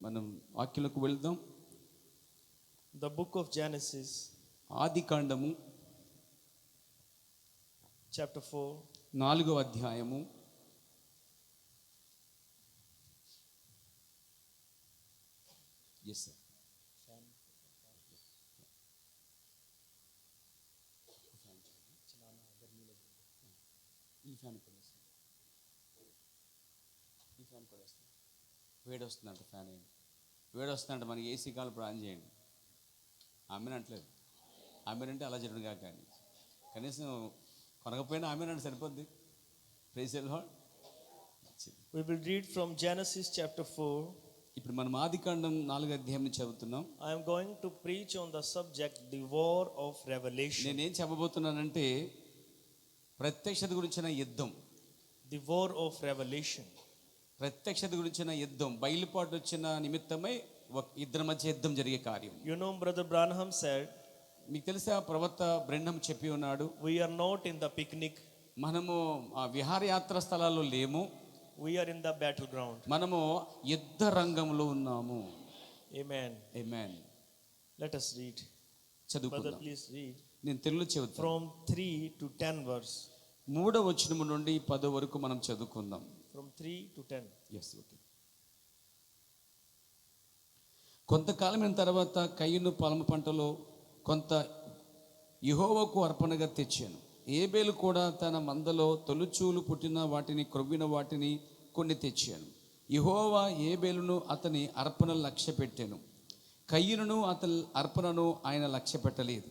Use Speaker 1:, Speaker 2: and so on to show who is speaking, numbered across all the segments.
Speaker 1: మనం వాక్యంలోకి వెళ్దాం.
Speaker 2: The book of Genesis,
Speaker 1: ఆదికాండము
Speaker 2: chapter 4,
Speaker 1: 4వ అధ్యాయము 7 వస్తుందంట. మనకి ఏసీ కాలు ఇప్పుడు ఆన్ చేయండి. ఆమెనంటలేదు. ఆమెనంటే అలా చేయడం కాక కానీ కనీసం కొనకపోయినా ఆమెనంటే సరిపోద్ది. Praise the Lord.
Speaker 2: we will read from Genesis chapter 4.
Speaker 1: ఇప్పుడు మనం ఆదికాండం 4వ అధ్యాయం చదువుతున్నాం.
Speaker 2: I am going to preach on the subject the war of revelation.
Speaker 1: నేనేం చెప్పబోతున్నానంటే ప్రత్యక్షత గురించిన యుద్ధం.
Speaker 2: The war of revelation.
Speaker 1: ప్రత్యక్షత గురించిన యుద్ధం, బయలుపాటు వచ్చిన నిమిత్తమై ఇద్దరి మధ్య యుద్ధం జరిగే కార్యం.
Speaker 2: You know, Brother Branham said,
Speaker 1: మీకు తెలుసా, ప్రవక్త బ్రెన్హం చెప్పి ఉన్నాడు,
Speaker 2: we are not in the picnic,
Speaker 1: మనము విహారయాత్ర స్థలాల్లో లేము,
Speaker 2: we are in the battleground.
Speaker 1: మనము యుద్ధ రంగంలో ఉన్నాము.
Speaker 2: Amen.
Speaker 1: Amen.
Speaker 2: Let us read.
Speaker 1: చదువుకుందాం.
Speaker 2: Brother, please read.
Speaker 1: నేను తెలుగులో చదువుతాను.
Speaker 2: From 3 to 10 verse.
Speaker 1: 3వ వచనం నుండి 10 వరకు మనం చదువుకుందాం.
Speaker 2: From 3 to 10.
Speaker 1: Yes, okay. కొంతకాలమైన తర్వాత కయ్యూను పొలము పంటలో కొంత యెహోవాకు అర్పణగా తెచ్చాను. ఏబేలు కూడా తన మందలో తొలుచూలు పుట్టిన వాటిని, క్రొవ్విన వాటిని కొన్ని తెచ్చాను. యెహోవా ఏబేలును అతని అర్పణలు లక్ష్య పెట్టాను, కయ్యూనును అతని అర్పణను ఆయన లక్ష్య పెట్టలేదు.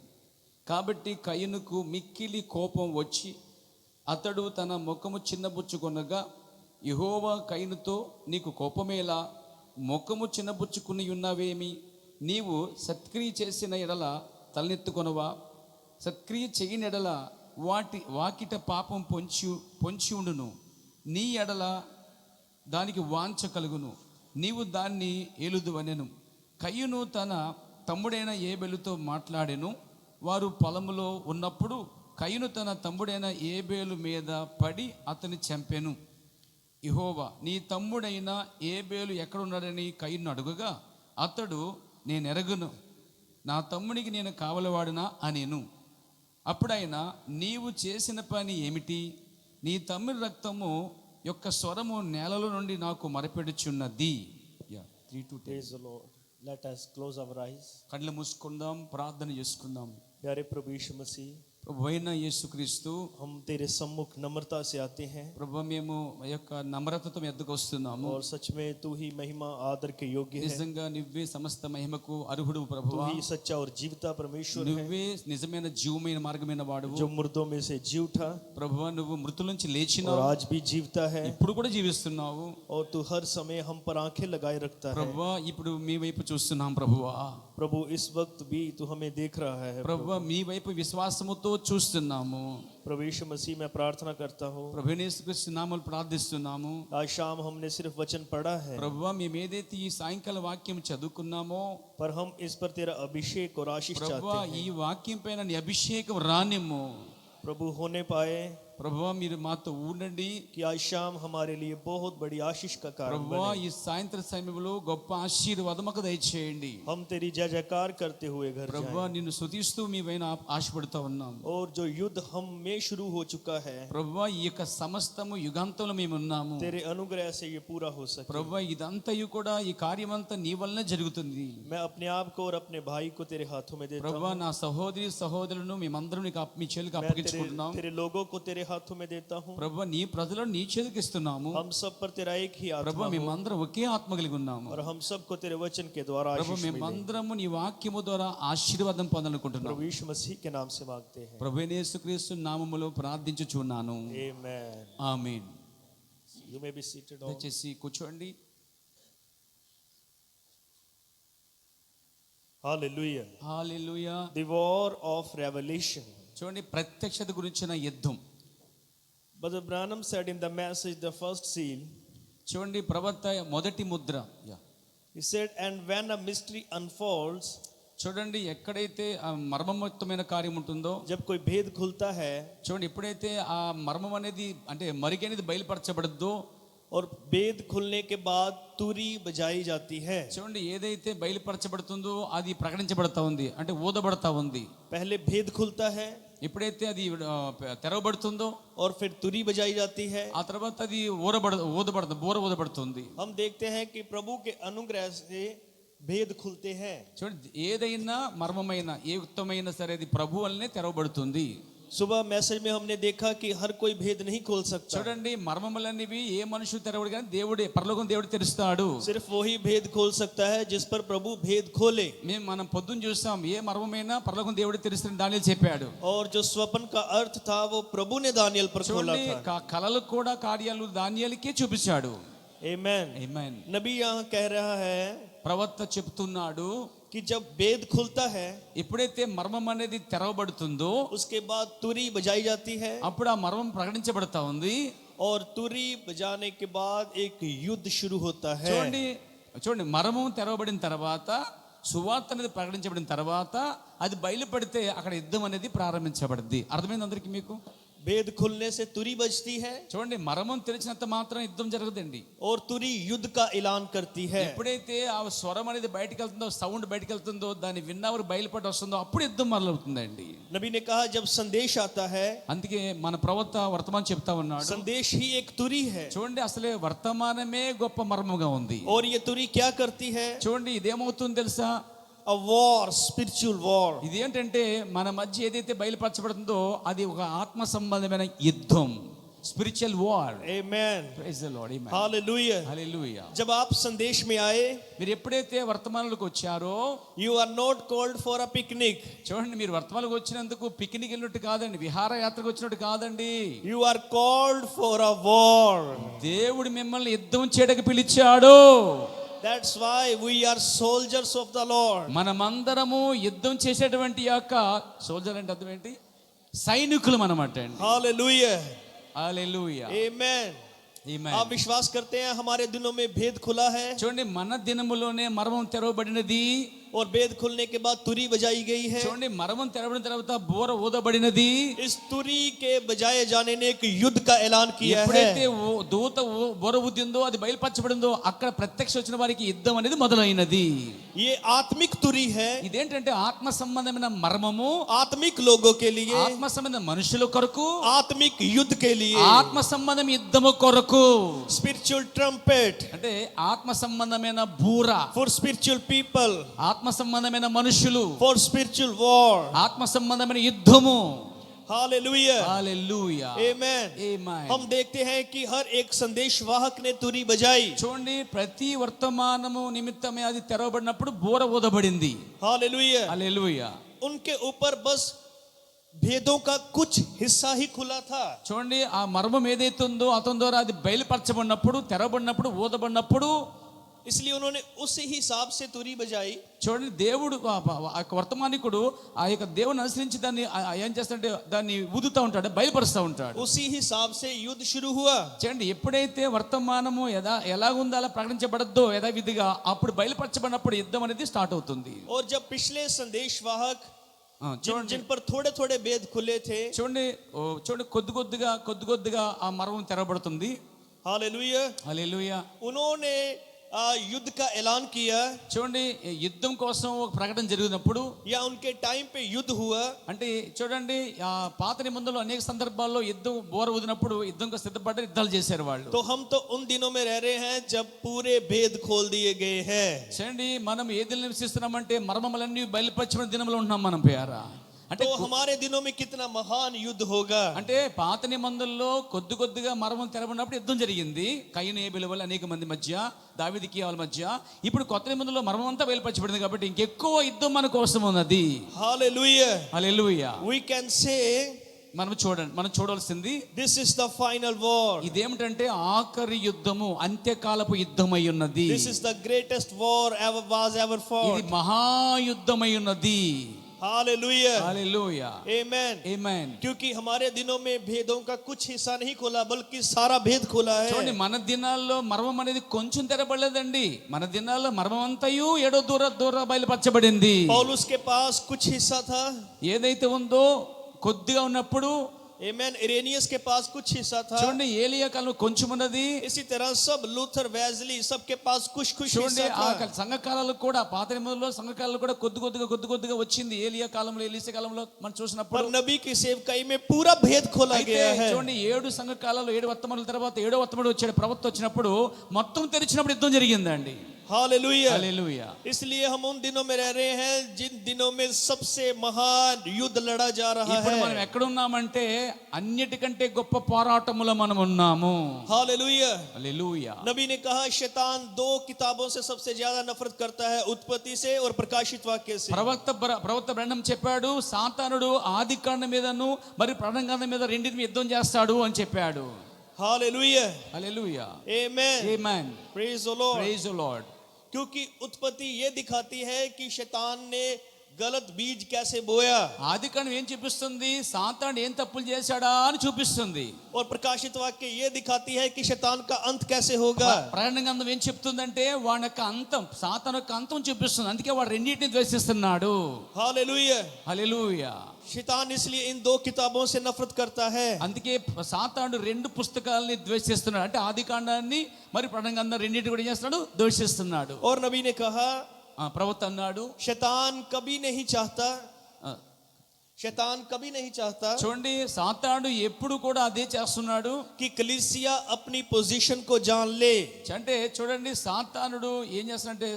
Speaker 1: కాబట్టి కయ్యూనుకు మిక్కిలి కోపం వచ్చి అతడు తన ముఖము చిన్నబుచ్చుకొనగా, యెహోవా కయ్యూనుతో, నీకు కోపమేలా? ముఖము చిన్నబుచ్చుకుని ఉన్నావేమి? నీవు సత్క్రియ చేసిన ఎడల తలనెత్తుకొనవా? సత్క్రియ చేయని ఎడల వాకిట పాపం పొంచి ఉండును. నీ ఎడల దానికి వాంఛ కలుగును, నీవు దాన్ని ఏలుదువనెను. కయ్యూను తన తమ్ముడైన ఏబేలుతో మాట్లాడెను. వారు పొలములో ఉన్నప్పుడు కయ్యూను తన తమ్ముడైన ఏబేలు మీద పడి అతని చంపెను. యెహోవా, నీ తమ్ముడైన ఏబేలు ఎక్కడున్నాడని కయ్యూను అడుగగా, అతడు, నేను ఎరగను, నా తమ్మునికి నేను కావలవాడునా అనేను. అప్పుడైనా, నీవు చేసిన పని ఏమిటి? నీ తమ్ముడి రక్తము యొక్క స్వరము నేలలో నుండి నాకు మరపెడుచున్నది. 3 to 10.
Speaker 2: Praise the Lord. Let us close our eyes.
Speaker 1: కళ్ళు మూసుకుందాం, ప్రార్థన చేసుకుందాం.
Speaker 2: प्यारे प्रभु यीशु मसीह,
Speaker 1: ప్రభు అయిన యేసుక్రీస్తు,
Speaker 2: हम तेरे सम्मुख नम्रता से आते हैं
Speaker 1: ప్రభు మేము యొక్క నమ్రతతో ఎద్దుకు వస్తున్నాము.
Speaker 2: और सच में तू ही महिमा आदर के योग्य है.
Speaker 1: నిజంగా నువ్వే సమస్త మహిమకు అర్హుడు
Speaker 2: तू
Speaker 1: ప్రభువా.
Speaker 2: ही सच्चा और जीवता परमेश्वर है,
Speaker 1: నువ్వే నిజమైన జీవమైన మార్గమైన వాడువు.
Speaker 2: जो मुर्दों में से जी उठा
Speaker 1: ప్రభువా, నువ్వు మృతుల నుంచి
Speaker 2: और
Speaker 1: లేచినావు,
Speaker 2: आज भी जीवता है,
Speaker 1: ఇప్పుడు కూడా జీవిస్తున్నావు.
Speaker 2: और तू हर समय हम पर आंखें लगाए रखता है.
Speaker 1: ప్రభువా, ఇప్పుడు మీ వైపు చూస్తున్నాం ప్రభువా.
Speaker 2: प्रभु, इस वक्त भी तू हमें देख रहा है.
Speaker 1: ప్రభువా, మీ వైపు విశ్వాసముతో చూస్తున్నాము.
Speaker 2: प्रभु यीशु मसीह, मैं प्रार्थना करता हूँ,
Speaker 1: ప్రభు యేసుక్రీస్తు నామములో ప్రార్థిస్తున్నాము.
Speaker 2: आज शाम हमने सिर्फ वचन पढ़ा है,
Speaker 1: ప్రభువా, మేము ఏదైతే ఈ సాయంకాల వాక్యం చదువుకున్నామో,
Speaker 2: पर हम इस पर तेरा अभिषेक और आशीष
Speaker 1: ప్రభువా,
Speaker 2: चाहते
Speaker 1: ఈ
Speaker 2: हैं.
Speaker 1: వాక్యం పైన నీ అభిషేకం రానిమ్ము.
Speaker 2: प्रभु, होने पाए
Speaker 1: ప్రభువా, మీరు మాతో ఉండండి.
Speaker 2: कि आज शाम हमारे लिए बहुत बड़ी आशीष का कारण
Speaker 1: ప్రభువా,
Speaker 2: बने.
Speaker 1: ఈ సాయంత్ర సమయంలో గొప్ప ఆశీర్వాదముకు దయచేయండి.
Speaker 2: हम तेरी जय जयकार करते हुए घर
Speaker 1: ప్రభువా,
Speaker 2: जाएं.
Speaker 1: నిన్ను స్తుతిస్తూ మీ పైన ఆశపడుతూ ఉన్నాం.
Speaker 2: और जो युद्ध हम में शुरू हो चुका है,
Speaker 1: ప్రభువా, ఈ యొక్క సమస్తము యుగాంతంలో మేము ఉన్నాము.
Speaker 2: तेरे अनुग्रह से ये पूरा हो सके.
Speaker 1: ప్రభువా, ఇదంతయు కూడా, ఈ కార్యమంతా నీ వల్లనే జరుగుతుంది.
Speaker 2: मैं अपने आप को और अपने भाई को तेरे हाथों में देता
Speaker 1: ప్రభువా,
Speaker 2: हूँ.
Speaker 1: నా సహోదరి సహోదరులను మేమందరం నీకు మీ చేతికి
Speaker 2: मैं
Speaker 1: అప్పగించుకుంటున్నాం.
Speaker 2: तेरे लोगों को तेरे हाथों में देता हूँ.
Speaker 1: ప్రభువా, నీ ప్రజలను నీ చేతికి ఇస్తున్నాము.
Speaker 2: हम सब पर तेरा एक ही आत्मा
Speaker 1: ప్రభువా,
Speaker 2: हो,
Speaker 1: మేమందరం ఒకే ఆత్మ కలిగి ఉన్నాము.
Speaker 2: और हम सबको तेरे वचन के द्वारा
Speaker 1: ప్రభు,
Speaker 2: आशीष मिले.
Speaker 1: మేమందరము నీ వాక్యము ద్వారా ఆశీర్వాదం పొందాలనుకుంటున్నాం.
Speaker 2: प्रभु यीशु मसीह के नाम से मांगते हैं.
Speaker 1: ప్రభు యేసుక్రీస్తు నామములో ప్రార్థించుచున్నాను.
Speaker 2: Amen.
Speaker 1: Amen.
Speaker 2: You may be seated. all.
Speaker 1: దయచేసి కూర్చోండి.
Speaker 2: Hallelujah.
Speaker 1: Hallelujah.
Speaker 2: The war of revelation.
Speaker 1: చూడండి, ప్రత్యక్షత గురించిన యుద్ధం.
Speaker 2: Brother Branham said in the message, the first seal,
Speaker 1: చూడండి, ప్రవక్త మొదటి Mudra.
Speaker 2: he said, and when a mystery unfolds,
Speaker 1: చూడండి, ఎక్కడైతే ఆ మర్మయుక్తమైన కార్యం ఉంటుందో,
Speaker 2: जब कोई भेद खुलता है,
Speaker 1: చూడండి, ఎప్పుడైతే ఆ మర్మం అనేది, అంటే మరిగనేది బయలుపరచబడద్దో,
Speaker 2: और भेद खुलने के बाद तुरी बजाई जाती है।
Speaker 1: చూడండి, ఏదైతే బయలుపరచబడుతుందో అది ప్రకటించబడతా ఉంది, అంటే ఊదబడతా ఉంది.
Speaker 2: पहले भेद खुलता है
Speaker 1: ఎప్పుడైతే అది తెరవబడుతుందో
Speaker 2: और फिर तुरी बजाई जाती है।
Speaker 1: ఆ తర్వాత అది ఊదబడుతుంది.
Speaker 2: हम देखते हैं कि प्रभु के अनुग्रह से भेद खुलते हैं।
Speaker 1: చూడండి, ఏదైనా మర్మమైన ఏ ఉత్తమైన సరే అది ప్రభు వల్లనే తెరవబడుతుంది.
Speaker 2: सुबह मैसेज में हमने देखा कि हर कोई भेद नहीं खोल सकता।
Speaker 1: చూడండి, మర్మములనేవి ఏ మనుషుడు తెరవడు, కానీ దేవుడే, పరలోకం దేవుడు తెరుస్తాడు.
Speaker 2: सिर्फ वही भेद खोल सकता है जिस पर प्रभु भेद खोले।
Speaker 1: మనం పొద్దున్న చూస్తాం, ఏ మర్మమైనా పరలోకం దేవుడు తెరుస్తాడని దానియేలు చెప్పాడు.
Speaker 2: और जो स्वप्न का अर्थ था वो प्रभु ने दानियल पर खोला
Speaker 1: చూడండి,
Speaker 2: था।
Speaker 1: కలలు కూడా కార్యాలు దానియేలుకే చూపించాడు.
Speaker 2: आमेन।
Speaker 1: ఆమేన్.
Speaker 2: नबी यहाँ कह रहा है
Speaker 1: ప్రవక్త చెప్తున్నాడు,
Speaker 2: कि जब भेद खुलता है
Speaker 1: ఎప్పుడైతే మర్మం అనేది తెరవబడుతుందో
Speaker 2: उसके बाद तुरी बजाई जाती है।
Speaker 1: అప్పుడు ఆ మర్మం ప్రకటించబడతా ఉంది.
Speaker 2: और तुरी बजाने के बाद एक युद्ध शुरू होता है।
Speaker 1: చూడండి, మర్మం తెరవబడిన తర్వాత, సువార్త అనేది ప్రకటించబడిన తర్వాత అది బయలుపడితే అక్కడ యుద్ధం అనేది ప్రారంభించబడింది. అర్థమైంది అందరికీ మీకు?
Speaker 2: भेद खुलने से तुरी बजती है
Speaker 1: చూడండి, మర్మం తెరిచినంత మాత్రం యుద్ధం జరగదండి.
Speaker 2: और तुरी युद्ध का ऐलान करती है।
Speaker 1: ఎప్పుడైతే ఆ స్వరం అనేది బయటకు వెళ్తుందో, సౌండ్ బయటకు వెళ్తుందో, దాన్ని విన్నవారు బయలుపడి వస్తుందో అప్పుడు యుద్ధం మొదలవుతుందండి.
Speaker 2: नबी ने कहा जब संदेश आता है,
Speaker 1: అందుకే మన ప్రవక్త వర్తమానం చెప్తా ఉన్నాడు,
Speaker 2: संदेश ही एक तुरी है।
Speaker 1: చూడండి, అసలే వర్తమానమే గొప్ప మర్మముగా ఉంది.
Speaker 2: और ये तुरी क्या करती है?
Speaker 1: చూడండి, ఇదేమవుతుంది తెలుసా?
Speaker 2: A war, spiritual war।
Speaker 1: ఇదేంటంటే మన మధ్య ఏదైతే బయలుపరచబడుతుందో అది ఒక ఆత్మ సంబంధమైన యుద్ధం, spiritual war.
Speaker 2: Amen।
Speaker 1: Praise the lord. Amen.
Speaker 2: Hallelujah।
Speaker 1: హల్లెలూయా.
Speaker 2: जब आप संदेश में आए,
Speaker 1: మీరు ఎప్పుడైతే వర్తమానాలకు వచ్చారో,
Speaker 2: you are not called for a picnic।
Speaker 1: చూడండి, మీరు వర్తమానాలకు వచ్చినందుకు పిక్నిక్ వెళ్ళినట్టు కాదండి, విహారయాత్రకు వచ్చినట్టు కాదండి.
Speaker 2: You are called for a war।
Speaker 1: దేవుడు మిమ్మల్ని యుద్ధం చేయడానికి పిలిచాడు.
Speaker 2: That's why we are soldiers of the Lord।
Speaker 1: మనమందరము యుద్ధం చేసేటువంటి యొక్క సోల్జర్ అంటే అర్థం ఏంటి? సైనికులు మనమాట అండి.
Speaker 2: Hallelujah।
Speaker 1: హల్లెలూయా.
Speaker 2: Amen।
Speaker 1: ఆమేన్.
Speaker 2: आप विश्वास करते हैं हमारे दिनों में भेद खुला है?
Speaker 1: చూడండి, మన దినములోనే మర్మం తెరవబడినది.
Speaker 2: और भेद खुलने के बाद तुरी बजाई गई है।
Speaker 1: చూడండి, మర్మం తెరవబడిన తర్వాత బోర ఊదబడినది.
Speaker 2: इस तुरी के बजाए जाने ने एक युद्ध का ऐलान किया है।
Speaker 1: ఎప్పుడైతే దూత బోర ఊదిందో, అది బయలుపరచబడిందో, అక్కడ ప్రత్యక్ష వచ్చిన వారికి యుద్ధం అనేది మొదలైనది.
Speaker 2: ये आत्मिक तुरी है,
Speaker 1: ఇదేంటంటే ఆత్మ సంబంధమైన మర్మము,
Speaker 2: आत्मिक लोगों के लिए,
Speaker 1: ఆత్మ సంబంధ మనుషుల కొరకు,
Speaker 2: आत्मिक युद्ध के लिए।
Speaker 1: ఆత్మ సంబంధం యుద్ధము కొరకు,
Speaker 2: स्पिरिचुअल ट्रम्पेट
Speaker 1: అంటే ఆత్మ సంబంధమైన బూర,
Speaker 2: फॉर स्पिरिचुअल पीपल,
Speaker 1: ఆత్మ సంబంధమైన మనుషులు,
Speaker 2: फॉर स्पिरिचुअल वॉर।
Speaker 1: ఆత్మ సంబంధమైన యుద్ధము.
Speaker 2: हालेलुया।
Speaker 1: హల్లెలూయా.
Speaker 2: आमेन।
Speaker 1: ఆమేన్.
Speaker 2: हम देखते हैं कि हर एक संदेशवाहक ने तुरी बजाई।
Speaker 1: చూడండి, ప్రతి వర్తమానము నిమిత్తమే అది తెరవబడినప్పుడు బోర ఊదబడింది.
Speaker 2: हालेलुया।
Speaker 1: హల్లెలూయా.
Speaker 2: उनके ऊपर बस भेदों का कुछ हिस्सा ही खुला था।
Speaker 1: చూడండి, ఆ మర్మం ఏదైతే ఉందో అతని ద్వారా అది బయలుపరచబడినప్పుడు, తెరవబడినప్పుడు, ఊదబడినప్పుడు,
Speaker 2: इसलिए उन्होंने उसी हिसाब से तुरी बजाई।
Speaker 1: చూడండి, దేవుడు ఆ వర్తమానికుడు ఆ యొక్క దేవుని అనుసరించి దాన్ని ఏం చేస్తాడంటే దాన్ని ఊదుతూ ఉంటాడు, బయలుపరుస్తూ ఉంటాడు.
Speaker 2: उसी हिसाब से युद्ध शुरू हुआ।
Speaker 1: చూడండి, ఎప్పుడైతే వర్తమానము ఎలాగుందో అలా ప్రకటించబడద్దో యథావిధిగా, అప్పుడు బయలుపరచబడినప్పుడు యుద్ధం అనేది స్టార్ట్ అవుతుంది.
Speaker 2: और जब पिछले संदेशवाहक
Speaker 1: చూడండి,
Speaker 2: जिन पर थोड़े थोड़े भेद खुले थे,
Speaker 1: చూడండి కొద్ది కొద్దిగా ఆ మర్మం తెరవబడుతుంది.
Speaker 2: हालेलुया,
Speaker 1: హల్లెలూయా.
Speaker 2: उन्होंने युद्ध का ऐलान किया।
Speaker 1: చూడండి, యుద్ధం కోసం ఒక ప్రకటన జరిగినప్పుడు,
Speaker 2: या उनके टाइम पे युद्ध हुआ।
Speaker 1: అంటే చూడండి, ఆ పాత నిబంధనలో అనేక సందర్భాల్లో యుద్ధం బోర ఊదినప్పుడు యుద్ధం కోసం సిద్ధపడ్డారు, యుద్ధాలు చేశారు వాళ్ళు.
Speaker 2: तो हम तो उन दिनों में रह रहे हैं जब पूरे भेद खोल दिए गए हैं।
Speaker 1: చూడండి, మనం ఏ దినం నివసిస్తున్నామంటే మర్మములన్నీ బయలుపరచబడిన దినంలో ఉంటున్నాం మనం ప్రియారా. అంటే
Speaker 2: तो हमारे दिनों में कितना महान युद्ध होगा।
Speaker 1: అంటే పాత నిబంధనలో కొద్దిగా మర్మం తెరబడినప్పుడు యుద్ధం జరిగింది, కయీను హేబెలు వల్ల అనేక మంది మధ్య, దావీదుకి వాళ్ళ మధ్య. ఇప్పుడు కొత్త నిబంధనలో మర్మం అంతా బయలుపరచబడింది కాబట్టి ఇంకెక్కువ యుద్ధం మన కోసం ఉన్నది.
Speaker 2: Hallelujah.
Speaker 1: Hallelujah.
Speaker 2: We can say
Speaker 1: మనం చూడాల్సింది
Speaker 2: this is the final war.
Speaker 1: ఇదేమిటంటే ఆఖరి యుద్ధము, అంత్యకాలపు యుద్ధమై ఉన్నది.
Speaker 2: This is the greatest war ever
Speaker 1: ఇది
Speaker 2: fought.
Speaker 1: మహాయుద్ధమై ఉన్నది.
Speaker 2: हालेलुया।
Speaker 1: హల్లెలూయా.
Speaker 2: आमेन।
Speaker 1: ఆమేన్.
Speaker 2: क्योंकि हमारे दिनों में भेदों का कुछ हिस्सा नहीं खोला बल्कि सारा भेद खोला है।
Speaker 1: చూడండి, మన దినాల్లో మర్మం అనేది కొంచెం తెరబడలేదండి. మన దినాల్లో మర్మం అంతయు ఏడో దూర బయలుపరచబడింది.
Speaker 2: पौलुस के पास कुछ हिस्सा था,
Speaker 1: ఏదైతే ఉందో కొద్దిగా ఉన్నప్పుడు
Speaker 2: आमेन, इरेनियस के पास कुछ हिस्सा था।
Speaker 1: చూడండి ఏలియా కాలంలో కొంచెం ఉన్నది.
Speaker 2: इसी तरह सब लूथर, वेस्ली सबके पास कुछ कुछ
Speaker 1: చూడండి
Speaker 2: हिस्सा
Speaker 1: ఆ
Speaker 2: था।
Speaker 1: సంఘకాలాలు కూడా పాత నిబంధనలో సంఘకాలాలు కూడా కొద్ది కొద్దిగా వచ్చింది. ఏలియా కాలంలో ఎలీషా కాలంలో మనం చూసినప్పుడు.
Speaker 2: पर नबी की सेवकाई में पूरा भेद खोला
Speaker 1: అయితే
Speaker 2: गया है।
Speaker 1: చూడండి 7 సంఘకాలాలు 7 వర్తమానాల తర్వాత 7వ వర్తమానుడు వచ్చాడు, ప్రవక్త వచ్చినప్పుడు మొత్తం తెరిచినప్పుడు యుద్ధం జరిగిందండి.
Speaker 2: हालेलुया।
Speaker 1: హల్లెలూయా.
Speaker 2: इसलिए हम उन दिनों में रह रहे हैं जिन दिनों में सबसे महान युद्ध लड़ा जा रहा
Speaker 1: ఇప్పుడు మనం
Speaker 2: है।
Speaker 1: ఎక్కడ ఉన్నామంటే అన్నిటికంటే గొప్ప పోరాటములో మనం ఉన్నాము.
Speaker 2: हालेलुया।
Speaker 1: హల్లెలూయా.
Speaker 2: नबी ने कहा शैतान 2 किताबों से सबसे ज्यादा नफरत करता है, उत्पत्ति से और प्रकाशित वाक्य से।
Speaker 1: ప్రవక్త బ్రహ్మం చెప్పాడు, సాతానుడు ఆది కాండం మీదను మరి ప్రకటన గ్రంథం మీద రెండింటి మీద యుద్ధం చేస్తాడు అని చెప్పాడు.
Speaker 2: Hallelujah.
Speaker 1: Hallelujah.
Speaker 2: Amen.
Speaker 1: Amen.
Speaker 2: Praise the Lord.
Speaker 1: Praise the Lord.
Speaker 2: क्योंकि उत्पत्ति ये दिखाती है कि शैतान ने गलत बीज कैसे बोया,
Speaker 1: ఆది కాండం ఏం చూపిస్తుంది? సాతానుడు ఏం తప్పులు చేశాడా అని చూపిస్తుంది.
Speaker 2: और प्रकाशित वाक्य ये दिखाती है कि शैतान का अंत कैसे होगा।
Speaker 1: ప్రకటన గ్రంథం ఏం చెప్తుందంటే వాడి యొక్క అంతం, సాతాను యొక్క అంతం చూపిస్తుంది. అందుకే వాడు రెండింటిని ద్వేషిస్తున్నాడు.
Speaker 2: हालेलुया।
Speaker 1: హల్లెలూయా.
Speaker 2: शैतान इसलिए इन 2 किताबों से नफरत करता है।
Speaker 1: అందుకే సాతానుడు 2 పుస్తకాలని ద్వేషిస్తున్నాడు. అంటే ఆది కాండాన్ని మరి ప్రకటన గ్రంథం రెండింటిని కూడా ఏం చేస్తున్నాడు? ద్వేషిస్తున్నాడు.
Speaker 2: और नबी ने कहा
Speaker 1: ప్రవక్త అన్నాడు,
Speaker 2: शैतान कभी नहीं चाहता,
Speaker 1: ఆ,
Speaker 2: शैतान कभी नहीं चाहता
Speaker 1: చూడండి సాతానుడు ఎప్పుడు కూడా అదే చేస్తున్నాడు.
Speaker 2: कि कलीसिया अपनी पोजीशन को जान ले।
Speaker 1: అంటే చూడండి సాతానుడు ఏం చేస్తున్నాడంటే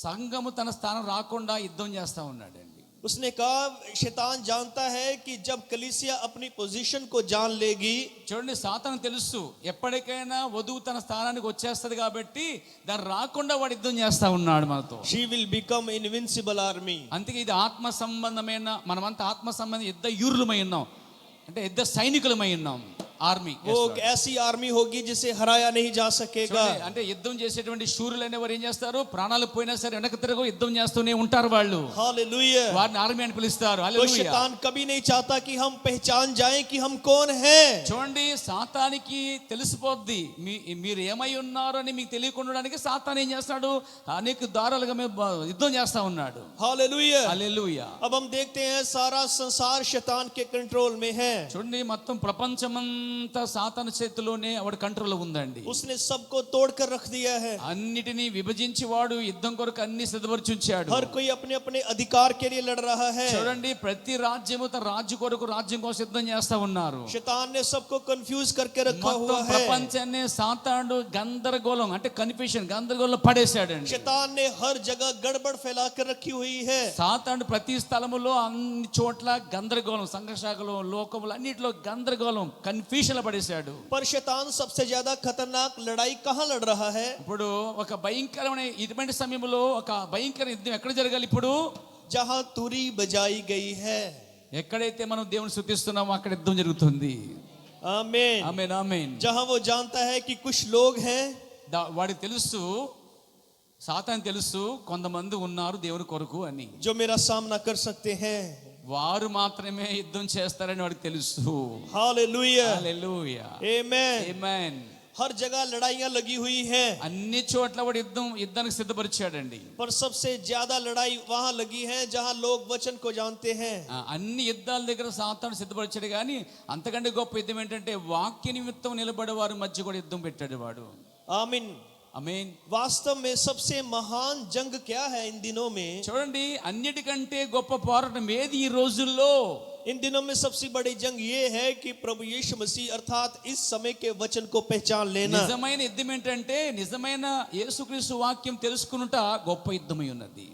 Speaker 1: సంఘము తన స్థానం రాకుండా యుద్ధం చేస్తా ఉన్నాడండి.
Speaker 2: उसने कहा शैतान जानता है कि जब कलीसिया अपनी पोजीशन को जान लेगी,
Speaker 1: చూడండి సాతాను తెలుసు ఎప్పటికైనా వధువు తన స్థానానికి వచ్చేస్తది కాబట్టి దాన్ని రాకుండా వాడు యుద్ధం చేస్తా ఉన్నాడు మనతో.
Speaker 2: she will become invincible army।
Speaker 1: అందుకే ఇది ఆత్మ సంబంధమైన, మనమంతా ఆత్మ సంబంధం యుద్ధ యూరులమై ఉన్నాం, అంటే యుద్ధ సైనికులమై ఉన్నాం. ఆర్మీ
Speaker 2: वो एक ऐसी आर्मी होगी जिसे हराया नहीं जा सकेगा।
Speaker 1: అంటే యుద్ధం చేసేటువంటి శూరులు అనేవారు ఏం చేస్తారు? ప్రాణాలు పోయినా సరే వెనక తిరగ యుద్ధం చేస్తూనే ఉంటారు వాళ్ళు.
Speaker 2: हालेलुया।
Speaker 1: వారిని ఆర్మీ అని పిలుస్తారు.
Speaker 2: तो
Speaker 1: హల్లెలూయా.
Speaker 2: शैतान कभी नहीं चाहता कि हम पहचान जाएं कि हम कौन हैं।
Speaker 1: చూడండి సాతానికి తెలిసిపోద్ది మీరు ఏమై ఉన్నారో అని మీకు తెలియకుండడానికి సాతాను ఏం చేస్తాడు? అనేక దారాలుగా యుద్ధం చేస్తా ఉన్నాడు.
Speaker 2: हालेलुया।
Speaker 1: హల్లెలూయా.
Speaker 2: अब हम देखते हैं सारा संसार शैतान के कंट्रोल में है।
Speaker 1: చూడండి మొత్తం ప్రపంచమంతా సాతాను చేతిలోనే వాడి కంట్రోల్లో ఉందండి.
Speaker 2: उसने सबको तोड़ कर रख दिया है।
Speaker 1: అన్నిటినీ విభజించి వాడు యుద్ధం కొరకు అన్ని సిద్ధపరిచి ఉంచాడు.
Speaker 2: हर कोई अपने अपने अधिकार के लिए लड़ रहा है।
Speaker 1: చూడండి ప్రతి రాజ్యము తన రాజ్యం కొరకు రాజ్యం కోసం సిద్ధం చేస్తా ఉన్నారు.
Speaker 2: शैतान ने सबको कंफ्यूज करके रखा
Speaker 1: మొత్తం
Speaker 2: हुआ है।
Speaker 1: ప్రపంచాన్ని సాతానుడు గందరగోళం అంటే కన్ఫ్యూషన్ గందరగోళం పడేశాడండి.
Speaker 2: शैतान ने हर जगह गड़बड़ फैला कर रखी हुई है।
Speaker 1: సాతానుడు ప్రతి స్థలములో అన్ని చోట్ల గందరగోళం, సంఘశాఖలో లోకములు అన్నిటిలో గందరగోళం కన్ఫ్యూషన్ పడేశాడు.
Speaker 2: पर शैतान सबसे ज्यादा खतरनाक लड़ाई कहाँ लड़ रहा है?
Speaker 1: ఇప్పుడు ఒక భయంకరమైన ఇటువంటి సమయంలో ఒక భయంకర యుద్ధం ఎక్కడ జరగాలి? ఇప్పుడు
Speaker 2: जहाँ तुरी बजाई गई है।
Speaker 1: ఎక్కడైతే మనం దేవుని స్తుతిస్తున్నామో అక్కడ యుద్ధం జరుగుతుంది.
Speaker 2: आमीन।
Speaker 1: ఆమేన్ ఆమేన్.
Speaker 2: जहाँ वो जानता है कि कुछ लोग हैं,
Speaker 1: వాడికి తెలుసు, సాతాను తెలుసు కొంతమంది ఉన్నారు దేవుని కొరకు అని,
Speaker 2: जो मेरा सामना कर सकते हैं।
Speaker 1: వారు మాత్రమే యుద్ధం చేస్తారని వాడికి తెలుసు.
Speaker 2: हालेलुया।
Speaker 1: హల్లెలూయా.
Speaker 2: आमीन।
Speaker 1: ఆమేన్.
Speaker 2: हर जगह लड़ाइयाँ लगी हुई हैं,
Speaker 1: అన్ని చోట్ల వాడు యుద్ధానికి సిద్ధపరిచాడండి.
Speaker 2: पर सबसे ज्यादा लड़ाई वहां लगी है जहां लोग वचन को जानते हैं।
Speaker 1: అన్ని యుద్ధాల దగ్గర సాతాను సిద్ధపరిచాడు, కానీ అంతకంటే గొప్ప యుద్ధం ఏంటంటే వాక్య నిమిత్తం నిలబడే వారి మధ్య కూడా యుద్ధం పెట్టాడు వాడు.
Speaker 2: आमीन।
Speaker 1: ఆమేన్.
Speaker 2: वास्तव में सबसे महान जंग क्या है इन दिनों में?
Speaker 1: చూడండి అన్నిటికంటే గొప్ప పోరాటం ఏది ఈ రోజుల్లో?
Speaker 2: इन दिनों में सबसे बड़ी जंग ये है कि प्रभु यीशु मसीह अर्थात इस समय के वचन को पहचान लेना।
Speaker 1: నిజమైన యుద్ధం ఏంటంటే నిజమైన యేసుక్రీస్తు వాక్యం తెలుసుకునుట గొప్ప యుద్ధమై ఉన్నది.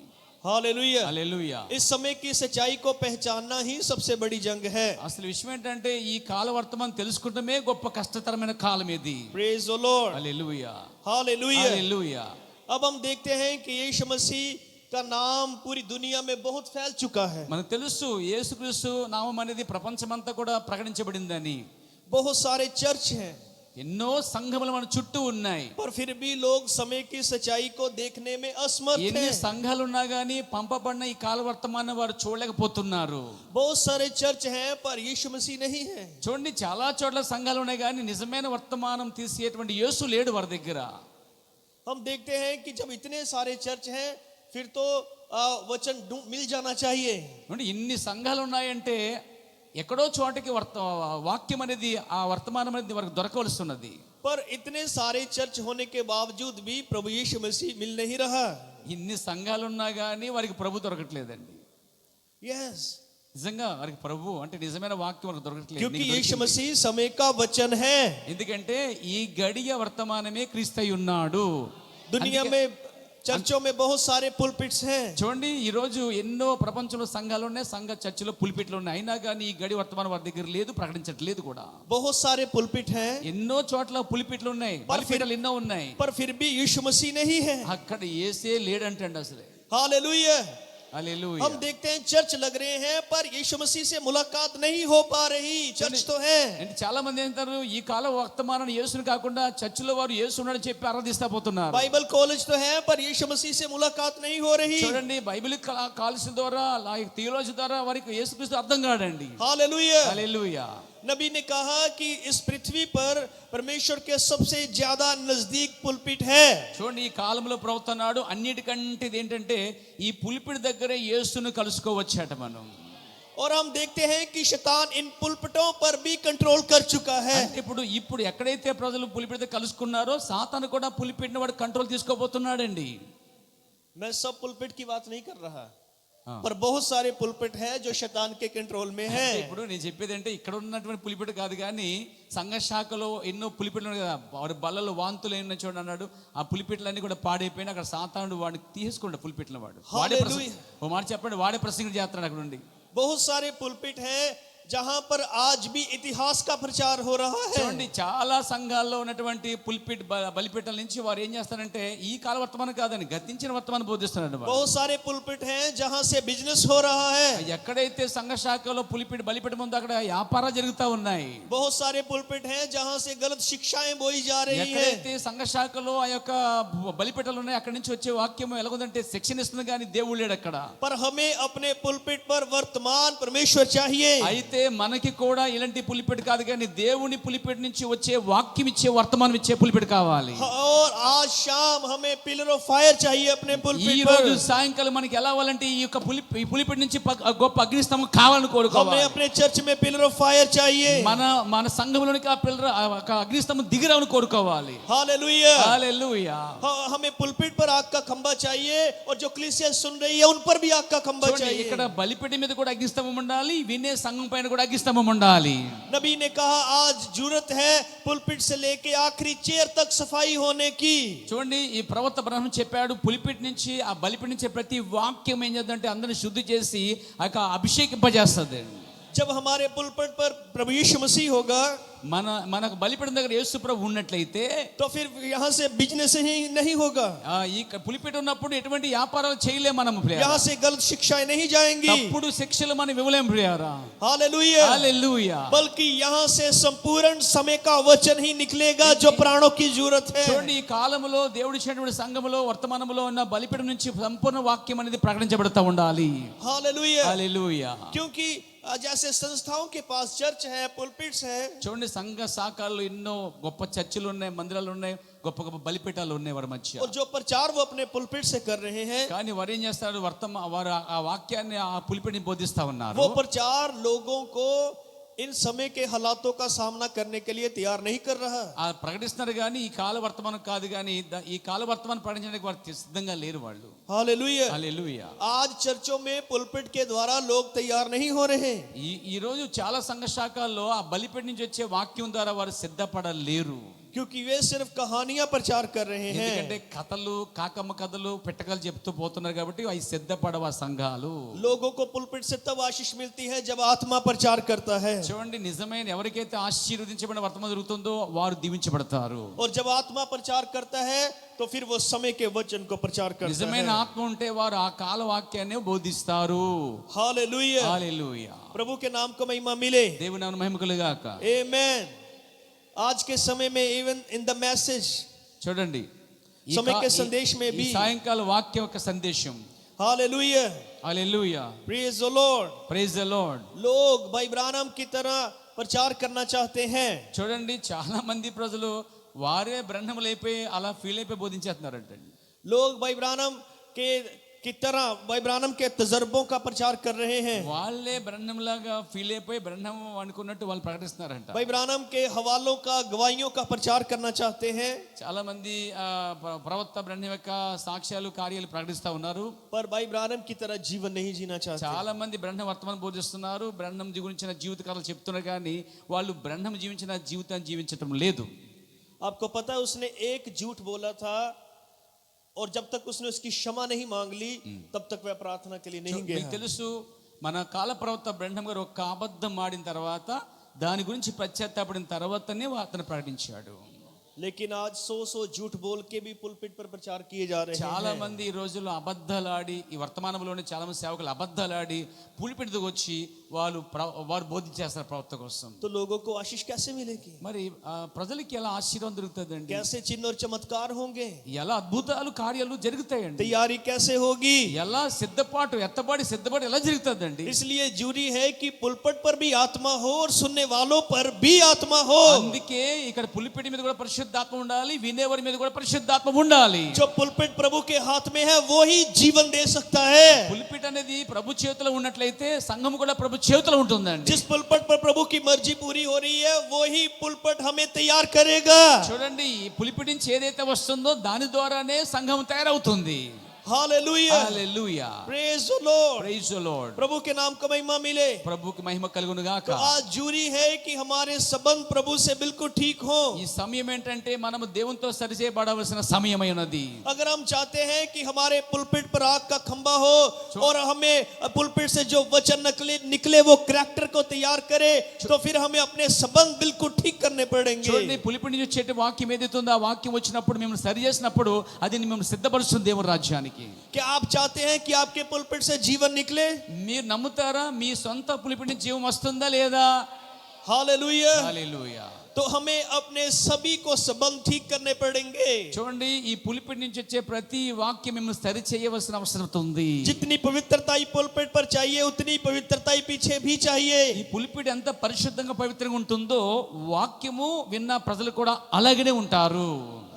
Speaker 2: हालेलुया।
Speaker 1: హల్లెలూయా.
Speaker 2: इस समय की सच्चाई को पहचानना ही सबसे बड़ी जंग है।
Speaker 1: అసలు విషయం ఏంటంటే ఈ కాల వర్తమానం తెలుసుకుంటమే గొప్ప కష్టతరమైన కాలం ఇది.
Speaker 2: Praise the Lord.
Speaker 1: Hallelujah.
Speaker 2: Hallelujah.
Speaker 1: Hallelujah.
Speaker 2: अब हम देखते हैं कि यीशु मसीह का नाम पूरी दुनिया में बहुत फैल चुका है।
Speaker 1: మనకు తెలుసు యేసుక్రీస్తు నామం అనేది ప్రపంచమంతా కూడా ప్రకటించబడిందని.
Speaker 2: बहुत सारे चर्च हैं,
Speaker 1: ఎన్నో సంఘములు మన చుట్టూ ఉన్నాయి.
Speaker 2: पर फिर भी लोग समय की सच्चाई को देखने में असमर्थ
Speaker 1: ఎన్ని
Speaker 2: हैं।
Speaker 1: సంఘాలు ఉన్నా గానీ పంపబడిన ఈ కాల వర్తమానం వారు చూడలేకపోతున్నారు.
Speaker 2: बहुत सारे चर्च हैं पर यीशु मसीह नहीं है।
Speaker 1: చూడండి చాలా చోట్ల సంఘాలు ఉన్నాయి కానీ నిజమైన వర్తమానం తీసేటువంటి యేసు లేడు వారి దగ్గర.
Speaker 2: हम देखते हैं कि जब इतने सारे चर्च हैं फिर तो वचन मिल जाना चाहिए।
Speaker 1: అంటే ఇన్ని సంఘాలు ఉన్నాయంటే ఎక్కడో చోటకి వాక్యం అనేది ఆ వర్తమానం అనేది వారికి దొరకవలసి
Speaker 2: पर इतने सारे चर्च होने के बावजूद भी प्रभु यीशु मसीह मिल नहीं रहा।
Speaker 1: ఇన్ని సంఘాలు ఉన్నా కానీ వారికి ప్రభు దొరకట్లేదండి.
Speaker 2: यस,
Speaker 1: నిజంగా వారికి ప్రభు అంటే నిజమైన వాక్యం వారికి దొరకట్లేదు.
Speaker 2: क्योंकि यीशु मसीह समय का वचन है।
Speaker 1: ఎందుకంటే ఈ గడియ వర్తమానమే క్రీస్తై ఉన్నాడు.
Speaker 2: दुनिया में చర్చోं में बहुत सारे पुलपिट्स हैं।
Speaker 1: చూడండి ఈ రోజు ఎన్నో ప్రపంచంలో సంఘాలు ఉన్నాయి, సంఘ చర్చిలో పుల్పిట్లు ఉన్నాయి, అయినా కానీ ఈ గడి వర్తమానం వారి దగ్గర లేదు, ప్రకటించట్లేదు కూడా.
Speaker 2: बहुत सारे पुलपिट हैं,
Speaker 1: ఎన్నో చోట్ల పులిపిట్లు ఉన్నాయి, బలిపీఠాలు ఎన్నో ఉన్నాయి,
Speaker 2: पर फिर भी यीशु मसीह नहीं है।
Speaker 1: అక్కడ యేసే లేడంటండి అసలే.
Speaker 2: हालेलुया।
Speaker 1: హల్లెలూయా.
Speaker 2: हम देखते हैं चर्च लग रहे हैं पर यीशु मसीह से मुलाकात नहीं हो पा रही। चर्च तो है,
Speaker 1: అంటే చాలా మంది ఏంటారు ఈ కాల వర్తమానం యేసుని కాకుండా చర్చిలో వారు యేసు ఉన్నాడని చెప్పి ఆరాధిస్తా పోతున్నారు.
Speaker 2: बाइबल कॉलेज तो है पर यीशु मसीह से मुलाकात नहीं हो रही।
Speaker 1: చూడండి బైబిల్ కాలేజ్ ద్వారా థియాలజీ ద్వారా వారికి యేసుక్రీస్తు అర్థం కాడండి.
Speaker 2: हालेलुया।
Speaker 1: హల్లెలూయా.
Speaker 2: नबी ने कहा कि इस पृथ्वी पर परमेश्वर के सबसे ज्यादा नजदीक पुलपिट है।
Speaker 1: చూడండి ఈ కాలంలో ప్రవర్తనాడు అన్నిటికంటే ఏంటంటే ఈ పులిపిడి దగ్గర యేసును కలుసుకోవచ్చట మనం.
Speaker 2: और हम देखते हैं कि शैतान इन पुलपिटों पर भी कंट्रोल कर चुका है।
Speaker 1: ఇప్పుడు ఎక్కడైతే ప్రజలు పులిపిడితో కలుసుకున్నారో సాతాను కూడా పులిపిడిని వాడు కంట్రోల్ తీసుకోబోతున్నాడండి.
Speaker 2: मैं सब पुलपिट की बात नहीं कर रहा, पर बहुत सारे पुलपिट है जो शैतान के कंट्रोल में है।
Speaker 1: ఇప్పుడు నేను చెప్పేది అంటే ఇక్కడ ఉన్నటువంటి పులిపిడి కాదు కానీ సంఘ శాఖలో ఎన్నో పులిపిట్లు ఉన్నాయి కదా, వారి బల్లలు వాంతులు ఏమన్నా చూడండి అన్నాడు. ఆ పులిపిట్లన్నీ కూడా పాడైపోయినా అక్కడ సాతానుడు వాడిని తీసుకుంటాడు పులిపిట్ల వాడు. ఓ మాట చెప్పండి, వాడే ప్రసంగం చేస్తాడు అక్కడ నుండి.
Speaker 2: बहुत सारे पुलपिट है जहां पर आज भी इतिहास का प्रचार हो रहा है।
Speaker 1: చూడండి చాలా సంఘాల్లో ఉన్నటువంటి పుల్పిట్ బలిపీఠాల నుంచి వారు ఏం చేస్తారంటే ఈ కాల వర్తమానం కాదని గతించిన వర్తమానం బోధిస్తున్నారు.
Speaker 2: बहुत सारे पुलपिट हैं जहां से बिजनेस हो रहा है।
Speaker 1: ఎక్కడైతే సంఘ శాఖలో పులిపిట్ బలిపీఠం ఉందో అక్కడ వ్యాపారాలు జరుగుతూ ఉన్నాయి.
Speaker 2: बहुत सारे पुलपिट हैं जहां से गलत शिक्षाएं बोई जा रही है।
Speaker 1: ఎక్కడైతే సంఘ శాఖలో ఆ యొక్క బలిపీఠాలు ఉన్నాయి అక్కడి నుంచి వచ్చే వాక్యం ఎలాగుందంటే శిక్షణ ఇస్తుంది కానీ దేవుడు లేడు అక్కడ.
Speaker 2: पर हमें अपने पुलपिट पर वर्तमान परमेश्वर चाहिए।
Speaker 1: అయితే మనకి కూడా ఇలాంటి పులిపిట్ కాదు కానీ దేవుని పులిపిట్ నుంచి వచ్చే వాక్యం ఇచ్చే వర్తమానం ఇచ్చే పులిపిట్ కావాలి.
Speaker 2: और आज शाम हमें पिलर ऑफ फायर चाहिए अपने पुलपिट
Speaker 1: ఈ
Speaker 2: पर।
Speaker 1: రోజు సాయంకాలం మనకి ఎలా అవ్వాలంటే ఈ యొక్క పులిపిట్ నుంచి గొప్ప అగ్నిస్తంభం కావాలని కోరుకోవాలి.
Speaker 2: हमें अपने चर्च में पिलर ऑफ फायर चाहिए।
Speaker 1: మన సంఘంలోనికి ఆ పిల్లర్ అగ్నిస్తంభం దిగిరావని కోరుకోవాలి.
Speaker 2: हालेलुया।
Speaker 1: హల్లెలూయా.
Speaker 2: हमें पुलपिट पर आग का खंबा चाहिए और जो कलीसिया सुन रही है उन पर भी आग का खंबा चाहिए।
Speaker 1: ఇక్కడ బలిపీఠం మీద కూడా అగ్నిస్తంభం ఉండాలి, వినే సంఘం పైన కూడా అగ్నిస్తంభం ఉండాలి.
Speaker 2: नबी ने कहा आज जरूरत है पुलपिट से लेके आखिरी चेयर तक सफाई होने की।
Speaker 1: చూడండి ఈ ప్రవక్త బ్రహ్మ చెప్పాడు పులిపిట్ నుంచి ఆ బలిపీఠం నుంచి ప్రతి వాక్యం ఏం చేద్దంటే అందరిని శుద్ధి చేసి ఆ యొక్క అభిషేకింపజేస్తుంది.
Speaker 2: जब हमारे पुलपिट पर प्रभु यीशु मसीह होगा,
Speaker 1: మనకు బలిపీఠం దగ్గర యేసు ప్రభు ఉన్నట్లయితే
Speaker 2: तो फिर यहाँ से बिजनेस ही नहीं होगा।
Speaker 1: ఈ పులిపిట ఉన్నప్పుడు ఎటువంటి వ్యాపారాలు చేయలేము మనం.
Speaker 2: यहाँ से गलत शिक्षाएं नहीं जाएंगी,
Speaker 1: తప్పుడు శిక్షలు మనం ఇవ్వలేం ప్రియారా.
Speaker 2: हालेलुया।
Speaker 1: హల్లెలూయా.
Speaker 2: बल्कि यहाँ से संपूर्ण समय का वचन ही निकलेगा जो प्राणों की जरूरत है।
Speaker 1: చూడండి ఈ కాలంలో దేవుడి ఇచ్చినటువంటి సంఘములో వర్తమానంలో ఉన్న బలిపీఠం నుంచి సంపూర్ణ వాక్యం అనేది ప్రకటించబడుతూ ఉండాలి.
Speaker 2: हालेलुया।
Speaker 1: హల్లెలూయా.
Speaker 2: क्योंकि जैसे संस्थाओं के पास चर्च है, पुलपिट्स है,
Speaker 1: చూడండి సంఘ శాఖల్లో ఎన్నో గొప్ప చర్చిలు ఉన్నాయి, మందిరాలు ఉన్నాయి, గొప్ప గొప్ప బలిపీఠాలు ఉన్నాయి వారి మధ్య.
Speaker 2: और जो प्रचार वो अपने पुलपिट से कर रहे हैं,
Speaker 1: కానీ వారు ఏం చేస్తారు వారు ఆ వాక్యాన్ని ఆ పులిపిటిని బోధిస్తా ఉన్నారు.
Speaker 2: वो प्रचार लोगों को इन समय के हालातों का सामना करने के लिए तैयार नहीं कर रहा।
Speaker 1: ఆ ప్రకటిస్తున్నారు కానీ ఈ కాల వర్తమానం కాదు కానీ ఈ కాల వర్తమానం ప్రకటించడానికి వారు సిద్ధంగా లేరు వాళ్ళు.
Speaker 2: हालेलुया।
Speaker 1: హల్లెలూయా.
Speaker 2: आज चर्चों में पुलपिट के द्वारा लोग तैयार नहीं हो रहे।
Speaker 1: ఈ రోజు చాలా సంఘ శాఖల్లో ఆ బలిపీఠం నుంచి వచ్చే వాక్యం ద్వారా వారు సిద్ధపడలేరు.
Speaker 2: क्योंकि वे सिर्फ कहानियां प्रचार कर रहे हैं।
Speaker 1: ఎందుకంటే కథలు కాకమ్మ కథలు పెట్టకలు చెప్తూ పోతున్నారు కాబట్టి అవి సిద్ధపడవ సంఘాలు.
Speaker 2: लोगों को पुलपिट से तब आशीष मिलती है जब आत्मा प्रचार करता है।
Speaker 1: చూడండి నిజమైన ఎవరికైతే ఆశీర్వదించబడిన వర్తమానం జరుగుతుందో వారు దీవించబడతారు.
Speaker 2: और जब आत्मा प्रचार करता है तो फिर वो समय के वचन को प्रचार करता है।
Speaker 1: నిజమైన ఆత్మ ఉంటే వారు ఆ కాల వాక్యాన్ని బోధిస్తారు.
Speaker 2: हालेलुया।
Speaker 1: హల్లెలూయా.
Speaker 2: प्रभु के नाम को महिमा मिले।
Speaker 1: దేవుని నామమునకు మహిమ కలుగాక.
Speaker 2: आमेन। आज के समय में इवन इन द मैसेज,
Speaker 1: చూడండి
Speaker 2: समय के संदेश में भी,
Speaker 1: సాయంకాల వాక్యం యొక్క సందేశం.
Speaker 2: Hallelujah.
Speaker 1: Hallelujah.
Speaker 2: Praise the Lord.
Speaker 1: Praise the Lord.
Speaker 2: लोग भाई ब्रानम की तरह प्रचार करना चाहते हैं।
Speaker 1: చూడండి చాలా మంది ప్రజలు వారే బ్రహ్మములైపోయి అలా ఫీల్ అయిపోయి బోధించేస్తున్నారంటండి.
Speaker 2: लोग भाई ब्रानम के की तरह भाई ब्रानम के तजर्बों का प्रचार कर रहे हैं।
Speaker 1: వాళ్ళే బ్రహ్మం లాగా ఫీల్ అయిపోయి బ్రహ్మం అనుకున్నట్టు వాళ్ళు ప్రకటిస్తున్నారంట.
Speaker 2: भाई ब्रानम के हवालों का गवाहियों का प्रचार करना चाहते हैं,
Speaker 1: చాలా మంది ప్రవక్త బ్రహ్మం యొక్క సాక్ష్యాలు కార్యాలు ప్రకటిస్తా ఉన్నారు.
Speaker 2: पर भाई ब्रानम की तरह जीवन नहीं जीना चाहते।
Speaker 1: చాలా మంది బ్రహ్మం వర్తమానం బోధిస్తున్నారు, బ్రహ్మం గురించిన జీవిత కథలు చెప్తున్నారు, కానీ వాళ్ళు బ్రహ్మం జీవించిన జీవితాన్ని జీవించటం లేదు.
Speaker 2: आपको पता है उसने एक झूठ बोला था और जब तक उसने उसकी क्षमा नहीं मांग ली तब तक वह प्रार्थना के लिए नहीं
Speaker 1: మీకు
Speaker 2: गया।
Speaker 1: తెలుసు, మన కాల ప్రవక్త బ్రహ్మం గారు ఒక అబద్ధం ఆడిన తర్వాత దాని గురించి పశ్చాత్తాపడిన తర్వాతనే అతను ప్రకటించాడు.
Speaker 2: लेकिन आज 100 झूठ बोल के भी पुलपिट पर प्रचार किए जा रहे
Speaker 1: చాలా
Speaker 2: हैं।
Speaker 1: మంది ఈ రోజుల్లో అబద్ధాలాడి, ఈ వర్తమానంలోనే చాలా మంది సేవకులు అబద్ధాలాడి పులిపిడికి వచ్చి వారు బోధించేస్తారు ప్రవక్త కోసం.
Speaker 2: तो लोगों को आशीष कैसे मिलेगी?
Speaker 1: మరి ప్రజలకి ఎలా ఆశీర్వాదం దొరుకుతుందండి?
Speaker 2: कैसे चिन्ह और चमत्कार होंगे?
Speaker 1: ఎలా అద్భుతాలు కార్యాలు జరుగుతాయండి?
Speaker 2: तैयारी कैसे होगी?
Speaker 1: ఎలా సిద్ధపాటు ఎలా జరుగుతుందండి?
Speaker 2: इसलिए जरूरी है कि पुलपट पर भी आत्मा हो और सुनने वालों पर भी आत्मा हो।
Speaker 1: అందుకే ఇక్కడ పులిపిడి మీద కూడా పరిశుద్ధాత్మ ఉండాలి, వినేవారి మీద కూడా పరిశుద్ధాత్మ ఉండాలి.
Speaker 2: जो पुलपिट प्रभु के हाथ में है वो ही जीवन दे सकता है।
Speaker 1: పులిపిట్ అనేది ప్రభు చేతిలో ఉన్నట్లయితే సంఘం కూడా ప్రభు చేతిలో ఉంటుందండి.
Speaker 2: जिस पुलपट पर प्रभु की मर्जी पूरी हो रही है वो ही पुलपट हमें तैयार करेगा।
Speaker 1: చూడండి, ఈ పులిపిడి నుంచి ఏదైతే వస్తుందో దాని ద్వారానే సంఘం తయారవుతుంది.
Speaker 2: Hallelujah,
Speaker 1: hallelujah,
Speaker 2: praise the Lord,
Speaker 1: praise the Lord.
Speaker 2: प्रभु के नाम का महिमा मिले।
Speaker 1: ప్రభుకి మహిమ కలుగును గాక.
Speaker 2: तो आज जरूरी है कि हमारे संबंध प्रभु से बिल्कुल ठीक हो।
Speaker 1: ఈ సమయం ఏంటంటే మనము దేవునితో సరిచేయబడవలసిన సమయమై ఉన్నది.
Speaker 2: अगर हम चाहते हैं कि हमारे पुलपिट पर आग का खंबा हो और हमें पुलपिट से जो वचन निकले वो कैरेक्टर को तैयार करे, तो फिर हमें अपने संबंध बिल्कुल ठीक करने पड़ेंगे।
Speaker 1: చూడండి, పులిపిడి నుంచి వచ్చే వాక్యం ఏదైతే ఉందో ఆ వాక్యం వచ్చినప్పుడు మిమ్మల్ని సరి చేసినప్పుడు అది మిమ్మల్ని సిద్ధపరుస్తుంది దేవుని రాజ్యానికి.
Speaker 2: क्या आप चाहते हैं कि आपके पुलपिट से जीवन निकले?
Speaker 1: మీరు నమ్ముతారా మీ సొంత పులిపిడి నుంచి జీవం వస్తుందా లేదా?
Speaker 2: हालेलुया।
Speaker 1: హల్లెలూయా.
Speaker 2: तो हमें अपने सभी को संबंध ठीक करने पड़ेंगे।
Speaker 1: చూడండి, ఈ పులిపిడి నుంచి వచ్చే ప్రతి వాక్యం మిమ్మల్ని సరి చేయవలసిన అవసరం ఉంది.
Speaker 2: जितनी पवित्रता पुलपिट पर चाहिए उतनी पवित्रता पीछे भी चाहिए।
Speaker 1: ఈ పులిపిడి ఎంత పరిశుద్ధంగా పవిత్రంగా ఉంటుందో వాక్యము విన్న ప్రజలు కూడా అలాగనే ఉంటారు.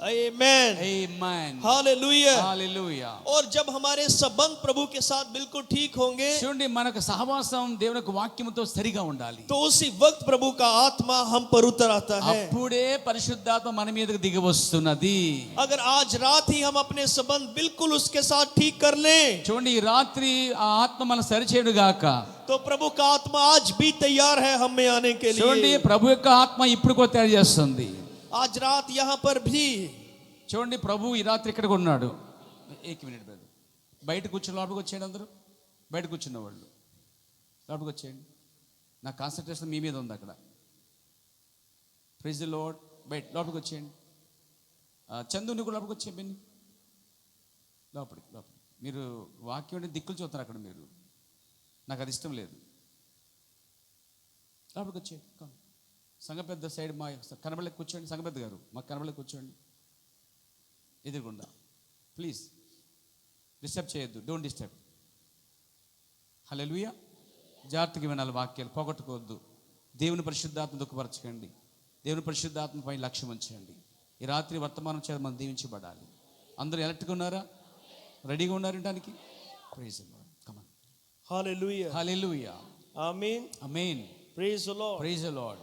Speaker 2: आमेन,
Speaker 1: ఆమేన్,
Speaker 2: हालेलुया।
Speaker 1: హల్లెలూయా.
Speaker 2: और जब हमारे संबंध प्रभु के साथ बिल्कुल ठीक होंगे
Speaker 1: చూడండి, మనకు సహవాసం దేవుని యొక్క వాక్యముతో సరిగా ఉండాలి.
Speaker 2: तो उसी वक्त प्रभु का आत्मा हम पर उतर आता है।
Speaker 1: అప్పుడే పరిశుద్ధాత్మ మన మీదకి దిగి వస్తున్నది.
Speaker 2: अगर आज रात ही हम अपने संबंध बिल्कुल उसके साथ ठीक कर लें
Speaker 1: చూడండి, ఈ రాత్రి ఆ ఆత్మ మన సరిచేయుడు గాక.
Speaker 2: तो प्रभु का आत्मा आज भी तैयार है हमें आने के
Speaker 1: చూడండి,
Speaker 2: लिए।
Speaker 1: ప్రభు యొక్క ఆత్మ ఇప్పుడు కూడా తయారు చేస్తుంది.
Speaker 2: आज रात यहाँ पर भी
Speaker 1: చూడండి, ప్రభు ఈ రాత్రి ఇక్కడ ఉన్నాడు. ఏక్ మినిట్ బ్రదర్, బయట కూర్చుని లోపలికి వచ్చేయండి. అందరూ బయట కూర్చున్న వాళ్ళు లోపలికి వచ్చేయండి. నా కాన్సన్ట్రేషన్ మీ మీద ఉంది అక్కడ. Praise the Lord. బయట లోపలికి వచ్చేయండి. చందు నువ్వు లోపలికి వచ్చే బెన్ని లోపలికి. మీరు వాక్యం అంటే దిక్కులు చూస్తారు అక్కడ. మీరు నాకు అది ఇష్టం లేదు. లోపలికి వచ్చేయండి. సంఘ పెద్ద సైడ్ మా కనబడలేక కూర్చోండి. సంఘ పెద్ద గారు మాకు కనబడలేక కూర్చోండి ఎదురుగుండా. ప్లీజ్ డిస్టర్బ్ చేయొద్దు, డోంట్ డిస్టర్బ్. హల్లెలూయా. జాగ్రత్తగా వినాలి వాక్యాలు, పోగొట్టుకోవద్దు. దేవుని పరిశుద్ధాత్మ దుఃఖపరచకండి. దేవుని పరిశుద్ధాత్మపై లక్ష్యం ఉంచండి. ఈ రాత్రి వర్తమానం చేత మనం దీవించబడాలి. అందరూ ఎలర్ట్గా ఉన్నారా? రెడీగా ఉన్నారు వినడానికి? Praise the Lord. Come on.
Speaker 2: Hallelujah,
Speaker 1: hallelujah,
Speaker 2: amen,
Speaker 1: amen,
Speaker 2: praise the Lord.
Speaker 1: Praise the Lord.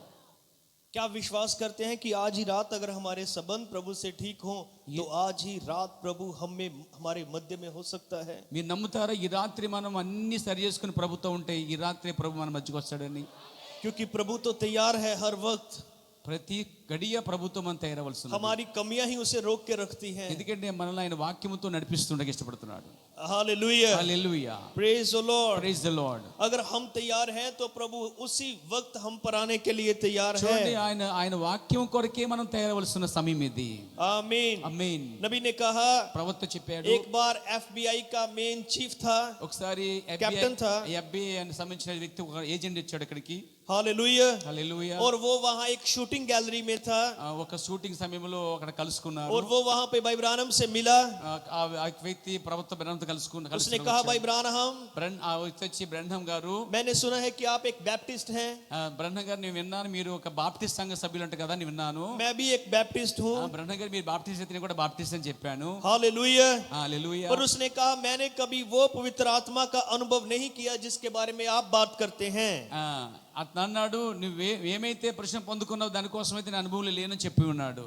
Speaker 2: क्या विश्वास करते हैं कि आज ही रात अगर हमारे संबंध प्रभु से ठीक हो तो आज ही रात प्रभु हमारे मध्य में हो सकता है?
Speaker 1: మీరు నమ్ముతారా ఈ రాత్రి మనం అన్ని సరి చేసుకుని ప్రభుతో ఉంటే ఈ రాత్రి ప్రభు మన మధ్యకి వస్తాడని?
Speaker 2: क्योंकि प्रभु तो तैयार है हर वक्त।
Speaker 1: ప్రతి గడియ ప్రభుత్వం మనం తయారవలసి ఉంది.
Speaker 2: हमारी कमियां ही उसे रोक के रखती हैं।
Speaker 1: ఎందుకంటే మనల్ని ఆయన వాక్యముతో నడిపిస్తుండగా ఇష్టపడుతున్నాడు.
Speaker 2: Hallelujah,
Speaker 1: hallelujah,
Speaker 2: praise the Lord.
Speaker 1: Praise the Lord.
Speaker 2: अगर हम तैयार हैं तो प्रभु उसी वक्त हम पर आने के लिए तैयार
Speaker 1: చూడండి,
Speaker 2: है।
Speaker 1: ఆయన వాక్యం కొరకే మనం తయారవలసిన సమయం ఇది.
Speaker 2: आमीन।
Speaker 1: ఆమేన్.
Speaker 2: नबी ने कहा,
Speaker 1: ప్రవక్త చెప్పాడు.
Speaker 2: एक बार FBI का मेन चीफ था,
Speaker 1: ఒకసారి
Speaker 2: కెప్టెన్ థా.
Speaker 1: FBI అని సంబంధించిన వ్యక్తి ఒక ఏజెంట్ ఇచ్చాడు ఇక్కడికి.
Speaker 2: हालेलुया।
Speaker 1: హల్లెలూయా.
Speaker 2: और वो वहां एक शूटिंग गैलरी में था
Speaker 1: ఒక షూటింగ్ సమయంలో అక్కడ కలుసుకున్నారు.
Speaker 2: और वो वहां पे भाई ब्रानम से मिला
Speaker 1: ఆ వ్యక్తి ప్రవక్త బ్రహ్మతో
Speaker 2: उसने कहा भाई ब्रानहम,
Speaker 1: వచ్చి బ్రహ్నం గారు,
Speaker 2: मैंने सुना है कि आप एक बैप्टिस्ट हैं,
Speaker 1: బ్రహ్నం గారు నేను విన్నాను మీరు ఒక బాప్టిస్ట్ సంఘ సభ్యులు అంట కదా, నేను విన్నాను.
Speaker 2: मैं भी एक बैप्टिस्ट हूँ.
Speaker 1: బ్రహ్నం గారు మీరు బాప్టిస్ట్ అయితే నేను కూడా బాప్టిస్ట్ అని చెప్పాను.
Speaker 2: हालेलुया.
Speaker 1: హల్లెలూయా.
Speaker 2: पर उसने कहा मैंने कभी वो पवित्र आत्मा का अनुभव नहीं किया जिसके बारे में आप बात करते हैं.
Speaker 1: అతను అన్నాడు నువ్వేమైతే ప్రశ్న పొందుకున్నావు దానికోసం అయితే నేను అనుభవం లేనని చెప్పి ఉన్నాడు.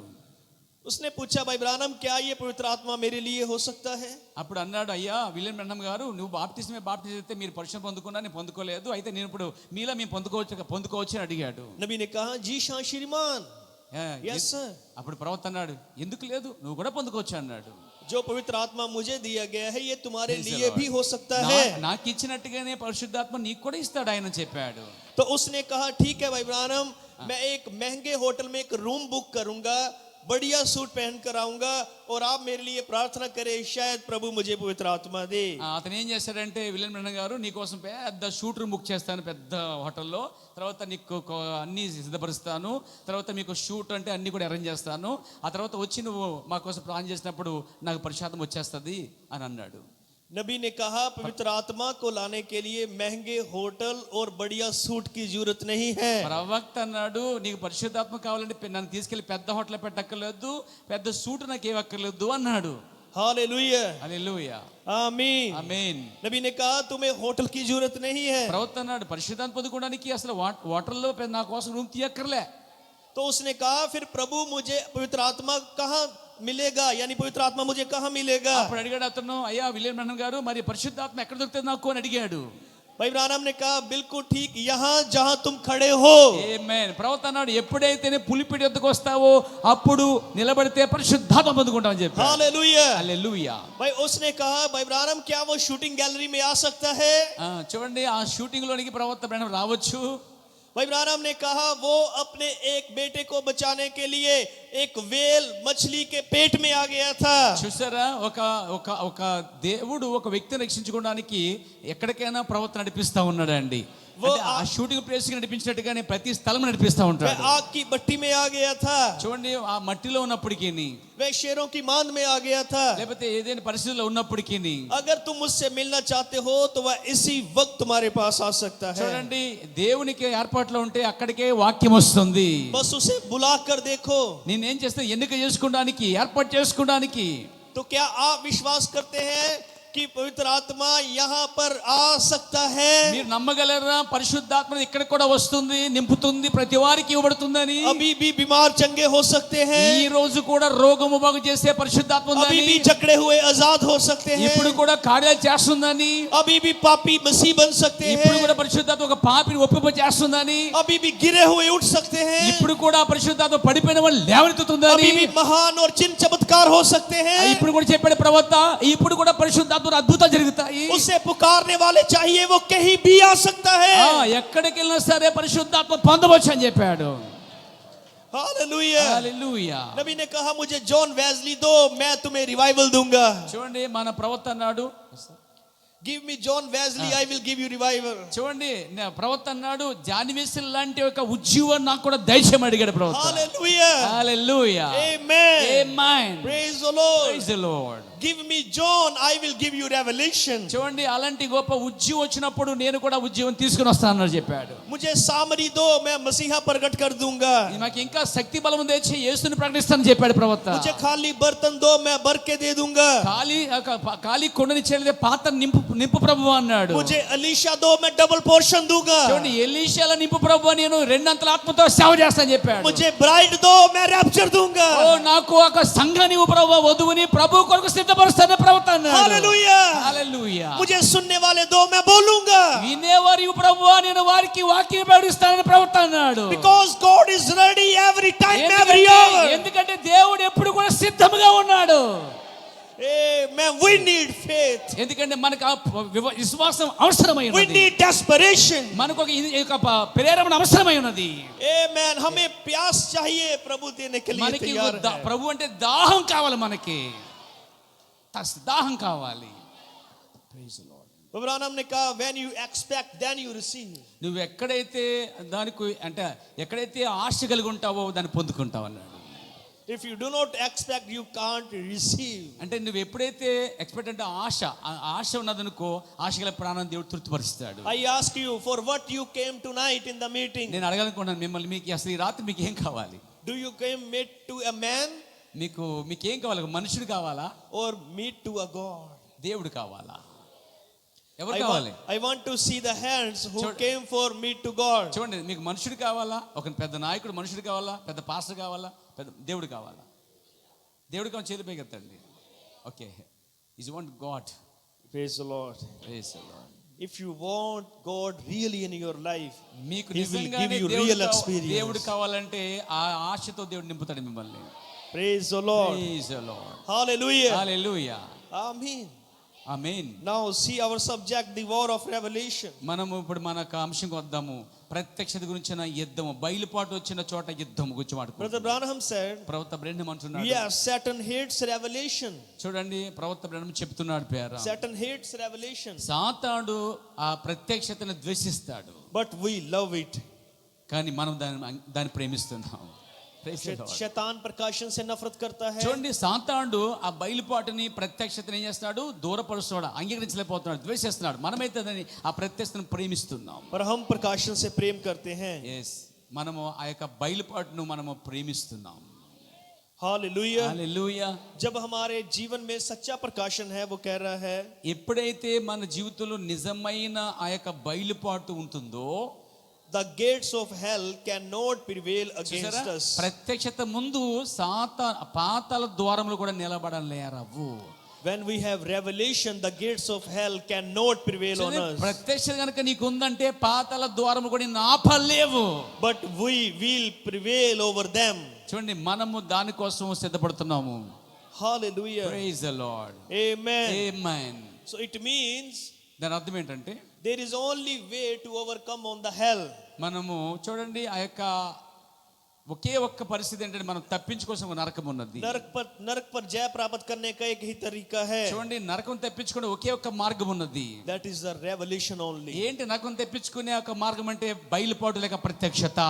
Speaker 2: उसने पूछा भाई ब्रानम क्या ये पवित्र आत्मा मेरे लिए हो सकता है?
Speaker 1: అప్పుడు అన్నాడు, అయ్యా విలియం బ్రహ్నం గారు, నువ్వు బాప్టిజమే అయితే మీరు పరిశుద్ధ పొందుకున్నా, నేను పొందుకోలేదు, అయితే నేను ఇప్పుడు మీలా మేము పొందుకోవచ్చు అని అడిగాడు.
Speaker 2: नबी ने कहा जी हाँ श्रीमान. Yes sir.
Speaker 1: అప్పుడు ప్రవక్త అన్నాడు, ఎందుకు లేదు, నువ్వు కూడా పొందుకోవచ్చు అన్నాడు.
Speaker 2: जो पवित्र आत्मा मुझे दिया गया है ये तुम्हारे लिए भी हो सकता है.
Speaker 1: నాకు ఇచ్చినట్టుగానే పరిశుద్ధాత్మ నీకు కూడా ఇస్తాడు ఆయన చెప్పాడు.
Speaker 2: तो उसने कहा ठीक है भाई ब्रानम, मैं एक महंगे होटल में एक रूम बुक करूंगा, बढ़िया सूट पहन कर आऊंगा और आप मेरे लिए प्रार्थना करें शायद प्रभु मुझे पवित्र आत्मा दे.
Speaker 1: అతను ఏం చేశాడంటే విలియం బ్రహ్నం గారు నీకోసం పెద్ద షూట్ రూమ్ బుక్ చేస్తాను పెద్ద హోటల్లో, తర్వాత నీకు అన్ని సిద్ధపరుస్తాను, తర్వాత మీకు షూట్ అంటే అన్ని కూడా అరేంజ్ చేస్తాను, ఆ తర్వాత వచ్చి నువ్వు మా కోసం ప్రార్థన చేసినప్పుడు నాకు పరిశుద్ధం వచ్చేస్తుంది అని అన్నాడు.
Speaker 2: नबी ने कहा पवित्र आत्मा को लाने के लिए महंगे होटल और बढ़िया सूट की जरूरत नहीं है.
Speaker 1: ప్రవక్త అన్నాడు నీకు పరిశుద్ధాత్మ కావాలంటే నన్ను తీసుకెళ్లి పెద్ద హోటల్ పెట్టక్కర్లేదు, పెద్ద సూట్ నాకు ఏమక్కర్లేదు అన్నాడు.
Speaker 2: हालेलुया.
Speaker 1: హల్లెలూయా.
Speaker 2: आमीन.
Speaker 1: ఆమేన్.
Speaker 2: नबी ने कहा तुम्हें होटल की जरूरत नहीं है.
Speaker 1: ప్రవక్త అన్నాడు పరిశుద్ధాత్మ పొందుకోవడానికి అసలు హోటల్లో నా కోసం రూమ్ తీయక్కర్లే.
Speaker 2: तो उसने कहा फिर प्रभु मुझे पवित्र आत्मा कहाँ मिलेगा, यानी पवित्र आत्मा मुझे कहाँ मिलेगा?
Speaker 1: అప్పుడు అడిగాడు అతను, అయ్యా విలియం బ్రహ్నం గారు మరి పరిశుద్ధాత్మ ఎక్కడ దొరుకుతుంది నాకు అని అడిగాడు.
Speaker 2: भाई ब्रानम ने कहा बिल्कुल ठीक यहाँ जहाँ तुम खड़े हो.
Speaker 1: ఆమేన్. ప్రవక్త అన్నాడు ఎప్పుడైతే పులిపిడి వద్దకు వస్తావో అప్పుడు నిలబడితే పరిశుద్ధాత్మ పొందుకుంటామని చెప్పాడు.
Speaker 2: हालेलुया.
Speaker 1: హల్లెలూయా.
Speaker 2: भाई उसने कहा भाई ब्रानम क्या वो शूटिंग गैलरी में आ सकता है?
Speaker 1: చూడండి ఆ షూటింగ్ లోనికి ప్రవక్త బ్రహ్నం రావచ్చు.
Speaker 2: भाई ब्रानम ने कहा वो अपने एक बेटे को बचाने के लिए एक वेल मछली के पेट में आ गया था.
Speaker 1: చూసారా ఒక దేవుడు ఒక వ్యక్తిని రక్షించుకోవడానికి ఎక్కడికైనా ప్రవక్త నడిపిస్తా ఉన్నాడండి. ఆ షూటింగ్ ప్లేస్ కి నడిపించినట్టుగానే ప్రతి స్థలం నడిపిస్తా ఉంటాడు.
Speaker 2: आग की भट्टी में आ गया था.
Speaker 1: చూడండి ఆ మట్టిలో ఉన్నప్పటికీ,
Speaker 2: वे शेरों की मांद में आ गया था.
Speaker 1: లేకపోతే ఏదైనా పరిస్థితుల్లో ఉన్నప్పటికీ,
Speaker 2: अगर तुम मुझसे मिलना चाहते हो तो वह इसी वक्त तुम्हारे पास आ सकता है.
Speaker 1: చూడండి దేవునికి ఏర్పాట్లో ఉంటే అక్కడికే వాక్యం వస్తుంది.
Speaker 2: बस उसे बुला कर देखो.
Speaker 1: నేనేం చేస్తా ఎన్నిక చేసుకోవడానికి ఏర్పాటు చేసుకోవడానికి.
Speaker 2: तो क्या आप विश्वास करते हैं कि पवित्र आत्मा यहाँ पर आ सकता है?
Speaker 1: మీరు నమ్మగలరా పరిశుద్ధాత్మ ఇక్కడ కూడా వస్తుంది, నింపుతుంది, ప్రతి వారికి ఇవ్వబడుతుందని?
Speaker 2: अभी भी बीमार चंगे हो सकते हैं.
Speaker 1: ఈ రోజు కూడా రోగము బాగు చేసే పరిశుద్ధాత్మ
Speaker 2: अभी
Speaker 1: ఉందని,
Speaker 2: भी जकड़े हुए आजाद हो सकते हैं.
Speaker 1: ఇప్పుడు కూడా కార్యాలు చేస్తుందని,
Speaker 2: अभी भी पापी मसीह बन सकते
Speaker 1: ఇప్పుడు
Speaker 2: हैं.
Speaker 1: కూడా పరిశుద్ధాత్మ ఒక పాపిని ఒప్పింప చేస్తుందని,
Speaker 2: अभी भी गिरे हुए उठ सकते हैं.
Speaker 1: ఇప్పుడు కూడా పరిశుద్ధాత్మ పడిపోయిన వాళ్ళు లేవనెత్తుతుందని,
Speaker 2: अभी भी महान और चिन्ह चमत्कार हो सकते हैं.
Speaker 1: ఇప్పుడు కూడా చెప్పాడు ప్రవక్త ఇప్పుడు కూడా పరిశుద్ధాత్మ అద్భుతాలు జరుగుతాయి.
Speaker 2: उसे पुकारने वाले चाहिए वो कहीं भी आ सकता है.
Speaker 1: ఎక్కడికి వెళ్ళినా సరే పరిశుద్ధాత్మ పొందవచ్చు అని చెప్పాడు.
Speaker 2: हालेलुया.
Speaker 1: హల్లెలూయా.
Speaker 2: नबी ने कहा मुझे जॉन वेस्ली दो, मैं तुम्हें रिवाइवल दूंगा.
Speaker 1: చూడండి మన ప్రవక్త అన్నాడు,
Speaker 2: give me John Wesley, I will give you revival.
Speaker 1: చూడండి ప్రవక్త అన్నాడు జాన్ వెస్లీ లాంటి ఒక ఉజ్జీవం నాకు కూడా దయచేయమని అడిగాడు ప్రవక్త.
Speaker 2: Hallelujah.
Speaker 1: Hallelujah.
Speaker 2: Amen.
Speaker 1: Amen.
Speaker 2: Praise the Lord.
Speaker 1: Praise the Lord.
Speaker 2: Give me John, I will give you revelation.
Speaker 1: చూడండి అలాంటి గొప్ప ఉజ్జీవం వచ్చినప్పుడు నేను కూడా ఉజ్జీవం తీసుకుని వస్తానని చెప్పాడు.
Speaker 2: मुझे सामरी दो, मैं मसीहा प्रकट कर दूंगा.
Speaker 1: నాకు ఇంకా శక్తి బలం తెచ్చి యేసుని ప్రకటిస్తానని చెప్పాడు ప్రవక్త.
Speaker 2: मुझे खाली बर्तन दो, मैं भर के दे दूंगा.
Speaker 1: ఖాళీ కొండని చెల్లిదే పాత్ర నింపు ప్రభువా అన్నాడు.
Speaker 2: मुझे अलीशा दो, मैं डबल पोर्शन दूंगा.
Speaker 1: చూడండి ఎలీషాల నింపు ప్రభువా నేను రెండంతల ఆత్మతో సేవ చేస్తానని చెప్పాడు.
Speaker 2: मुझे ब्राइड दो, मैं रैप्चर दूंगा.
Speaker 1: ఓ నాకు ఒక సంఘాన్ని ప్రభువా వధువుని ప్రభు కొరకు సిద్ధపరుస్తానని ప్రవక్త అన్నాడు.
Speaker 2: हालेलुया.
Speaker 1: హల్లెలూయా.
Speaker 2: मुझे सुनने वाले दो, मैं बोलूंगा.
Speaker 1: వినేవారు ప్రభువా నేను వారికి వాక్యం ప్రకటిస్తానని ప్రవక్త అన్నాడు.
Speaker 2: Because God is ready every time, every hour.
Speaker 1: ఎందుకంటే దేవుడు ఎప్పుడు కూడా సిద్ధంగా ఉన్నాడు.
Speaker 2: Amen. We need faith.
Speaker 1: ఎందుకంటే మనకు విశ్వాసం అవసరమై
Speaker 2: We
Speaker 1: ఉన్నది.
Speaker 2: need desperation.
Speaker 1: మనకు ఒక ప్రేరణ అవసరమై ఉన్నది.
Speaker 2: Amen. हमें प्यास चाहिए, प्रभु देने के लिए
Speaker 1: మనకి
Speaker 2: तैयार है.
Speaker 1: ప్రభు అంటే దాహం కావాలి, మనకి దాహం కావాలి. Praise the Lord.
Speaker 2: अब्राहम ने कहा when you expect then you receive.
Speaker 1: నువ్వు ఎక్కడైతే దానికి అంటే ఎక్కడైతే ఆశ కలిగి ఉంటావో దాన్ని పొందుకుంటావు అన్నాడు.
Speaker 2: If you do not expect, you can't receive.
Speaker 1: అంటే నువ్వు ఎప్పుడైతే ఎక్స్పెక్ట్ అంటే ఆశ ఆ ఆశ ఉన్నదనుకో ఆశ గల ప్రాణం దేవుడు తృప్తిపరుస్తాడు.
Speaker 2: I ask you, for what you came tonight in the meeting?
Speaker 1: నేను అడగాలనుకుంటున్నాను మిమ్మల్ని, మీకు అసలు ఈ రాత్రి మీకు ఏం కావాలి?
Speaker 2: Do you came meet to a man
Speaker 1: మీకేం కావాలి? ఒక మనుషుడు కావాలా,
Speaker 2: or meet to a God?
Speaker 1: దేవుడు కావాలా? ఎవరు కావాలి?
Speaker 2: I want to see the hands who came for meet to God.
Speaker 1: చూడండి, మీకు మనుషుడు కావాలా, ఒక పెద్ద నాయకుడు మనుషుడు కావాలా, పెద్ద పాస్టర్ కావాలా, పెద్ద దేవుడు కావాలా? దేవుడు కావాలి చేతి పైకెత్తండి. Okay, is want God.
Speaker 2: Praise the Lord.
Speaker 1: Praise the Lord.
Speaker 2: If you want God really in your life,
Speaker 1: మీకు
Speaker 2: He will
Speaker 1: నిజంగానే
Speaker 2: give you real experience.
Speaker 1: దేవుడు కావాలంటే ఆ ఆశతో దేవుడు నింపుతాడు మిమ్మల్ని.
Speaker 2: Praise the Lord.
Speaker 1: Praise the Lord.
Speaker 2: Hallelujah.
Speaker 1: Hallelujah.
Speaker 2: Amen.
Speaker 1: Amen.
Speaker 2: Now see our subject, the war of revelation.
Speaker 1: మనము ఇప్పుడు మనకు అంశంకి వద్దాము. ప్రత్యక్షత గురించిన యుద్ధము, బయలుపాటు వచ్చిన చోట యుద్ధం గురించి
Speaker 2: Brother
Speaker 1: మాట్లాడుకుందాం.
Speaker 2: Branham said,
Speaker 1: ప్రవక్త బ్రెన్హమ్ అంటున్నాడు,
Speaker 2: yes, Satan hates revelation.
Speaker 1: చూడండి ప్రవక్త బ్రెన్హమ్ చెప్తున్నాడు పేర,
Speaker 2: Satan hates revelation,
Speaker 1: సాతానుడు ఆ ప్రత్యక్షతను ద్వేషిస్తాడు,
Speaker 2: but we love it.
Speaker 1: కానీ మనం దాన్ని ప్రేమిస్తున్నాం. Praise the Lord.
Speaker 2: शैतान प्रकाशन से नफरत करता है.
Speaker 1: చూడండి, సాతానుడు ఆ బయలుపాటుని ప్రత్యక్షతను ఏం చేస్తున్నాడు? దూరపరుస్తున్నాడు, అంగీకరించలేకపోతున్నాడు, ద్వేషిస్తున్నాడు. మనమైతే దాన్ని ఆ ప్రత్యక్షతను ప్రేమిస్తున్నాం.
Speaker 2: पर हम प्रकाशन से प्रेम करते हैं.
Speaker 1: ఎస్, మనము ఆ యొక్క బయలుపాటును మనము ప్రేమిస్తున్నాం.
Speaker 2: हालेलुया.
Speaker 1: హల్లెలూయా.
Speaker 2: जब हमारे जीवन में सच्चा प्रकाशन है, वो कह रहा है,
Speaker 1: ఎప్పుడైతే మన జీవితంలో నిజమైన ఆ యొక్క బయలుపాటు ఉంటుందో,
Speaker 2: the gates of hell cannot prevail against us.
Speaker 1: ప్రత్యక్షత ముందు పాతాళ ద్వారములు కూడా నిలబడలేరవు.
Speaker 2: When we have revelation, the gates of hell cannot prevail on us.
Speaker 1: ప్రత్యక్షత కనుక నీకు ఉందంటే పాతాళ ద్వారములు కూడా నిన్ను ఆపలేవు.
Speaker 2: But we will prevail over them.
Speaker 1: చూడండి, మనము దానికోసం సిద్ధపడుతున్నాము.
Speaker 2: Hallelujah.
Speaker 1: Praise the Lord.
Speaker 2: Amen.
Speaker 1: Amen.
Speaker 2: So it means
Speaker 1: దాని అర్థం ఏంటంటే,
Speaker 2: there is only way to overcome on the hell.
Speaker 1: మనము చూడండి ఆ యొక్క ఒకే ఒక్క పరిస్థితి ఏంటంటే, మనం తప్పించుకోసం ఒక నరకం ఉన్నది.
Speaker 2: नरक पर जय प्राप्त करने का एक ही तरीका है.
Speaker 1: చూడండి, నరకం తప్పించుకునే ఒకే ఒక్క మార్గం ఉన్నది.
Speaker 2: That is the revelation only.
Speaker 1: ఏంటి నరకం తప్పించుకునే ఒక మార్గం అంటే? బయలుపాటు లేక ప్రత్యక్షత.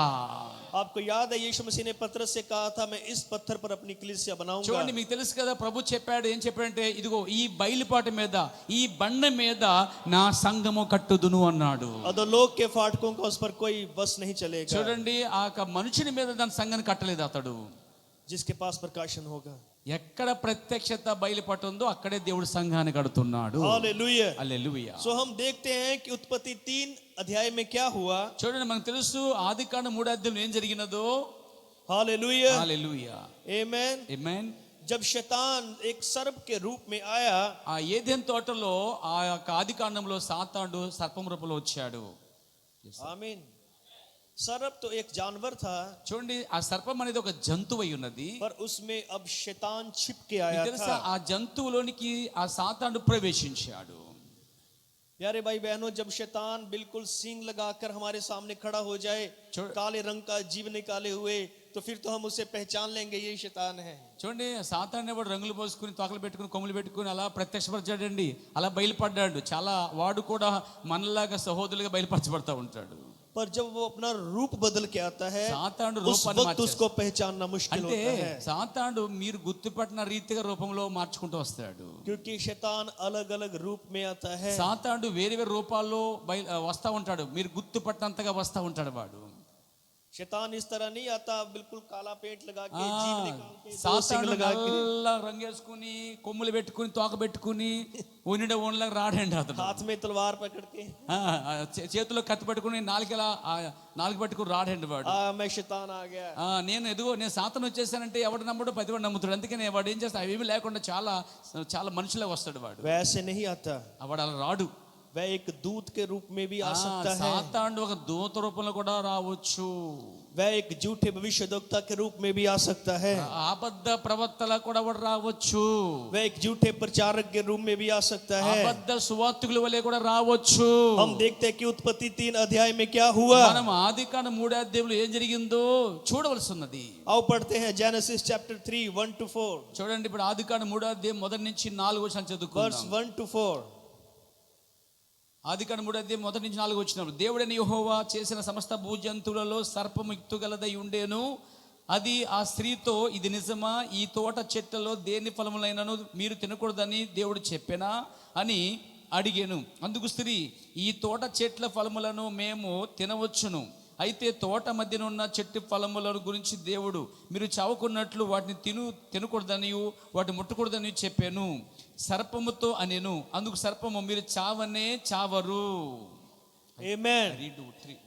Speaker 2: आपको याद है यीशु मसीह ने पतरस से कहा था, मैं इस पत्थर पर अपनी कलीसिया बनाऊंगा.
Speaker 1: చూడండి, మీకు తెలుసు కదా, ప్రభు చెప్పాడు, ఏం చెప్పాడంటే, ఇదిగో ఈ బయలుపాటు మీద, ఈ బండ మీద నా సంఘము కట్టుదును అన్నాడు.
Speaker 2: अधोलोक के फाटकों का उस पर कोई बस नहीं चलेगा.
Speaker 1: చూడండి, ఆ మనుషుని మీద దాని సంఘాన్ని కట్టలేదు అతడు.
Speaker 2: जिसके पास प्रकाशन होगा.
Speaker 1: ఎక్కడ ప్రత్యక్షత బయలుపాటు ఉందో అక్కడే దేవుడు సంఘాన్ని కడుతున్నాడు.
Speaker 2: हालेलुया.
Speaker 1: హల్లెలూయా.
Speaker 2: सो हम देखते हैं कि उत्पत्ति 3 अध्याय में क्या हुआ.
Speaker 1: చూడండి, మనకు తెలుసు ఆదికాండం 3వ అధ్యాయంలో ఏం జరిగినదో.
Speaker 2: हालेलुया.
Speaker 1: హల్లెలూయా.
Speaker 2: आमेन.
Speaker 1: ఆమేన్.
Speaker 2: जब शैतान एक सर्प के रूप में आया,
Speaker 1: ఆ ఏదెన్ తోటలో ఆ యొక్క ఆదికాండంలో సాతానుడు సర్పం రూపంలో వచ్చాడు.
Speaker 2: आमीन. सर्प तो एक जानवर था,
Speaker 1: చూడండి, ఆ సర్పం అనేది ఒక జంతువు అయి ఉన్నది.
Speaker 2: पर उसमें अब शैतान छिप के आया
Speaker 1: మీకు తెలుసా,
Speaker 2: था.
Speaker 1: ఆ జంతువులోనికి ఆ సాతానుడు ప్రవేశించాడు.
Speaker 2: प्यारे भाई बहनों, जब शैतान बिल्कुल सींग लगाकर हमारे सामने खड़ा हो जाए, काले रंग का जीव निकाले हुए, तो फिर तो हम उसे पहचान लेंगे, ये शैतान है.
Speaker 1: చూడండి, సాతాను వాడు రంగులు పోసుకుని, తోకలు పెట్టుకుని, కొమ్ములు పెట్టుకుని అలా ప్రత్యక్షపరచాడండి, అలా బయలుపడ్డాడు. చాలా వాడు కూడా మనలాగా సహోదరులుగా బయలుపరచబడతా ఉంటాడు.
Speaker 2: पर जब वो अपना रूप बदल के आता है,
Speaker 1: సాతానుడు
Speaker 2: उस
Speaker 1: రూపాన్ని
Speaker 2: वक्त उसको पहचानना मुश्किल
Speaker 1: అంటే
Speaker 2: होता है.
Speaker 1: సాతానుడు మీరు గుర్తుపట్టిన రీతిగా రూపంలో మార్చుకుంటూ వస్తాడు.
Speaker 2: क्योंकि शैतान अलग अलग रूप में आता है.
Speaker 1: సాతానుడు వేరే వేరే రూపాల్లో వస్తా ఉంటాడు, మీరు గుర్తుపట్టినంతగా వస్తా ఉంటాడు వాడు.
Speaker 2: शैतान इस तरह नहीं आता, बिल्कुल काला पेंट लगा के, जीभ निकाल के, दो सिंग
Speaker 1: సాతానుడు
Speaker 2: लगा के,
Speaker 1: నల్ల రంగేసుకుని, కొమ్ములు పెట్టుకుని, తోక పెట్టుకుని, ఓన్లాగా రాడండి అతను.
Speaker 2: हाथ में तलवार पकड़ के,
Speaker 1: చేతిలో కత్తి పట్టుకుని, నాలుగు పట్టుకుని రాడండి వాడు.
Speaker 2: मैं शैतान आ गया.
Speaker 1: నేను సాతాను వచ్చేసానంటే ఎవడు నమ్మడు, పదివాడు నమ్ముతాడు. అందుకనే వాడు ఏం చేస్తాడు, అవేమి లేకుండా చాలా చాలా మనుషులా వస్తాడు వాడు.
Speaker 2: वैसे नहीं आता.
Speaker 1: వాడు అలా రాడు.
Speaker 2: वह एक दूत के रूप में भी आ सकता है.
Speaker 1: సాతానుడు ఒక దూత రూపంలో కూడా రావచ్చు.
Speaker 2: वह एक झूठे भविष्यद्वक्ता के रूप में भी आ सकता है.
Speaker 1: అబద్ధ ప్రవక్తలా కూడా వాడు రావచ్చు.
Speaker 2: वह एक झूठे प्रचारक के रूप में भी आ सकता है.
Speaker 1: అబద్ధ సువార్తికుల వలె కూడా రావచ్చు.
Speaker 2: हम देखते हैं कि उत्पत्ति 3 अध्याय में क्या हुआ.
Speaker 1: మనం ఆదికాండం 3వ అధ్యాయంలో ఏం జరిగిందో చూడవలసి ఉన్నది.
Speaker 2: आओ पढ़ते हैं Genesis chapter 3 1 to 4.
Speaker 1: చూడండి, ఇప్పుడు ఆదికాండం 3వ అధ్యాయం 1 నుంచి 4 వచనాలు
Speaker 2: verse
Speaker 1: చదువుకుందాం.
Speaker 2: 1 to 4.
Speaker 1: ఆదికాండం 3వ అధ్యాయం 1 నుంచి 4 వచ్చినప్పుడు, దేవుడైన యెహోవా చేసిన సమస్త భూజంతువులలో సర్పము యుక్తుగలదై ఉండేను, అది ఆ స్త్రీతో, ఇది నిజమా, ఈ తోట చెట్లలో దేని ఫలములైనను మీరు తినకూడదని దేవుడు చెప్పెనా అని అడిగాను. అందుకు స్త్రీ, ఈ తోట చెట్ల ఫలములను మేము తినవచ్చును, అయితే తోట మధ్యనున్న చెట్టు ఫలముల గురించి దేవుడు మీరు చావుకున్నట్లు వాటిని తినకూడదని వాటిని ముట్టకూడదని చెప్పాను. సర్పముతో అనెను. అందుకు సర్పము, మీరు చావనే చావరు.
Speaker 2: Amen.
Speaker 1: Read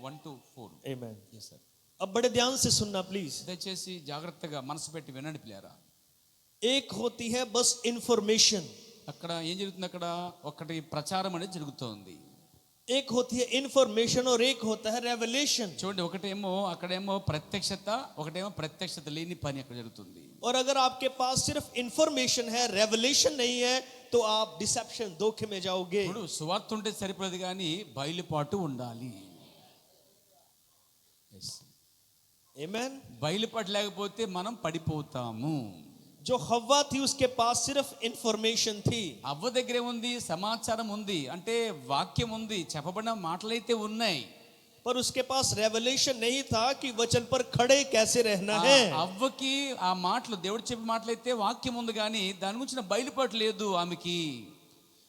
Speaker 1: 1 to 4.
Speaker 2: Amen.
Speaker 1: Yes, sir.
Speaker 2: अब बड़े ध्यान से सुनना प्लीज.
Speaker 1: దయచేసి జాగ్రత్తగా మనసు పెట్టి వినండి ప్లేయరా.
Speaker 2: एक होती है बस इंफॉर्मेशन,
Speaker 1: అక్కడ ఏం జరుగుతుంది, అక్కడ ఒకటి ప్రచారం అనేది జరుగుతోంది.
Speaker 2: एक होती है इंफॉर्मेशन और एक होता है रेवलेशन.
Speaker 1: చూడండి, ఒకటేమో అక్కడేమో ప్రత్యక్షత, ఒకటేమో ప్రత్యక్షత లేని పని అక్కడ జరుగుతుంది.
Speaker 2: और अगर आपके पास सिर्फ इंफॉर्मेशन है, रेवलेशन नहीं है, तो आप डिसेप्शन, धोखे में जाओगे.
Speaker 1: ఇప్పుడు సువార్త ఉంటే సరిపోదు కానీ బయలుపాటు ఉండాలి.
Speaker 2: Amen.
Speaker 1: బయలుపాటు లేకపోతే మనం పడిపోతాము.
Speaker 2: जो हव्वा थी उसके पास सिर्फ इंफॉर्मेशन थी.
Speaker 1: అవ్వ దగ్గరే ఉంది, సమాచారం ఉంది, అంటే వాక్యం ఉంది, చెప్పబడిన మాటలైతే ఉన్నాయి.
Speaker 2: पर उसके पास रेवलेशन नहीं था कि वचन पर खड़े कैसे रहना है.
Speaker 1: అవ్వకి ఆ మాటలు, దేవుడు చెప్పిన మాటలైతే వాక్యం ఉంది కానీ దాని గురించిన బయలుపాటు లేదు ఆమెకి.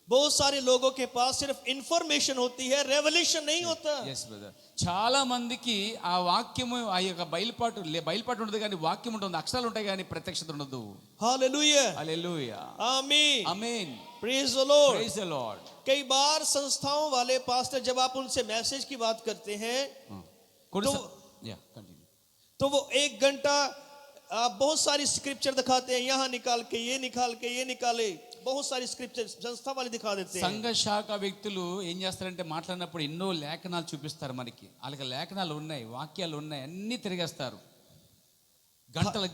Speaker 2: बहुत सारे लोगों के पास सिर्फ इंफॉर्मेशन होती है, रेवलेशन नहीं होता.
Speaker 1: ఎస్ బ్రదర్, చాలా మందికి ఆ వాక్యము, ఆ యొక్క బయలుపాటు ఉండదు కానీ వాక్యం ఉంటుంది, అక్షరాలు ఉంటాయి కానీ ప్రత్యక్షత ఉండదు.
Speaker 2: Hallelujah.
Speaker 1: Hallelujah.
Speaker 2: Amen.
Speaker 1: Amen.
Speaker 2: Praise the Lord.
Speaker 1: Praise the Lord.
Speaker 2: कई बार संस्थाओं वाले पास्टर जब आप उनसे मैसेज की बात करते हैं तो वो 1 घंटा बहुत सारी स्क्रिप्चर दिखाते हैं, यहाँ निकाल के ये निकाल के ये निकाले, बहुत सारी स्क्रिप्चर संस्था वाले दिखा देते हैं.
Speaker 1: సంఘ శాఖ వ్యక్తులు ఏం చేస్తారంటే మాట్లాడినప్పుడు ఎన్నో లేఖనాలు చూపిస్తారు మనకి. వాళ్ళకి లేఖనాలు ఉన్నాయి, వాక్యాలు ఉన్నాయి, అన్ని తిరిగేస్తారు.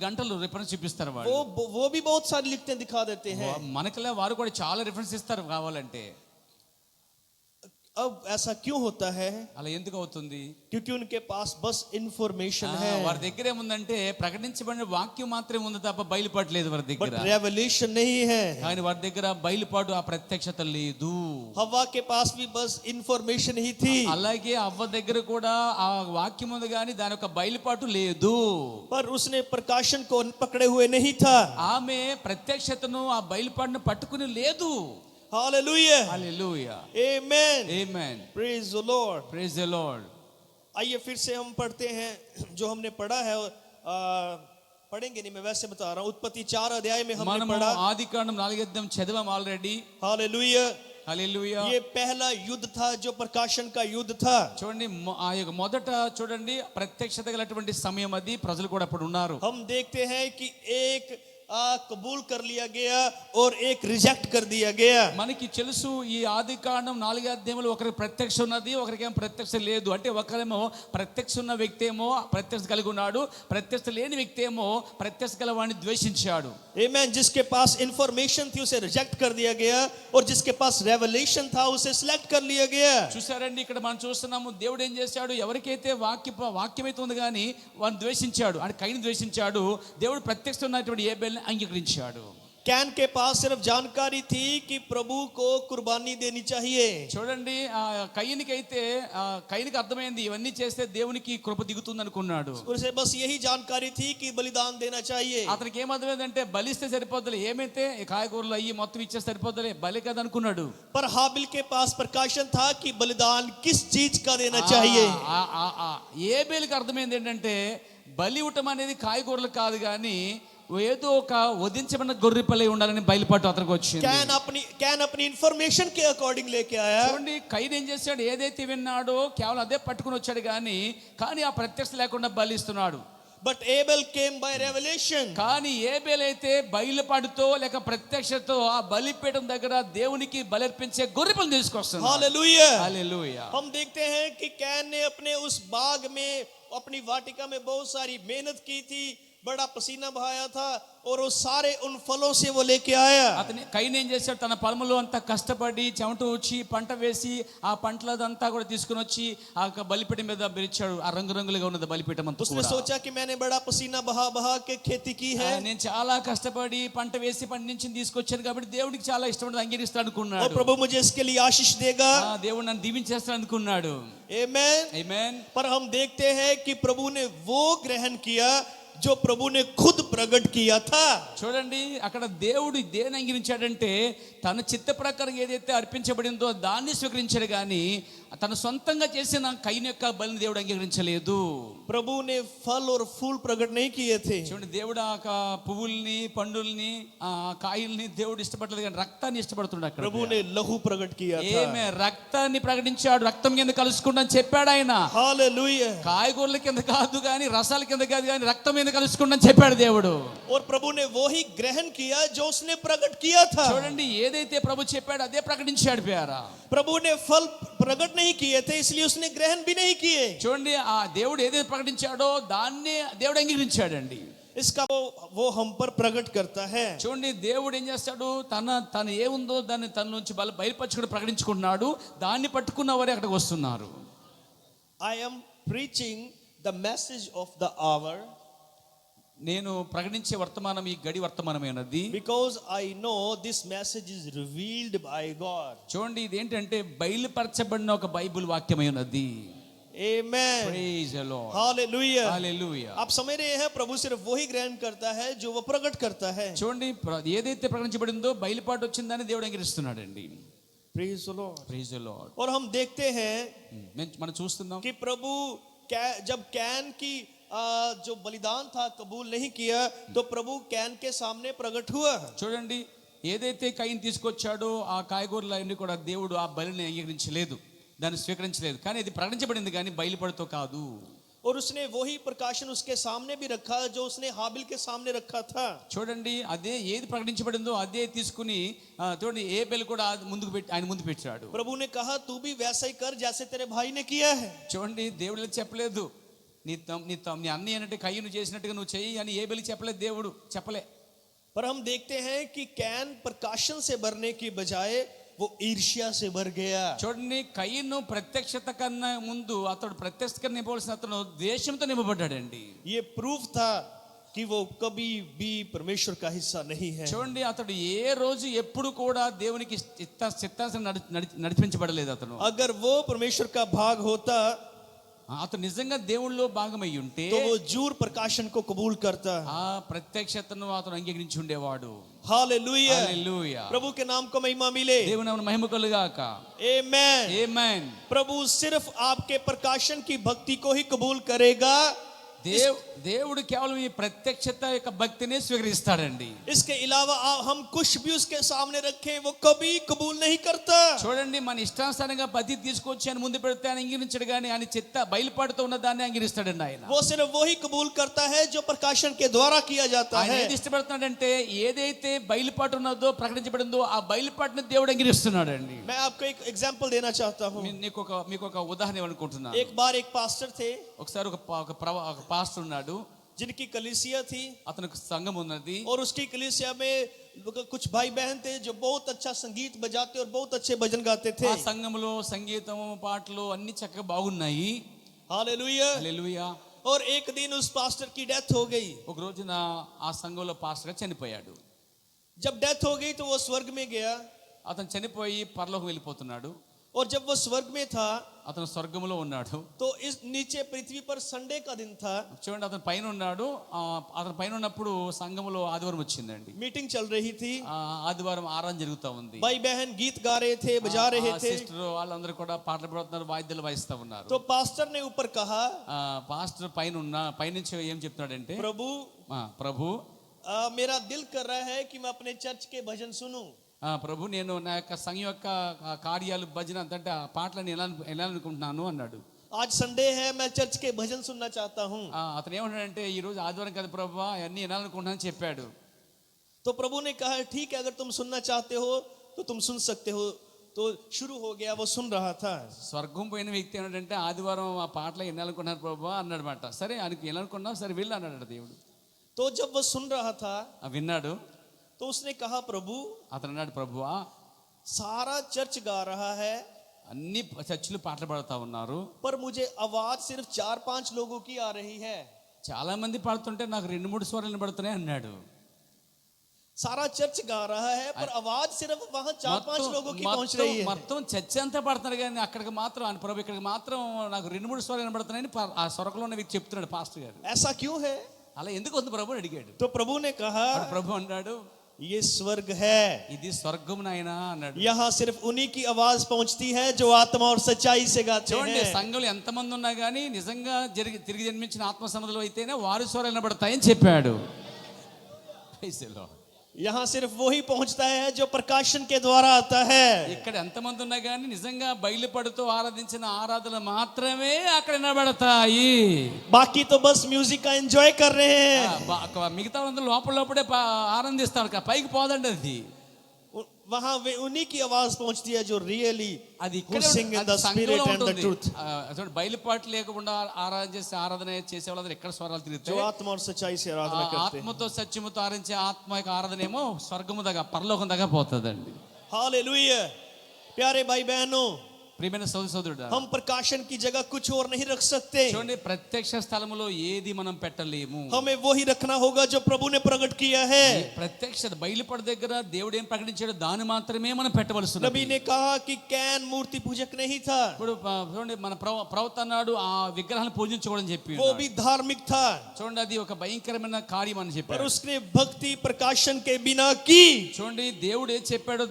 Speaker 1: గంటలు రిఫరెన్స్ చూపిస్తారు వాళ్ళు.
Speaker 2: वो भी बहुत सारी लिखते दिखा देते हैं.
Speaker 1: మనకలే వారు కూడా చాలా రిఫరెన్స్ ఇస్తారు కావాలంటే.
Speaker 2: अब ऐसा क्यों होता है?
Speaker 1: అలా ఎందుకు అవుతుంది?
Speaker 2: क्योंकि उनके पास बस इंफॉर्मेशन है.
Speaker 1: వారి దగ్గర ఏముందంటే ప్రకటించబడిన వాక్యం మాత్రమే ఉంది తప్ప బయలుపాటు లేదు వారి దగ్గర.
Speaker 2: बट रेवलेशन नहीं है.
Speaker 1: కానీ వారి దగ్గర బయలుపాటు, ఆ ప్రత్యక్షత లేదు.
Speaker 2: हव्वा के पास भी बस इंफॉर्मेशन ही थी.
Speaker 1: అలాగే అవ్వ దగ్గర కూడా ఆ వాక్యం ఉంది కానీ దాని యొక్క బయలుపాటు లేదు.
Speaker 2: पर उसने प्रकाशन को पकड़े हुए नहीं था.
Speaker 1: ఆమె ప్రత్యక్షతను, ఆ బయలుపాటును పట్టుకుని లేదు.
Speaker 2: Hallelujah.
Speaker 1: Hallelujah.
Speaker 2: Amen.
Speaker 1: Amen.
Speaker 2: Praise the Lord.
Speaker 1: Praise the Lord.
Speaker 2: आइए फिर से हम पढ़ते हैं जो हमने पढ़ा है. पढ़ेंगे नहीं, मैं वैसे बता रहा हूं. उत्पत्ति 4 अध्याय में हमने
Speaker 1: మనము
Speaker 2: पढ़ा.
Speaker 1: ఆదికాండం 4వ అధ్యాయం చదివాం ఆల్రెడీ.
Speaker 2: हालेलुया.
Speaker 1: హల్లెలూయా.
Speaker 2: ये पहला युद्ध था जो प्रकाशन का युद्ध था.
Speaker 1: చూడండి, ఆ యొక్క మొదట చూడండి ప్రత్యక్షత గలటువంటి సమయం అది. ప్రజలు కూడా అప్పుడు ఉన్నారు.
Speaker 2: हम देखते हैं कि एक कबूल कर लिया गया और एक रिजेक्ट कर दिया गया.
Speaker 1: మనకి తెలుసు ఈ ఆదికాండం 4వ అధ్యాయంలో ఒకరికి ప్రత్యక్ష ఉన్నది, ఒకరికేమో ప్రత్యక్ష లేదు. అంటే ఒకరేమో ప్రత్యక్ష ఉన్న వ్యక్తి ఏమో ప్రత్యక్ష కలిగి ఉన్నాడు, ప్రత్యక్ష లేని వ్యక్తి ఏమో ప్రత్యక్ష గల వాడిని ద్వేషించాడు.
Speaker 2: आमेन. जिसके पास इंफॉर्मेशन थी उसे रिजेक्ट कर दिया गया और जिसके पास रेवलेशन था उसे सिलेक्ट कर लिया गया.
Speaker 1: చూసారండి, ఇక్కడ మనం చూస్తున్నాము దేవుడు ఏం చేశాడు, ఎవరికైతే వాక్యమైతే ఉంది కానీ వాడిని ద్వేషించాడు, అంటే కయీను ద్వేషించాడు. దేవుడు ప్రత్యక్ష ఉన్నటువంటి ఏబేలుని అంగీకరించాడు.
Speaker 2: कैन के पास सिर्फ जानकारी थी कि प्रभु को कुर्बानी देनी चाहिए.
Speaker 1: చూడండి, కయీనుకి అయితే కయీనుకి అర్థమైంది ఇవన్నీ చేస్తే దేవునికి కృప దిగుతుంది అనుకున్నాడు.
Speaker 2: उसे बस यही जानकारी थी कि बलिदान देना चाहिए.
Speaker 1: అతనికి ఏమర్థమైందంటే బలిస్తే సరిపోద్దులే, ఏమైతే కాయగూరలు అయ్యి మొత్తం ఇచ్చేస్తే సరిపోద్దులే, బలి కదా అనుకున్నాడు.
Speaker 2: पर हाबिल के पास प्रकाशन था कि बलिदान किस चीज का देना चाहिए.
Speaker 1: ఏబేలుకి అర్థమైంది ఏంటంటే బలి ఇవ్వటం అనేది కాయగూరలు కాదు కానీ ఏదో ఒక వధించబడిన గొర్రెపిల్ల ఉండాలని బయలుపాటు అతనికి వచ్చింది.
Speaker 2: कैन अपनी इंफॉर्मेशन के अकॉर्डिंग लेके आया.
Speaker 1: చూడండి, కయీను ఏం చేశాడు, ఏదైతే విన్నాడో కేవలం అదే పట్టుకుని వచ్చాడు కానీ ఆ ప్రత్యక్ష లేకుండా బలిస్తున్నాడు.
Speaker 2: But Abel came by revelation.
Speaker 1: కానీ ఏబేలు అయితే బయలుపాటుతో లేక ప్రత్యక్షతో ఆ బలిపీఠం దగ్గర దేవునికి బలర్పించే గొర్రెపిల్లను తీసుకొస్తున్నాడు.
Speaker 2: हालेलुया.
Speaker 1: హల్లెలూయా.
Speaker 2: हम देखते हैं कि कैन ने अपने उस बाग में, अपनी वाटिका में बहुत सारी मेहनत की थी, बड़ा पसीना बहाया था और वो सारे उन फलों से वो लेके आया.
Speaker 1: అతని కయీను ఏం చేశాడు, తన పొలంలో అంతా కష్టపడి చెమట వచ్చి పంట వేసి ఆ పంటలదంతా కూడా తీసుకుని వచ్చి ఆ బలిపీఠం మీద బెరిచాడు. ఆ రంగురంగులుగా ఉన్నది బలిపీఠం అంతా
Speaker 2: उसने
Speaker 1: కూడా.
Speaker 2: सोचा कि मैंने बड़ा पसीना बहा के खेती की है
Speaker 1: నేను చాలా కష్టపడి పంట వేసి పండించి తీసుకొచ్చాను కాబట్టి దేవుడికి చాలా ఇష్టం అంగీకరిస్తాడు
Speaker 2: और
Speaker 1: అనుకున్నాడు.
Speaker 2: प्रभु मुझे इसके लिए आशीष देगा.
Speaker 1: దేవుడు నన్ను దీవించేస్తాడు అనుకున్నాడు.
Speaker 2: आमेन.
Speaker 1: ఆమేన్.
Speaker 2: पर हम देखते हैं कि प्रभु ने वो ग्रहण किया जो प्रभु ने खुद प्रकट किया था।
Speaker 1: చూడండి అక్కడ దేవుడు దేని అంగీకరించాడంటే తన చిత్త ప్రకారం ఏదైతే అర్పించబడిందో దాన్ని స్వీకరించాడు కానీ తన సొంతంగా చేసిన కయ్యను యొక్క బలిని దేవుడు అంగీకరించలేదు.
Speaker 2: प्रभु ने फल और फूल प्रकट नहीं किए थे।
Speaker 1: చూడండి దేవుడు ఆ పువ్వుల్ని పండుల్ని ఆ కాయల్ని దేవుడు ఇష్టపడలేదు కానీ రక్తాన్ని ఇష్టపడుతున్నాడు. అక్కడ
Speaker 2: प्रभु ने लहू प्रकट किया था।
Speaker 1: ఏమే రక్తాన్ని ప్రకటించాడు. రక్తం కింద కలుసుకుంటాను చెప్పాడు ఆయన.
Speaker 2: हालेलुया।
Speaker 1: కాయగూరల కింద కాదు కానీ రసాల కింద కాదు కానీ రక్తం మీద కలుసుకుంటాను చెప్పాడు దేవుడు.
Speaker 2: और प्रभु ने वो ही ग्रहण किया जो उसने प्रकट किया था।
Speaker 1: చూడండి ఏదైతే ప్రభు చెప్పాడు అదే ప్రకటించాడు ప్యారా.
Speaker 2: प्रभु ने फल प्रकट नहीं किए थे इसलिए उसने ग्रहण भी नहीं किए।
Speaker 1: చూడండి ఆ దేవుడు ఏదైతే ప్రకటించాడో దాన్ని దేవుడు అంగీకరించాడండి.
Speaker 2: इसका वो हम पर प्रकट करता है।
Speaker 1: చూడండి దేవుడు ఏం చేస్తాడు తన ఏముందో దాన్ని తన నుంచి బయలుపరచుకుని ప్రకటించుకుంటున్నాడు. దాన్ని పట్టుకున్న వారే అక్కడికి వస్తున్నారు.
Speaker 2: I am preaching the message of the hour
Speaker 1: నేను ప్రకటించే వర్తమానం ఈ గడి వర్తమానమైనది.
Speaker 2: because I know this message is revealed by God.
Speaker 1: చూడండి ఇది ఏంటంటే బయలుపరచబడిన ఒక బైబిల్ వాక్యమై ఉన్నది.
Speaker 2: Amen.
Speaker 1: Praise the Lord.
Speaker 2: Hallelujah.
Speaker 1: Hallelujah.
Speaker 2: आप समझ रहे हैं प्रभु सिर्फ वही ग्रहण करता है जो वो प्रकट करता है।
Speaker 1: చూడండి ఏదైతే ప్రకటించబడిందో బయలుపాటు వచ్చిందని దేవుడు అంగీకరిస్తున్నాడండి.
Speaker 2: Praise the Lord.
Speaker 1: Praise the Lord.
Speaker 2: और हम देखते हैं
Speaker 1: మనం చూస్తున్నాం
Speaker 2: कि प्रभु जब कैन की जो बलिदान था कबूल नहीं किया तो प्रभु कैन के सामने प्रकट हुआ।
Speaker 1: చూడండి ఏదైతే కయ్యను తీసుకొచ్చాడో ఆ కాయగూరలు అన్ని కూడా దేవుడు ఆ బలిని అంగీకరించలేదు, దాన్ని స్వీకరించలేదు. కానీ ఇది ప్రకటించబడింది కానీ బయలుపడుతూ కాదు.
Speaker 2: और उसने वही प्रकाशन उसके सामने भी रखा जो उसने हाबिल के सामने रखा था।
Speaker 1: చూడండి అదే ఏది ప్రకటించబడిందో అదే తీసుకుని చూడండి ఏబెల్ కూడా ముందుకు పెట్టి ఆయన ముందు పెట్టాడు.
Speaker 2: प्रभु ने कहा तू भी वैसा ही कर जैसे तेरे भाई ने किया है।
Speaker 1: చూడండి దేవుడు చెప్పలేదు నీ అన్నయ్య అంటే కయ్యను చేసినట్టుగా నువ్వు చెయ్యి అని ఏబెల్ చెప్పలేదు, దేవుడు చెప్పలే.
Speaker 2: पर हम देखते हैं कि कैन प्रकाशन से भरने की बजाय वो ईर्ष्या से भर गया।
Speaker 1: చూడండి కయ్యను ప్రత్యక్షత కన్నా ముందు అతడు ప్రత్యక్షత నింపవలసిన అతను ద్వేషంతో నింపబడ్డాడండి.
Speaker 2: ये प्रूफ था कि वो कभी भी परमेश्वर का हिस्सा नहीं है।
Speaker 1: చూడండి అతడు ఏ రోజు ఎప్పుడు కూడా దేవునికి చిత్తానుసారం నడిపించబడలేదు. అతను
Speaker 2: अगर वो परमेश्वर का भाग होता
Speaker 1: అతను నిజంగా దేవుళ్ళలో భాగమై ఉంటే
Speaker 2: तो वो जूर प्रकाशन को कबूल करता।
Speaker 1: ఆ ప్రత్యక్షతను అతను అంగీకరించి ఉండేవాడు.
Speaker 2: हालेलुया।
Speaker 1: హల్లెలూయా.
Speaker 2: प्रभु के नाम को महिमा मिले।
Speaker 1: దేవుని నామమున మహిమ కలుగాక.
Speaker 2: आमेन।
Speaker 1: ఆమేన్.
Speaker 2: प्रभु सिर्फ आपके प्रकाशन की भक्ति को ही कबूल करेगा।
Speaker 1: దేవుడు కేవలం ఈ ప్రత్యక్షత యొక్క భక్తిని స్వీకరిస్తాడండి.
Speaker 2: इसके अलावा हम कुछ भी उसके सामने रखें वो कभी कबूल नहीं करता।
Speaker 1: చూడండి మన ఇష్టానుసారంగా పద్ధతి తీసుకొచ్చి ఆయన ముందు పెడితే ఆయన అంగీకరించడు కానీ ఆయన చిత్త బయలుపడుతూ ఉన్న దాన్ని అంగీకరిస్తాడండి ఆయన.
Speaker 2: वो सिर्फ वही कबूल करता है जो प्रकाशन के द्वारा किया जाता
Speaker 1: ఆయన
Speaker 2: है।
Speaker 1: ఏది ఇష్టపడుతున్నాడంటే ఏదైతే బయలుపాటు ఉన్నదో ప్రకటించబడిందో ఆ బయలుపాటును దేవుడు అంగీకరిస్తున్నాడండి.
Speaker 2: मैं आपको एक एग्जांपल देना चाहता हूँ।
Speaker 1: మీకు ఒక उदाहरण ఇవ్వాలనుకుంటున్నాను.
Speaker 2: एक बार एक पास्टर थे
Speaker 1: ఒకసారి ఒక పాస్టర్ ఉన్నాడు,
Speaker 2: जिनकी कलीसिया थी
Speaker 1: అతనికి సంఘం ఉన్నది.
Speaker 2: और उसकी कलीसिया में कुछ भाई बहन थे जो बहुत अच्छा संगीत बजाते और बहुत अच्छे भजन गाते थे।
Speaker 1: ఆ సంఘంలో సంగీతం పాటలు అన్ని చక్కగా బాగున్నాయి.
Speaker 2: हालेलुया।
Speaker 1: హల్లెలూయా.
Speaker 2: और एक दिन उस पास्टर की डेथ हो गई।
Speaker 1: ఒక రోజున ఆ సంఘంలో పాస్టర్గా చనిపోయాడు.
Speaker 2: जब डेथ हो गई तो वो स्वर्ग में गया।
Speaker 1: అతను చనిపోయి పరలోకం వెళ్ళిపోతున్నాడు.
Speaker 2: और जब वो स्वर्ग में था
Speaker 1: అతను స్వర్గంలో ఉన్నాడు.
Speaker 2: तो इस नीचे पृथ्वी पर संडे का दिन था।
Speaker 1: చూడండి అతను పైన ఉన్నాడు. అతను పైన ఉన్నప్పుడు సంఘంలో ఆదివారం వచ్చిందండి.
Speaker 2: मीटिंग चल रही थी।
Speaker 1: ఆదివారం ఆరాధన జరుగుతూ ఉంది.
Speaker 2: भाई बहन गीत गा रहे थे, बजा रहे थे।
Speaker 1: సిస్టర్ వాళ్ళందరూ కూడా పాటలు పాడుతున్నారు, వాయిద్యాలు వాయిస్తూ ఉన్నారు.
Speaker 2: तो पास्टर ने ऊपर कहा,
Speaker 1: పాస్టర్ పైనుంచి ఏం చెప్తున్నాడంటే
Speaker 2: ప్రభు मेरा दिल कर रहा है कि मैं अपने चर्च के भजन सुनूं।
Speaker 1: ప్రభు నేను నా యొక్క సంఘం యొక్క కార్యాలు భజన అంటే ఆ పాటలను ఎలా అనుకుంటున్నాను అన్నాడు.
Speaker 2: आज संडे है, मैं चर्च के भजन सुनना चाहता हूँ।
Speaker 1: అతను ఏమన్నాడంటే ఈ రోజు ఆదివారం కదా ప్రభు అన్ని వినాలనుకుంటున్నాను చెప్పాడు.
Speaker 2: तो प्रभु ने कहा ठीक है, अगर तुम सुनना चाहते हो तो तुम सुन सकते हो। तो शुरू हो गया, वो सुन रहा था।
Speaker 1: స్వర్గం పోయిన వ్యక్తి ఏమంటే ఆదివారం ఆ పాటలు వినాలనుకున్నారు ప్రభు అన్నాడనమాట. సరే ఆయనకి వినాలనుకున్నావు, సరే వెళ్ళు అన్నాడు దేవుడు.
Speaker 2: तो जब वो सुन रहा था
Speaker 1: విన్నాడు.
Speaker 2: तो उसने कहा प्रभु,
Speaker 1: అతను అన్నాడు ప్రభువా
Speaker 2: सारा चर्च गा रहा है,
Speaker 1: అన్ని చర్చిలు పాటలు పాడుతూ ఉన్నారు,
Speaker 2: पर मुझे आवाज सिर्फ 4-5 लोगों की आ रही है।
Speaker 1: చాలా మంది పాడుతుంటే నాకు 2-3 స్వరాలు వినబడుతున్నాయి అన్నాడు.
Speaker 2: सारा चर्च गा रहा है पर आवाज सिर्फ वहां 4-5 लोगों की पहुंच रही है।
Speaker 1: మొత్తం చర్చ అంతా పాడుతున్నారు కానీ అక్కడికి మాత్రం ఆయన ప్రభు ఇక్కడికి మాత్రం నాకు 2-3 స్వరాలు వినబడుతున్నాయని ఆ స్వరకంలో ఉన్న వ్యక్తి చెప్తున్నాడు పాస్టర్ గారు.
Speaker 2: ऐसा क्यों है?
Speaker 1: అలా ఎందుకు వస్తుంది ప్రభు అని అడిగాడు.
Speaker 2: तो प्रभु ने कहा
Speaker 1: అప్పుడు ప్రభు అన్నాడు,
Speaker 2: ये स्वर्ग है,
Speaker 1: ఇది స్వర్గం నాయనా అన్నాడు.
Speaker 2: यहाँ सिर्फ उन्हीं की आवाज पहुंचती है जो आत्मा और सच्चाई से गाते
Speaker 1: చూడండి,
Speaker 2: हैं।
Speaker 1: సంఘంలో ఎంతమంది ఉన్నా కానీ నిజంగా తిరిగి జన్మించిన ఆత్మ సమాధులు అయితేనే వారి స్వరాలు వినబడతాయని చెప్పాడు. Praise the Lord.
Speaker 2: यहाँ सिर्फ वही पहुंचता है जो प्रकाशन के द्वारा आता है।
Speaker 1: ఇక్కడ ఎంతమంది ఉన్నా కానీ నిజంగా బయలుపడుతూ ఆరాధించిన ఆరాధన మాత్రమే అక్కడ వినబడతాయి.
Speaker 2: बाकी तो बस म्यूजिक का एंजॉय कर रहे हैं।
Speaker 1: మిగతా వాళ్ళందరూ లోపలే ఆనందిస్తారు, పైకి పోదండి అది.
Speaker 2: वहां वे उन्हीं की आवाज पहुंचती है जो रियली
Speaker 1: అది
Speaker 2: who sing in the spirit and the truth।
Speaker 1: బయలుపాటు లేకుండా ఆరాధన చేసే వాళ్ళందరూ ఎక్కడ స్వరాలు
Speaker 2: जो
Speaker 1: తిరుగుతాయి?
Speaker 2: आत्मा और सच्चाई से आराधना करते हैं।
Speaker 1: ఆత్మతో సత్యముతో ఆరాధించే ఆత్మ యొక్క ఆరాధన ఏమో స్వర్గము దగ్గర పరలోకం దగ్గర పోతుందండి.
Speaker 2: हालेलुया। प्यारे भाई बहनों,
Speaker 1: ప్రియమైన సోదరుడా,
Speaker 2: हम प्रकाशन की जगह कुछ और नहीं रख सकते।
Speaker 1: చూడండి, ప్రత్యక్ష స్థలములో ఏది మనం పెట్టలేము.
Speaker 2: हमें वही रखना होगा जो प्रभु ने प्रकट किया है।
Speaker 1: ప్రత్యక్ష బయలుపడ దగ్గర దేవుడు ఏం ప్రకటించాడో దాన్ని మాత్రమే మనం పెట్టవలసి ఉన్నది.
Speaker 2: नबी ने कहा कि कैन मूर्ति पूजक नहीं था,
Speaker 1: ఇప్పుడు చూడండి, మన ప్రవక్త అన్నాడు ఆ విగ్రహాలను పూజించకూడదని చెప్పి.
Speaker 2: वो भी धार्मिक था,
Speaker 1: చూడండి, అది ఒక భయంకరమైన కార్యం అని
Speaker 2: पर
Speaker 1: చెప్పాడు.
Speaker 2: उसने भक्ति प्रकाशन के बिना की।
Speaker 1: చూడండి, దేవుడు ఏం చెప్పాడు,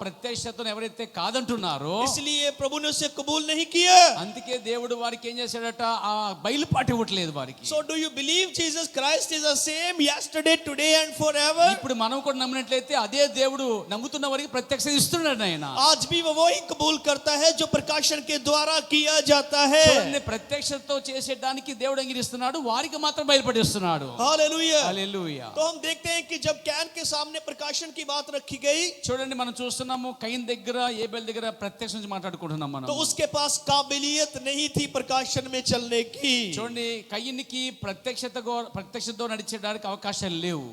Speaker 1: ప్రత్యక్షతను ఎవరైతే కాదంటున్నారో
Speaker 2: इसलिए प्रभु ने उसे कबूल नहीं किया।
Speaker 1: అందుకే దేవుడు వారికి ఏం చేశాడట, ఆ బయలుపాటు ఇవ్వట్లేదు వారికి.
Speaker 2: So do you believe Jesus Christ is the same yesterday, today and forever?
Speaker 1: ఇప్పుడు మనం కూడా నమ్మినట్లయితే అదే దేవుడు నమ్ముతున్న వారికి ప్రత్యక్షత ఇస్తున్నాడు ఆయన.
Speaker 2: आज भी वो वही कबूल करता है जो प्रकाशन के द्वारा किया जाता है।
Speaker 1: చూడండి, ప్రత్యక్షతతో చేసేదానికి దేవుడు అంగీకరిస్తున్నాడు, వారికి మాత్రం బయలుపడిస్తున్నాడు.
Speaker 2: हालेलुया।
Speaker 1: హల్లెలూయా.
Speaker 2: तो हम देखते हैं कि जब कैन के सामने प्रकाशन की बात रखी गई,
Speaker 1: చూడండి, మనం చూస్తున్నాము కయీన్ దగ్గర ఏబేల్ దగ్గర ప్రత్యక్ష నుంచి మాట్లాడుకుంటున్నాం మనం.
Speaker 2: तो उसके पास काबिलियत नहीं थी प्रकाशन में चलने की।
Speaker 1: చూడండి, కయీన్కి ప్రత్యక్షతో నడిచేయడానికి అవకాశాలు లేవు.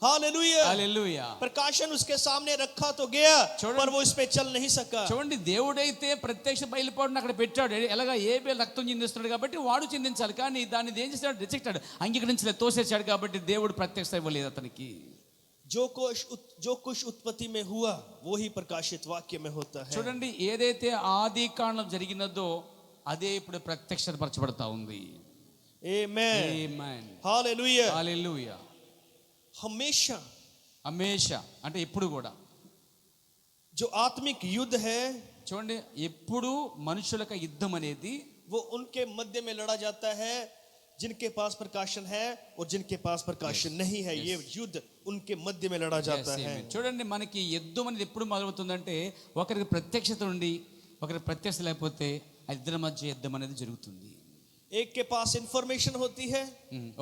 Speaker 2: हालेलुया।
Speaker 1: హల్లెలూయా.
Speaker 2: प्रकाशन उसके सामने रखा तो गया, पर वो इस पे चल नहीं सका।
Speaker 1: చూడండి, దేవుడైతే ప్రత్యక్ష బయలుపాటును అక్కడ పెట్టాడు. ఎలాగా ఏబేల్ రక్తం చిందిస్తున్నాడు కాబట్టి వాడు చిందించాలి, కానీ దాన్ని ఏం చేశాడు, రిజెక్టెడ్, అంగీకరించలేదు, తోసేశాడు. కాబట్టి దేవుడు ప్రత్యక్షత ఇవ్వలేదు అతనికి.
Speaker 2: जो कुछ उत्पत्ति में हुआ वही प्रकाशित वाक्य में होता है।
Speaker 1: చూడండి, ఏదైతే ఆది కాండం జరిగినదో అదే ఇప్పుడు ప్రత్యక్షపరచబడతా ఉంది.
Speaker 2: आमेन।
Speaker 1: ఆమేన్.
Speaker 2: हालेलुया।
Speaker 1: హల్లెలూయా.
Speaker 2: हमेशा
Speaker 1: అంటే ఎప్పుడు కూడా
Speaker 2: जो आत्मिक युद्ध है,
Speaker 1: చూడండి, ఎప్పుడు మనుషులకు యుద్ధం అనేది
Speaker 2: वो उनके मध्य में लड़ा जाता है जिनके पास प्रकाशन है और जिनके पास प्रकाशन नहीं है। ये युद्ध उनके मध्य में लड़ा जाता है।
Speaker 1: చూడండి, మనకి యుద్ధం అనేది ఎప్పుడు మొదలవుతుందంటే ఒకరికి ప్రత్యక్షత ఉండి ఒకరికి ప్రత్యక్షత లేకపోతే ఇద్దరి మధ్య యుద్ధం అనేది జరుగుతుంది.
Speaker 2: एक के पास इंफॉर्मेशन होती है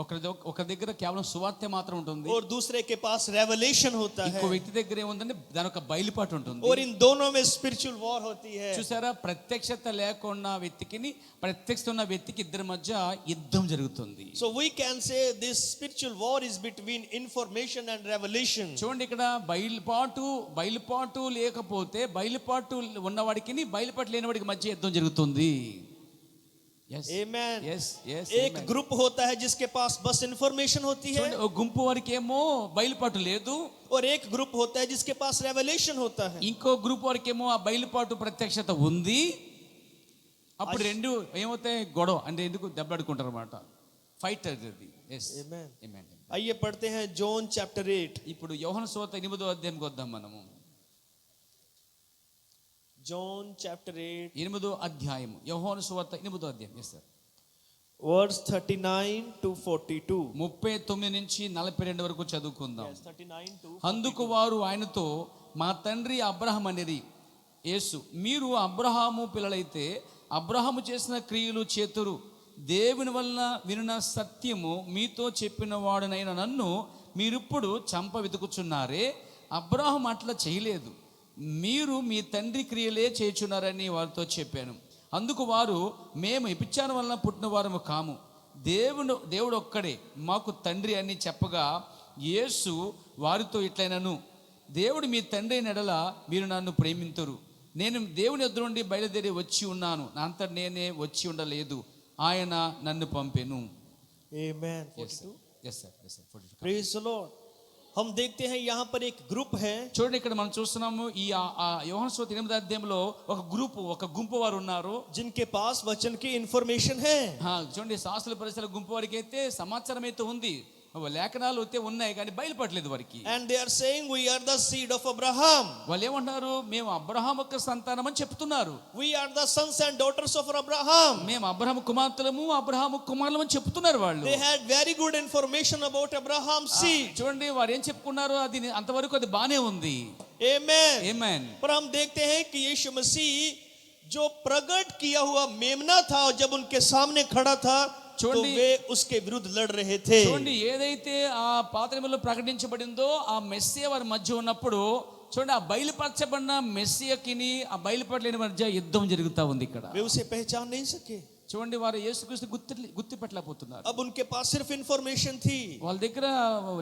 Speaker 1: ఒక దగ్గర కేవలం సువార్త మాత్రం ఉంటుంది,
Speaker 2: और दूसरे के पास रेवलेशन होता है,
Speaker 1: ఇంకో వ్యక్తి దగ్గర ఏముందంటే దాని ఒక బయలుపాటు ఉంటుంది.
Speaker 2: और इन दोनों में स्पिरिचुअल वॉर होती है।
Speaker 1: చూసారా, ప్రత్యక్షత లేకుండా వ్యక్తికి ప్రత్యక్షత ఉన్న వ్యక్తికి ఇద్దరి మధ్య యుద్ధం జరుగుతుంది.
Speaker 2: So we can say this spiritual war is between information and revelation.
Speaker 1: చూడండి, ఇక్కడ బయలుపాటు లేకపోతే బయలుపాటు ఉన్నవాడికి బయలుపాటు లేనివాడికి మధ్య యుద్ధం జరుగుతుంది.
Speaker 2: Amen.
Speaker 1: Yes.
Speaker 2: एक ग्रुप होता है जिसके पास बस इंफॉर्मेशन होती है,
Speaker 1: ఒక గుంపు వారికి ఏమో బయలుపాటు లేదు,
Speaker 2: और एक ग्रुप होता है जिसके पास रेवलेशन होता है।
Speaker 1: ఇంకో గ్రూప్ వారికి ఏమో ఆ బయలుపాటు ప్రత్యక్షత ఉంది. అప్పుడు రెండు ఏమవుతాయి, గొడవ అంటే ఎందుకు దెబ్బలాడుకుంటారు అన్నమాట, ఫైట్ అది.
Speaker 2: Amen. आइए पढ़ते हैं जॉन चैप्टर 8।
Speaker 1: ఇప్పుడు యోహాను సువార్త 8వ అధ్యాయంకి వద్దాం మనము.
Speaker 2: जॉन चैप्टर 8
Speaker 1: 8వ అధ్యాయం, యోహాను సువార్త 8వ అధ్యాయం. yes sir.
Speaker 2: Verse 39 to 42।
Speaker 1: 39 నుంచి 42 వరకు చదువుకుందాం.
Speaker 2: 39 to
Speaker 1: అందుకు వారు ఆయనతో, మా తండ్రి అబ్రహాము అనిరి. యేసు, మీరు అబ్రహాము పిల్లలైతే అబ్రహాము చేసిన క్రియలు చేతురు. దేవుని వలన వినున సత్యము మీతో చెప్పిన వాడునైన నన్ను మీరిప్పుడు చంప వెతుకుచున్నారే. అబ్రహాము అట్లా చేయలేదు, మీరు మీ తండ్రి క్రియలే చేయుచున్నారని వారితో చెప్పాను. అందుకు వారు, మేము వ్యభిచారం వలన పుట్టిన వారము కాము, దేవుడు ఒక్కడే మాకు తండ్రి అని చెప్పగా, యేసు వారితో ఇట్లైనను, దేవుడు మీ తండ్రి అయిన ఎడల మీరు నన్ను ప్రేమింతురు. నేను దేవుని యొద్ద నుండి బయలుదేరి వచ్చి ఉన్నాను, నా అంతట నేనే వచ్చి ఉండలేదు, ఆయన నన్ను పంపెను.
Speaker 2: Amen.
Speaker 1: 42. Yes sir. 42.
Speaker 2: Praise the Lord. हम देखते हैं यहाँ पर एक ग्रुप है
Speaker 1: చూడండి ఇక్కడ మనం చూస్తున్నాము ఈ యోహాను సువార్త 8వ అధ్యాయంలో ఒక గుంపు వారు ఉన్నారు.
Speaker 2: जिनके पास वचन की इंफॉर्मेशन है.
Speaker 1: చూడండి శాస్త్రుల పరిసర గుంపు వారికి అయితే సమాచారం అయితే ఉంది, లేఖనాలు అయితే ఉన్నాయి కానీ బయలుపడలేదు వారికి.
Speaker 2: And they are saying we are the seed of Abraham.
Speaker 1: వాళ్ళు ఏమంటారు, మేము అబ్రహాం యొక్క సంతానం అని చెప్తున్నారు.
Speaker 2: We are the sons and daughters of Abraham.
Speaker 1: మేము అబ్రహాము కుమార్తెలము అబ్రహాము కుమారులము అని చెప్తున్నారు వాళ్ళు.
Speaker 2: They had very good information about Abraham's seed.
Speaker 1: చూడండి వారు ఏం చెప్పుకున్నారు, అది అంతవరకు అది బానే ఉంది.
Speaker 2: Amen.
Speaker 1: Amen.
Speaker 2: पर हम देखते हैं कि यीशु मसीह जो प्रकट किया हुआ मेमना था, जब उनके सामने खड़ा था तो वे उसके विरुद्ध लड़ रहे थे.
Speaker 1: చూడండి ఏదైతే ఆ పాత్రలో ప్రకటించబడిందో ఆ మెస్సియా వారి మధ్య ఉన్నప్పుడు చూడండి ఆ బయలుపరచబడిన మెస్సియాకిని ఆ బయలుపడలేని మధ్య యుద్ధం జరుగుతా ఉంది ఇక్కడ.
Speaker 2: वे उसे पहचान नहीं सके.
Speaker 1: చూడండి వారు యేసుక్రీస్తు గుర్తుపెట్టలేకపోతున్నారు.
Speaker 2: अब उनके पास सिर्फ इंफॉर्मेशन थी.
Speaker 1: వాళ్ళ దగ్గర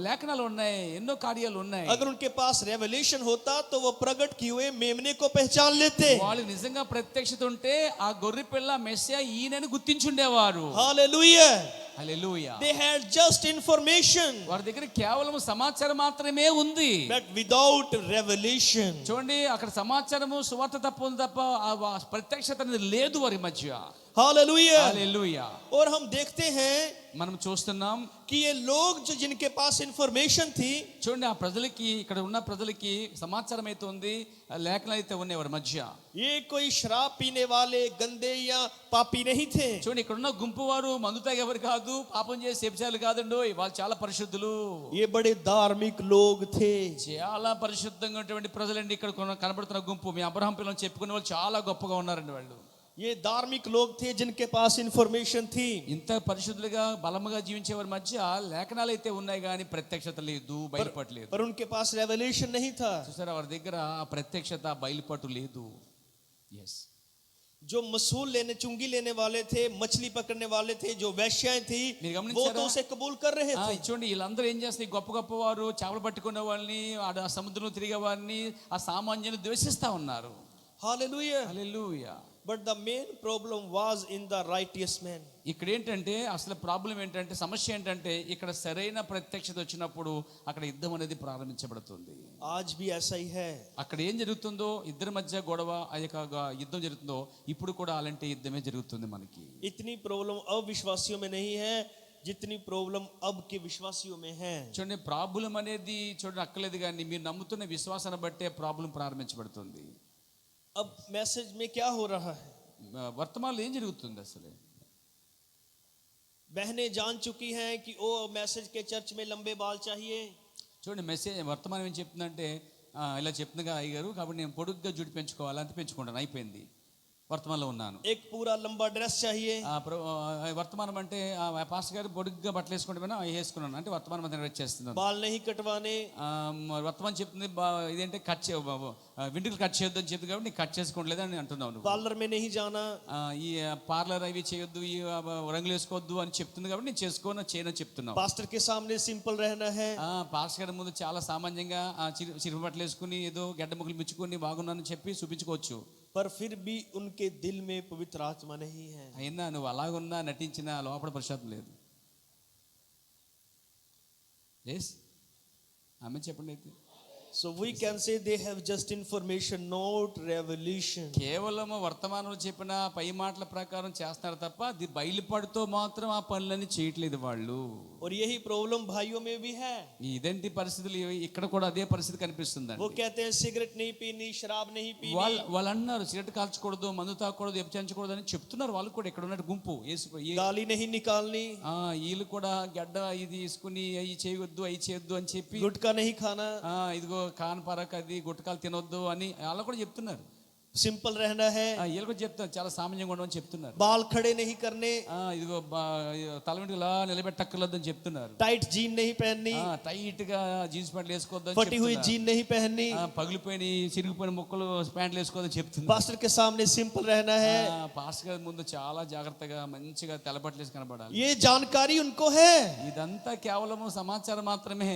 Speaker 1: లేఖనాలు ఉన్నాయి, ఎన్నో కార్యాలు ఉన్నాయి.
Speaker 2: अगर उनके पास रेवलेशन होता तो वो प्रकट किए हुए मेमने को पहचान लेते.
Speaker 1: వాళ్ళు నిజంగా ప్రత్యక్షత ఉంటే ఆ గొర్రె పిల్ల మెస్సియా ఈయనని గుర్తించుండేవారు.
Speaker 2: Hallelujah.
Speaker 1: Hallelujah.
Speaker 2: They had just information.
Speaker 1: వారి దగ్గర కేవలం సమాచారం మాత్రమే ఉంది.
Speaker 2: But without revelation.
Speaker 1: చూడండి అక్కడ సమాచారము సువార్త తప్ప ఉంది తప్ప ఆ ప్రత్యక్షత అనేది లేదు వారి మధ్య.
Speaker 2: हालेलुया.
Speaker 1: హల్లెలూయా.
Speaker 2: और हम देखते हैं
Speaker 1: మనం చూస్తున్నాం
Speaker 2: कि ये लोग जो जिनके पास इंफॉर्मेशन थी,
Speaker 1: చూడండి ఆ ప్రజలకి ఇక్కడ ఉన్న ప్రజలకి సమాచారం అయితే ఉంది, లేఖనాలు అయితే ఉన్నాయి వారి మధ్య.
Speaker 2: ये कोई शराब पीने वाले गंदे या पापी नहीं थे.
Speaker 1: చూడండి ఇక్కడ ఉన్న గుంపు వారు మందు తాగేవారు కాదు, పాపం చేసే వ్యభిచారులు కాదండో, వాళ్ళు చాలా పరిశుద్ధులు,
Speaker 2: ये बड़े धार्मिक लोग थे.
Speaker 1: చాలా పరిశుద్ధంగా ఉన్నటువంటి ప్రజలండి ఇక్కడ కనబడుతున్న గుంపు. మీ అబ్రహాం పిల్లలు చెప్పుకునే వాళ్ళు చాలా గొప్పగా ఉన్నారండి వాళ్ళు.
Speaker 2: ये धार्मिक लोग थे जिनके पास इंफॉर्मेशन थी.
Speaker 1: ఇంత పరిశుద్ధులుగా బలముగా జీవించే వారి మధ్య లేఖనాలు అయితే ఉన్నాయి కానీ ప్రత్యక్షత లేదు, బయలుపడలేదు.
Speaker 2: पर उनके पास रेवलेशन नहीं था.
Speaker 1: చూసారా వారి దగ్గర ఆ ప్రత్యక్షత బయలుపటు లేదు. ఎస్.
Speaker 2: जो मसूल लेने चुंगी लेने वाले थे, मछली पकड़ने वाले थे, जो वैश्याएं थी,
Speaker 1: మీరు
Speaker 2: वो
Speaker 1: గమనించారా?
Speaker 2: तो उसे कबूल कर रहे थे.
Speaker 1: చూడండి వీళ్ళందరూ ఏం చేస్తారు, గొప్ప గొప్ప వారు చేపలు పట్టుకునే వాళ్ళని ఆ సముద్రంలో తిరిగే వారిని ఆ సామాన్యులు ద్వేషిస్తా ఉన్నారు.
Speaker 2: Hallelujah.
Speaker 1: Hallelujah.
Speaker 2: But the main problem was in the righteous man.
Speaker 1: ఇక్కడ ఏంటంటే అసలు ప్రాబ్లం ఏంటంటే, సమస్య ఏంటంటే ఇక్కడ సరైన ప్రత్యక్షత వచ్చినప్పుడు అక్కడ యుద్ధం అనేది ప్రారంభించబడుతుంది.
Speaker 2: आज भी ऐसा ही है.
Speaker 1: అక్కడ ఏం జరుగుతుందో ఇద్దరి మధ్య గొడవ, ఆ యొక్క యుద్ధం జరుగుతుందో ఇప్పుడు కూడా అలాంటి యుద్ధమే జరుగుతుంది మనకి.
Speaker 2: इतनी प्रॉब्लम अविश्वासियों में नहीं है जितनी प्रॉब्लम अब के विश्वासियों में है.
Speaker 1: చూడండి ప్రాబ్లం అనేది చూడండి అక్కర్లేదు కానీ మీరు నమ్ముతున్న విశ్వాసాన్ని బట్టే ప్రాబ్లం ప్రారంభించబడుతుంది.
Speaker 2: अब मैसेज में क्या हो रहा है?
Speaker 1: వర్తమానంలో ఏం జరుగుతుంది అసలు?
Speaker 2: बहनें जान चुकी हैं कि ओ मैसेज के चर्च में लंबे बाल चाहिए.
Speaker 1: చూడండి మెసేజ్ వర్తమానం ఏం చెప్తుందంటే ఇలా చెప్తుందిగా అయ్యగారు, కాబట్టి నేను పొడుగ్గా జుట్టు పెంచుకోవాలి, అంత పెంచుకుంటాను, అయిపోయింది, వర్తమానంలో ఉన్నాను.
Speaker 2: एक पूरा लंबा ड्रेस चाहिए.
Speaker 1: వర్తమానం అంటే పాస్టర్ గారు పొడుగ్గా బట్టలు వేసుకుంటే వేసుకున్నాను అంటే వర్తమానం అంతా నెరవేర్చేస్తున్నాను చేస్తున్నాను.
Speaker 2: बाल नहीं कटवाने.
Speaker 1: వర్తమానం చెప్తుంది ఇదేంటే వెంట్రుకలు కట్ చేయొద్దు అని చెప్తుంది, కాబట్టి నీకు కట్ చేసుకోవట్లేదు అని అంటున్నావు.
Speaker 2: पार्लर में नहीं जाना.
Speaker 1: ఈ పార్లర్ అవి చేయొద్దు, ఈ రంగులు వేసుకోవద్దు అని చెప్తుంది, కాబట్టి నేను చేయను చెప్తున్నావు.
Speaker 2: पास्टर के सामने सिंपल रहना है.
Speaker 1: పాస్టర్ గారి ముందు చాలా సామాన్యంగా చిరుపు బట్టలు వేసుకుని ఏదో గడ్డ ముక్కలు మిచ్చుకొని బాగున్నానని చెప్పి చూపించుకోవచ్చు.
Speaker 2: पर फिर भी उनके दिल में पवित्र आत्मा नहीं है.
Speaker 1: అయినా నువ్వు అలాగున్నా నటించిన లోపల పరిశుద్ధం లేదు. ఎస్ ఆమె చెప్పండి అయితే.
Speaker 2: So we can say they have just information, not revelation.
Speaker 1: కేవలం వర్తమానంలో చెప్పిన పై మాటల ప్రకారం చేస్తున్నారు తప్ప అది బయలుపడుతూ మాత్రం ఆ పనులన్నీ చేయట్లేదు వాళ్ళు.
Speaker 2: और यही प्रॉब्लम भाइयों में भी है.
Speaker 1: ఇదేంటి పరిస్థితులు, ఇక్కడ కూడా అదే పరిస్థితి కనిపిస్తుంది.
Speaker 2: वो कहते हैं सिगरेट नहीं पीनी, शराब नहीं पीनी.
Speaker 1: వాళ్ళు అన్నారు సిగరెట్ కాల్చకూడదు, మందు తాగకూడదు, వ్యభిచరించకూడదు అని చెప్తున్నారు. వాళ్ళు కూడా ఇక్కడ ఉన్న గుంపు
Speaker 2: गाली नहीं निकालनी.
Speaker 1: వీళ్ళు కూడా గడ్డ ఇది తీసుకుని అవి చేయొద్దు అవి చేయొద్దు అని చెప్పి,
Speaker 2: गुटखा नहीं खाना.
Speaker 1: ఇదిగో కాన్ పరక్ అది గుట్టకాలు తినొద్దు అని వాళ్ళు కూడా చెప్తున్నారు.
Speaker 2: सिंपल रहना है.
Speaker 1: వీళ్ళు కూడా చెప్తారు చాలా సామాన్యంగా ఉండమని చెప్తున్నారు.
Speaker 2: बाल खड़े नहीं करने.
Speaker 1: ఇదిగో తల వెంట్రుకలు ఇలా నిలబెట్టక్కర్లేదు అని చెప్తున్నారు.
Speaker 2: टाइट जीन नहीं पहननी.
Speaker 1: టైట్ గా జీన్స్ ప్యాంట్లు వేసుకోవద్దు,
Speaker 2: फटी हुई जीन नहीं पहननी.
Speaker 1: పగిలిపోయిన చిరిగిపోయిన ముక్కలు ప్యాంట్లు వేసుకోవద్దని చెప్తున్నారు.
Speaker 2: पास्टर के सामने सिंपल रहना है.
Speaker 1: పాస్టర్ గారి ముందు చాలా జాగ్రత్తగా మంచిగా తెల్లబట్టలు వేసి కనబడాలి.
Speaker 2: ये जानकारी उनको है.
Speaker 1: ఇదంతా కేవలం సమాచారం మాత్రమే.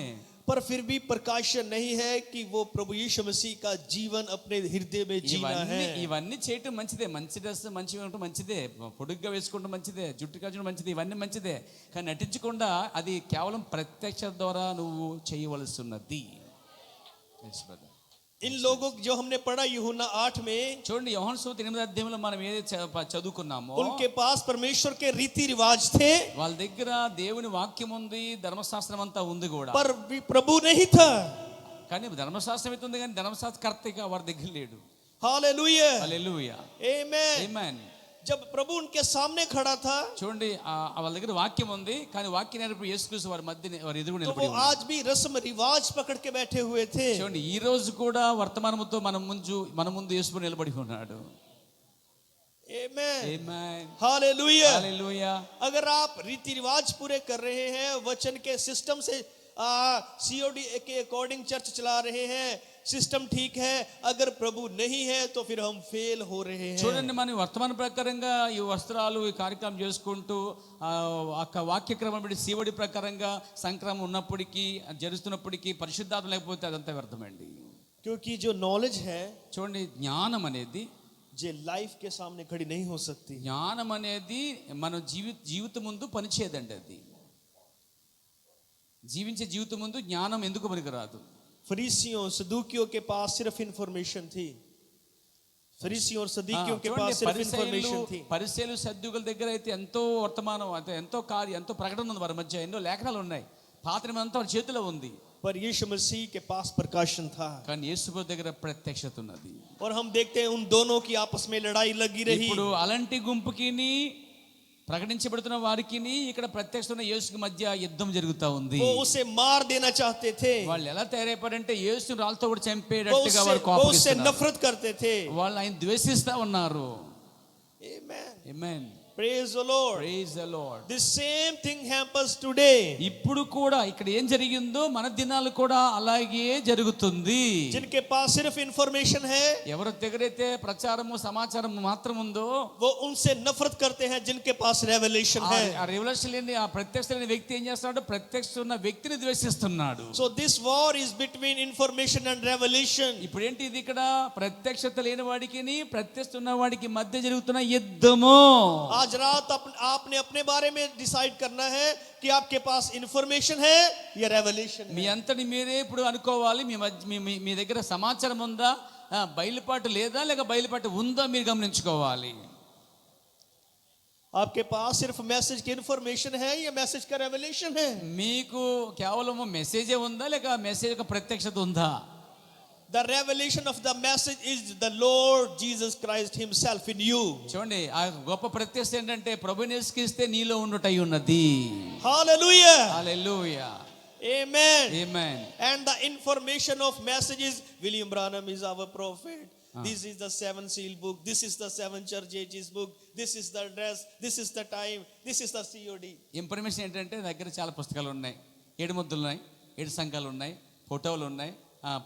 Speaker 2: पर फिर भी प्रकाशन नहीं है कि वो प्रभु यीशु मसीह का जीवन अपने हृदय में जीना है।
Speaker 1: ఇవన్నీ చేయటం మంచిదే, మంచి డ్రెస్ మంచిగా ఉండటం మంచిదే, పొడుగ్గా వేసుకుంటం మంచిదే, జుట్టు కాచడం మంచిదే, ఇవన్నీ మంచిదే. కానీ నటించకుండా అది కేవలం ప్రత్యక్షత ద్వారా నువ్వు చేయవలసి ఉన్నది.
Speaker 2: इन लोगों जो हमने पढ़ा यूहन्ना 8 में,
Speaker 1: చూడండి యోహాను సువార్త 8వ అధ్యాయంలో మనం ఏదైతే చదువుకున్నామో,
Speaker 2: उनके पास परमेश्वर के रीति रिवाज थे,
Speaker 1: వాళ్ళ దగ్గర దేవుని వాక్యం ఉంది, ధర్మశాస్త్రం అంతా ఉంది కూడా.
Speaker 2: पर प्रभु नहीं था.
Speaker 1: కానీ ధర్మశాస్త్రం అయితే ఉంది కానీ ధర్మశాస్త్రకర్తగా వారి దగ్గర లేడు.
Speaker 2: Hallelujah,
Speaker 1: hallelujah,
Speaker 2: amen.
Speaker 1: ఆమేన్.
Speaker 2: जब प्रभु उनके सामने खड़ा था,
Speaker 1: చూడండి వాళ్ళ దగ్గర వాక్యం ఉంది కానీ వాక్యం నేర్పి యేసుక్రీస్తు వారి మధ్య వారి ఎదురు
Speaker 2: तो
Speaker 1: నిలబడి
Speaker 2: वो
Speaker 1: ఉన్నాడు.
Speaker 2: आज भी रस्म रिवाज पकड़ के बैठे हुए थे.
Speaker 1: చూడండి ఈ రోజు కూడా వర్తమానముతో మన ముందు యేసు నిలబడి ఉన్నాడు.
Speaker 2: आमेन,
Speaker 1: ఆమేన్,
Speaker 2: हालेलुया.
Speaker 1: హల్లెలూయా.
Speaker 2: अगर आप रीति रिवाज पूरे कर रहे हैं, वचन के सिस्टम से सीओडी के अकॉर्डिंग चर्च चला रहे हैं, सिस्टम ठीक है, अगर प्रभु नहीं है तो फिर हम फेल हो रहे हैं.
Speaker 1: చూడండి మనం వర్తమాన ప్రకారంగా ఈ వస్త్రాలు ఈ కార్యక్రమం చేసుకుంటూ వాక్యక్రమం బట్టి సీవడి ప్రకారంగా సంక్రమం ఉన్నప్పటికీ జరుగుతున్నప్పటికీ పరిశుద్ధాత్మ లేకపోతే అదంతా వ్యర్థమండి.
Speaker 2: क्योंकि जो नॉलेज है,
Speaker 1: చూడండి జ్ఞానం అనేది,
Speaker 2: जो लाइफ के सामने खड़ी नहीं हो सकती.
Speaker 1: జ్ఞానం అనేది మన జీవితం ముందు పనిచేయదండి. అది జీవించే జీవితం ముందు జ్ఞానం ఎందుకు పనికిరాదు.
Speaker 2: फरीसियों सदूकियों के पास सिर्फ इंफॉर्मेशन थी. फरीसियों और सदूकियों के पास सिर्फ इंफॉर्मेशन थी.
Speaker 1: పరిసయ్యులు సద్దుకుల దగ్గర అయితే ఎంతో వర్తమానం, అంటే ఎంతో కార్యం, ఎంతో ప్రకటన ఉంది, వారి మధ్య ఎన్నో లేఖనాలు ఉన్నాయి, పాత నిబంధన అంతా వారి చేతిలో ఉంది.
Speaker 2: पर यीशु मसीह के पास प्रकाशन था.
Speaker 1: కానీ యేసు దగ్గర ప్రత్యక్షత ఉన్నది.
Speaker 2: और हम देखते हैं उन दोनों की आपस में लड़ाई लगी रही.
Speaker 1: ఇప్పుడు అలాంటి గుంపుకిని ప్రకటించబడుతున్న వారికిని ఇక్కడ ప్రత్యక్షమైన యేసుకి మధ్య యుద్ధం జరుగుతా ఉంది.
Speaker 2: वो उसे मार देना चाहते थे.
Speaker 1: వాళ్ళు ఎలా తయారైపోయారంటే యేసుని రాళ్ళతో కూడా
Speaker 2: वो
Speaker 1: చంపేటట్టుగా వారు
Speaker 2: उससे
Speaker 1: కోపగిస్తున్నారు.
Speaker 2: नफरत करते थे.
Speaker 1: వాళ్ళు ఆయన ద్వేషిస్తా ఉన్నారు.
Speaker 2: Amen.
Speaker 1: Amen,
Speaker 2: Praise the Lord.
Speaker 1: Praise the Lord.
Speaker 2: The same thing happens today.
Speaker 1: ఇప్పుడు కూడా ఇక్కడ ఏం జరిగిందో మన దినాలు కూడా అలాగే జరుగుతుంది.
Speaker 2: जिनके पास सिर्फ इंफॉर्मेशन है,
Speaker 1: ఎవరి దగ్గరైతే ప్రచారము సమాచారం మాత్రం ఉందో
Speaker 2: वो उनसे नफरत करते हैं जिनके पास रेवलेशन है.
Speaker 1: ఆ రెవల్యూషన్ లేని ఆ ప్రత్యక్ష లేని వ్యక్తి ఏం చేస్తున్నాడు? ప్రత్యక్ష ఉన్న వ్యక్తిని ద్వేషిస్తున్నాడు.
Speaker 2: So this war is between information and revelation.
Speaker 1: ఇప్పుడు ఏంటి ఇది? ఇక్కడ ప్రత్యక్షత లేని వాడికి ప్రత్యక్ష ఉన్న వాడికి మధ్య జరుగుతున్న యుద్ధము.
Speaker 2: आज रात आपने अपने बारे में डिसाइड करना है कि आपके पास इंफॉर्मेशन है या रेवलेशन
Speaker 1: మీ
Speaker 2: है.
Speaker 1: అంతటి మీరే ఇప్పుడు అనుకోవాలి, మీ దగ్గర సమాచారం ఉందా, బయలుపాటు లేదా, లేక బయలుపాటు ఉందా మీరు గమనించుకోవాలి.
Speaker 2: आपके पास सिर्फ मैसेज की इंफॉर्मेशन है या मैसेज का रेवलेशन है.
Speaker 1: మీకు కేవలం మెసేజే ఉందా, లేక మెసేజ్ యొక్క ప్రత్యక్షత ఉందా?
Speaker 2: The revelation of the message is the Lord Jesus Christ himself in you.
Speaker 1: చూడండి ఆ గొప్ప ప్రత్యక్ష ఏంటంటే ప్రభువుని యేసుక్రీస్తే నీలో ఉండుటై ఉన్నది.
Speaker 2: Hallelujah.
Speaker 1: Hallelujah,
Speaker 2: Amen.
Speaker 1: Amen.
Speaker 2: And the information of messages, William Branham is our prophet. This is the 7 seal book. This is the 7 church ages book. This is the address. This is the time. This is the COD.
Speaker 1: Information ఏంటంటే దగ్గర చాలా పుస్తకాలు ఉన్నాయి, 7 ముద్రలు ఉన్నాయి, 7 సంఘాలు ఉన్నాయి, ఫోటోలు ఉన్నాయి,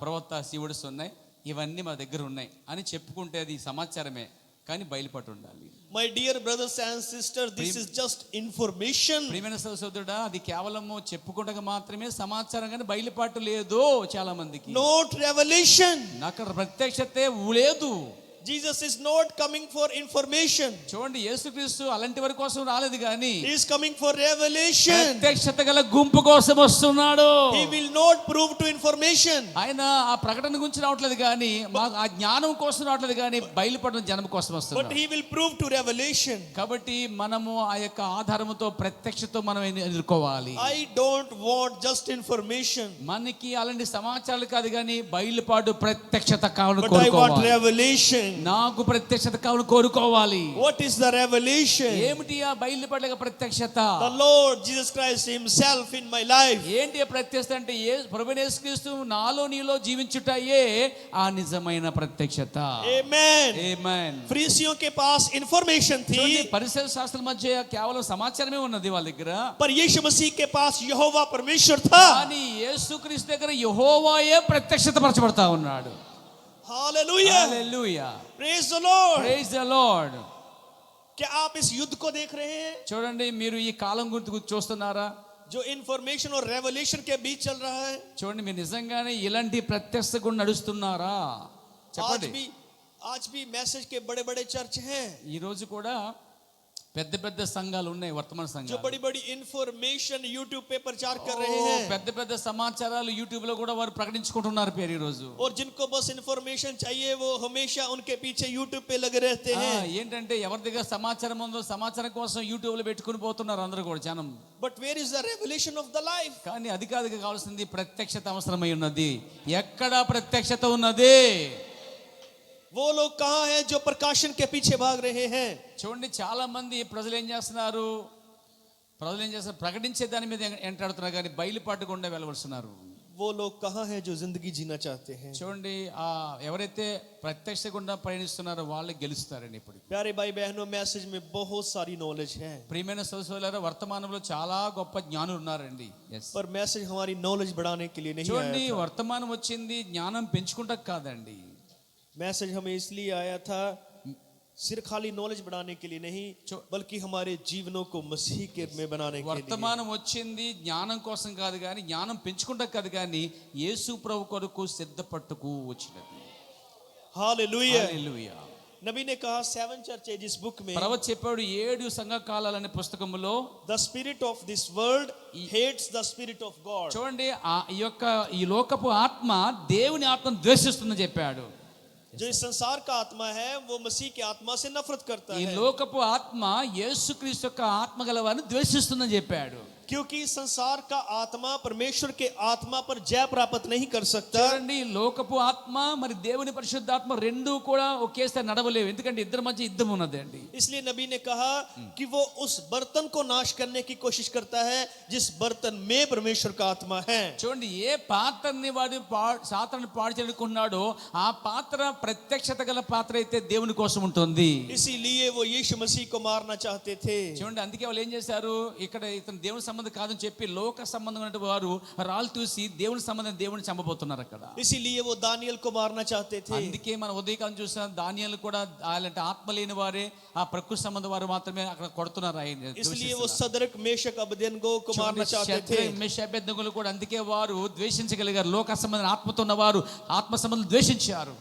Speaker 1: ప్రవక్త శివుడిస్ ఉన్నాయి, ఇవన్నీ మా దగ్గర ఉన్నాయి అని చెప్పుకుంటే అది సమాచారమే, కానీ బయలుపాటు ఉండాలి.
Speaker 2: My dear brothers and sisters, this is just information.
Speaker 1: ప్రియమైన సోదరుడా, అది కేవలము చెప్పుకుంటగా మాత్రమే సమాచారం, కానీ బయలుపాటు లేదు చాలా మందికి.
Speaker 2: Not revelation.
Speaker 1: నాకు ప్రత్యక్షతే లేదు.
Speaker 2: Jesus is not coming for information.
Speaker 1: చూడండి యేసుక్రీస్తు అలాంటి వారి కోసం రాలేదు, కానీ
Speaker 2: He is coming for revelation.
Speaker 1: ప్రత్యక్షత గల గుంపు కోసం వస్తున్నాడు.
Speaker 2: He will not prove to information.
Speaker 1: ఆయన ఆ ప్రకటన గురించి రావట్లేదు, కానీ మాకు ఆ జ్ఞానం కోసం రావట్లేదు, కానీ బయలుపడిన జనం కోసం
Speaker 2: But
Speaker 1: వస్తున్నాడు.
Speaker 2: he will prove to revelation.
Speaker 1: కాబట్టి మనము ఆ యొక్క ఆధారముతో ప్రత్యక్షతో మనం ఎదుర్కోవాలి.
Speaker 2: I don't want just information,
Speaker 1: మనకి అలాంటి సమాచారాలు కాదు, కానీ బయలుపాటు ప్రత్యక్షత కావాలని
Speaker 2: but I want
Speaker 1: కోరుకోవాలి.
Speaker 2: revelation.
Speaker 1: నాకు ప్రత్యక్షత కావాలని కోరుకోవాలి.
Speaker 2: What is the revelation?
Speaker 1: ఏమిటి ఆ బయలుపడగ ప్రత్యక్షత?
Speaker 2: The Lord Jesus Christ himself in my life.
Speaker 1: ఏంటి ఆ ప్రత్యక్షత అంటే ప్రభువైన యేసుక్రీస్తు నాలో నీలో జీవించుటయే ఆ నిజమైన ప్రత్యక్షత.
Speaker 2: Amen.
Speaker 1: ఆమేన్.
Speaker 2: फरीसियों के पास information
Speaker 1: చూడండి,
Speaker 2: थी,
Speaker 1: పరిసయ్యుల శాస్త్రం మధ్య కేవలం సమాచారమే ఉన్నది వాళ్ళ దగ్గర,
Speaker 2: पर यीशु मसीह के पास यहोवा परमेश्वर था.
Speaker 1: కానీ యేసుక్రీస్తు దగ్గర యెహోవాయే ప్రత్యక్షత పరచబడతా ఉన్నాడు.
Speaker 2: Hallelujah.
Speaker 1: Hallelujah,
Speaker 2: Praise the Lord.
Speaker 1: Praise the lord.
Speaker 2: क्या आप इस युद्ध को देख रहे हैं?
Speaker 1: చూడండి, మీరు ఈ కాలం గురించి చూస్తున్నారా?
Speaker 2: जो इंफॉर्मेशन और रेवलेशन के बीच चल रहा है।
Speaker 1: చూడండి, మీరు నిజంగానే ఇలాంటి ప్రత్యక్ష గుండా నడుస్తున్నారా చెప్పండి.
Speaker 2: आज भी मैसेज के बड़े बड़े चर्च हैं,
Speaker 1: ఈ రోజు కూడా పెద్ద పెద్ద సంఘాలు ఉన్నాయి, వర్తమాన
Speaker 2: जो
Speaker 1: సంఘాలు.
Speaker 2: बड़ी बड़ी इंफॉर्मेशन यूट्यूब पे प्रचार कर रहे हैं,
Speaker 1: పెద్ద పెద్ద సమాచారాలు యూట్యూబ్ లో కూడా వారు ప్రకటించుకుంటున్నారు పేరు ఈ రోజు.
Speaker 2: और जिनको बस इंफॉर्मेशन चाहिए वो हमेशा उनके पीछे यूट्यूब पे लगे रहते हैं।
Speaker 1: ఏంటంటే ఎవరి దగ్గర సమాచారం ఉందో సమాచారం కోసం యూట్యూబ్ లో పెట్టుకుని పోతున్నారు అందరూ కూడా జనం.
Speaker 2: But where is the revelation of the life?
Speaker 1: కానీ అది కాదు కావాల్సింది, ప్రత్యక్షత అవసరమై ఉన్నది. ఎక్కడ ప్రత్యక్షత ఉన్నది?
Speaker 2: वो लोग कहाँ हैं जो प्रकाशन के पीछे भाग रहे हैं?
Speaker 1: చూడండి, చాలా మంది ప్రజలు ఏం చేస్తున్నారు, ప్రకటించే దాని మీద ఎంటాడుతున్నారు కానీ బయలుపాటుకుండా వెళ్ళవలసినారు.
Speaker 2: वो लोग कहाँ हैं जो जिंदगी जीना चाहते हैं?
Speaker 1: చూడండి, ఎవరైతే ప్రత్యక్ష గుండా ప్రయాణిస్తున్నారో వాళ్ళే గెలుస్తారండి. ఇప్పుడు
Speaker 2: प्यारे भाई बहनों, मैसेज में बहुत सारी नॉलेज है,
Speaker 1: ప్రియమైన సోదరులారా, వర్తమానంలో చాలా గొప్ప జ్ఞానులు ఉన్నారండి.
Speaker 2: पर मैसेज हमारी नॉलेज बढ़ाने के लिए नहीं
Speaker 1: చూడండి,
Speaker 2: आया था।
Speaker 1: వర్తమానం వచ్చింది జ్ఞానం పెంచుకుంటా కాదండి.
Speaker 2: मैसेज हमें इसलिए आया था, सिर्फ खाली नॉलेज बढ़ाने के लिए नहीं, बल्कि हमारे जीवनों को मसीह के में बनाने के लिए।
Speaker 1: వర్తమానం వచ్చింది జ్ఞానం కోసం కాదు కానీ, జ్ఞానం పెంచుకుంటా కాదు కానీ, యేసు ప్రభు కొరకు సిద్ధపట్టుకు వచ్చినది.
Speaker 2: हालेलुया।
Speaker 1: హల్లెలూయా.
Speaker 2: नबी ने कहा 7 चर्चेज इस बुक में,
Speaker 1: ప్రవక్త చెప్పాడు 7 సంఘ కాలాలనే పుస్తకములో,
Speaker 2: the spirit of this world hates the spirit of God.
Speaker 1: చూడండి, ఈ లోకపు ఆత్మ దేవుని ఆత్మను ద్వేషిస్తుందని చెప్పాడు.
Speaker 2: जो इस संसार का आत्मा है वो मसीह की आत्मा से नफरत करता
Speaker 1: ఈ
Speaker 2: है,
Speaker 1: లోకపు ఆత్మ యేసుక్రీస్తు యొక్క ఆత్మ గలవారిని ద్వేషిస్తుందని చెప్పాడు.
Speaker 2: क्योंकि संसार का आत्मा परमेश्वर के आत्मा पर जय प्राप्त नहीं कर सकता।
Speaker 1: చూడండి, లోకపు ఆత్మ మరి దేవుని పరిశుద్ధాత్మ రెండు కూడా ఒకేసారి నడవలేవు, ఎందుకంటే ఇద్దరి మధ్య యుద్ధం ఉన్నది అండి.
Speaker 2: इसलिए नबी ने कहा कि वो उस बर्तन को नाश करने की कोशिश करता है जिस बर्तन में परमेश्वर का आत्मा है।
Speaker 1: చూడండి, ఏ పాత్రని వాడు సాతాను పాడు చేయాలనుకున్నాడో ఆ పాత్ర ప్రత్యక్షత గల పాత్ర అయితే దేవుని కోసం ఉంటుంది.
Speaker 2: इसीलिए वो यीशु मसीह को मारना चाहते थे।
Speaker 1: చూడండి, అందుకే వాళ్ళు ఏం చేశారు, ఇక్కడ ఇతను దేవుని సంబంధం కాదని చెప్పి లోక సంబంధం వారు రాళ్ళు చూసి దేవుని సంబంధం దేవుని చంపబోతున్నారు అక్కడ.
Speaker 2: इसीलिए वो दानियल को मारना चाहते थे।
Speaker 1: అందుకే మన ఉదయకాలం చూసిన దానియేలు కూడా అలాంటి ఆత్మ లేని వారే, ఆ ప్రకృతి సంబంధం వారు మాత్రమే అక్కడ కొడుతున్నారు ఆయన.
Speaker 2: इसलिए वो सदरक मेशक अबेदनगो को मारना चाहते थे।
Speaker 1: మెషబెద్నెగోలు కూడా అందుకే వారు ద్వేషించగలిగారు. లోక సంబంధం ఆత్మతో ఉన్నవారు ఆత్మ సంబంధం ద్వేషించారు.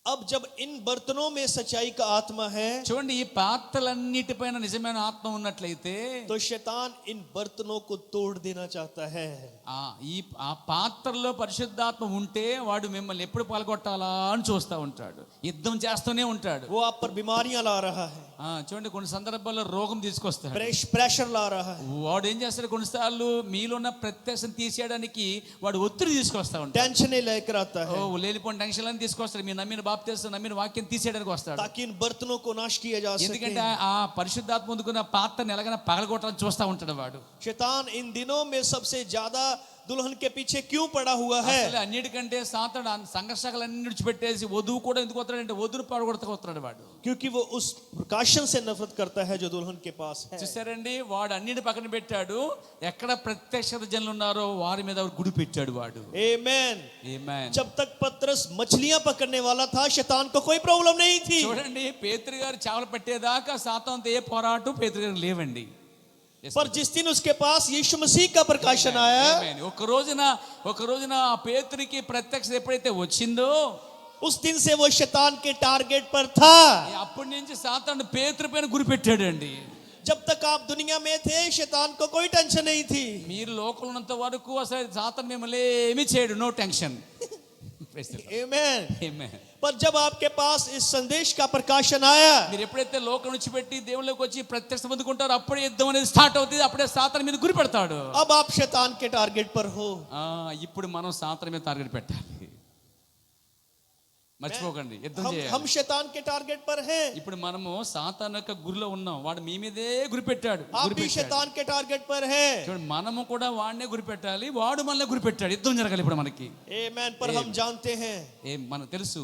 Speaker 2: अब जब इन बर्तनों में सच्चाई का आत्मा है,
Speaker 1: చూడండి, ఈ పాత్రలన్నిటిపైన నిజమైన ఆత్మ ఉన్నట్లయితే
Speaker 2: तो शैतान इन बर्तनों को तोड़ देना चाहता है।
Speaker 1: ఆ పాత్రలో పరిశుద్ధాత్మ ఉంటే వాడు మిమ్మల్ని ఎప్పుడు పాల్గొట్టాలా అని చూస్తూ ఉంటాడు, యుద్ధం చేస్తూనే ఉంటాడు.
Speaker 2: वो आप पर बीमारियां ला रहा है,
Speaker 1: చూడండి, కొన్ని సందర్భాల్లో రోగం తీసుకొస్తాడు,
Speaker 2: प्रेशर ला रहा है,
Speaker 1: వాడు ఏం చేస్తాడు, కొన్నిసార్లు మీలో ఉన్న ప్రత్యక్షం తీసేయడానికి వాడు ఒత్తిడి తీసుకొస్తా ఉంటాడు.
Speaker 2: टेंशन लेकर आता है,
Speaker 1: లేనిపోయిన టెన్షన్ అని తీసుకొస్తాడు. మీరు నమ్మిన బాప్తిస్మం నమ్మిన వాక్యం తీసేయడానికి వస్తాడు.
Speaker 2: ताकि इन बर्तनों को नाश किया जा सके।
Speaker 1: ఎందుకంటే ఆ పరిశుద్ధాత్మ ముందుకున్న పాత్రను ఎలాగైనా పగలగొట్టాలని చూస్తూ ఉంటాడు వాడు.
Speaker 2: शैतान इन दिनों में सबसे ज्यादा दुल्हन के पीछे क्यों पड़ा हुआ है?
Speaker 1: అసలు అన్నిటికంటే సాతాను సంఘర్షాలన్నీ విడిచిపెట్టేసి వధువు కూడా ఎందుకు వస్తాడంటే వధువును పడగొడతా వస్తున్నాడు వాడు.
Speaker 2: क्योंकि वो उस प्रकाशन से नफरत करता है जो दुल्हन के पास है।
Speaker 1: చూసారండి, వాడు అన్నిటి పక్కన పెట్టాడు, ఎక్కడ ప్రత్యక్షత జనులు ఉన్నారో వారి మీద గుడి పెట్టాడు వాడు.
Speaker 2: आमेन।
Speaker 1: ఆమేన్.
Speaker 2: जब तक पतरस मछलियां पकड़ने वाला था, शैतान को कोई प्रॉब्लम नहीं थी।
Speaker 1: చూడండి, పేతురు గారు చేపలు పట్టేదాకా సాతానుతో ఏ పోరాటం పేతురు గారు లేవండి.
Speaker 2: पर जिस दिन उसके पास यीशु मसीह का प्रकाशन आया,
Speaker 1: ఒక రోజున ఆ పేతురికి ప్రత్యక్షత ఎప్పుడైతే వచ్చిందో
Speaker 2: उस दिन से वो शैतान के टारगेट पर था।
Speaker 1: అప్పటి నుంచి సాతాను పేతురు పైన గురి పెట్టాడండి.
Speaker 2: जब तक आप दुनिया में थे, शैतान को कोई टेंशन नहीं थी।
Speaker 1: మీరు లోకంలో ఉన్నంత వరకు అసలు సాతాను మిమ్మల్ని ఏమీ చేయడు, నో టెన్షన్.
Speaker 2: आमेन।
Speaker 1: ఆమేన్.
Speaker 2: पर जब आपके पास इस संदेश का प्रकाशन आया,
Speaker 1: మీరు ఎప్పుడైతే లోకం నుంచి పెట్టి దేవుళ్ళకి వచ్చి ప్రత్యక్ష పొందుకుంటారో అప్పుడే యుద్ధం అనేది స్టార్ట్ అవుతుంది, అప్పుడే సాతాను మీద గురి పెడతాడు.
Speaker 2: अब आप शैतान के टारगेट पर हो।
Speaker 1: ఇప్పుడు మనం సాతాను మీద టార్గెట్ పెట్టాలి, మర్చిపోకండి, యుద్ధం చేయాలి.
Speaker 2: हम शैतान के टारगेट पर हैं।
Speaker 1: ఇప్పుడు మనము సాతాను యొక్క గురిలో ఉన్నాం, వాడు మీ మీదే గురి పెట్టాడు.
Speaker 2: आप भी शैतान के टारगेट पर हैं।
Speaker 1: చూడండి, మనము కూడా వాడినే గురి పెట్టాలి, వాడు మనల్ని గురి పెట్టాడు, యుద్ధం జరగాలి ఇప్పుడు మనకి.
Speaker 2: आमेन। पर हम जानते हैं
Speaker 1: మనకు తెలుసు,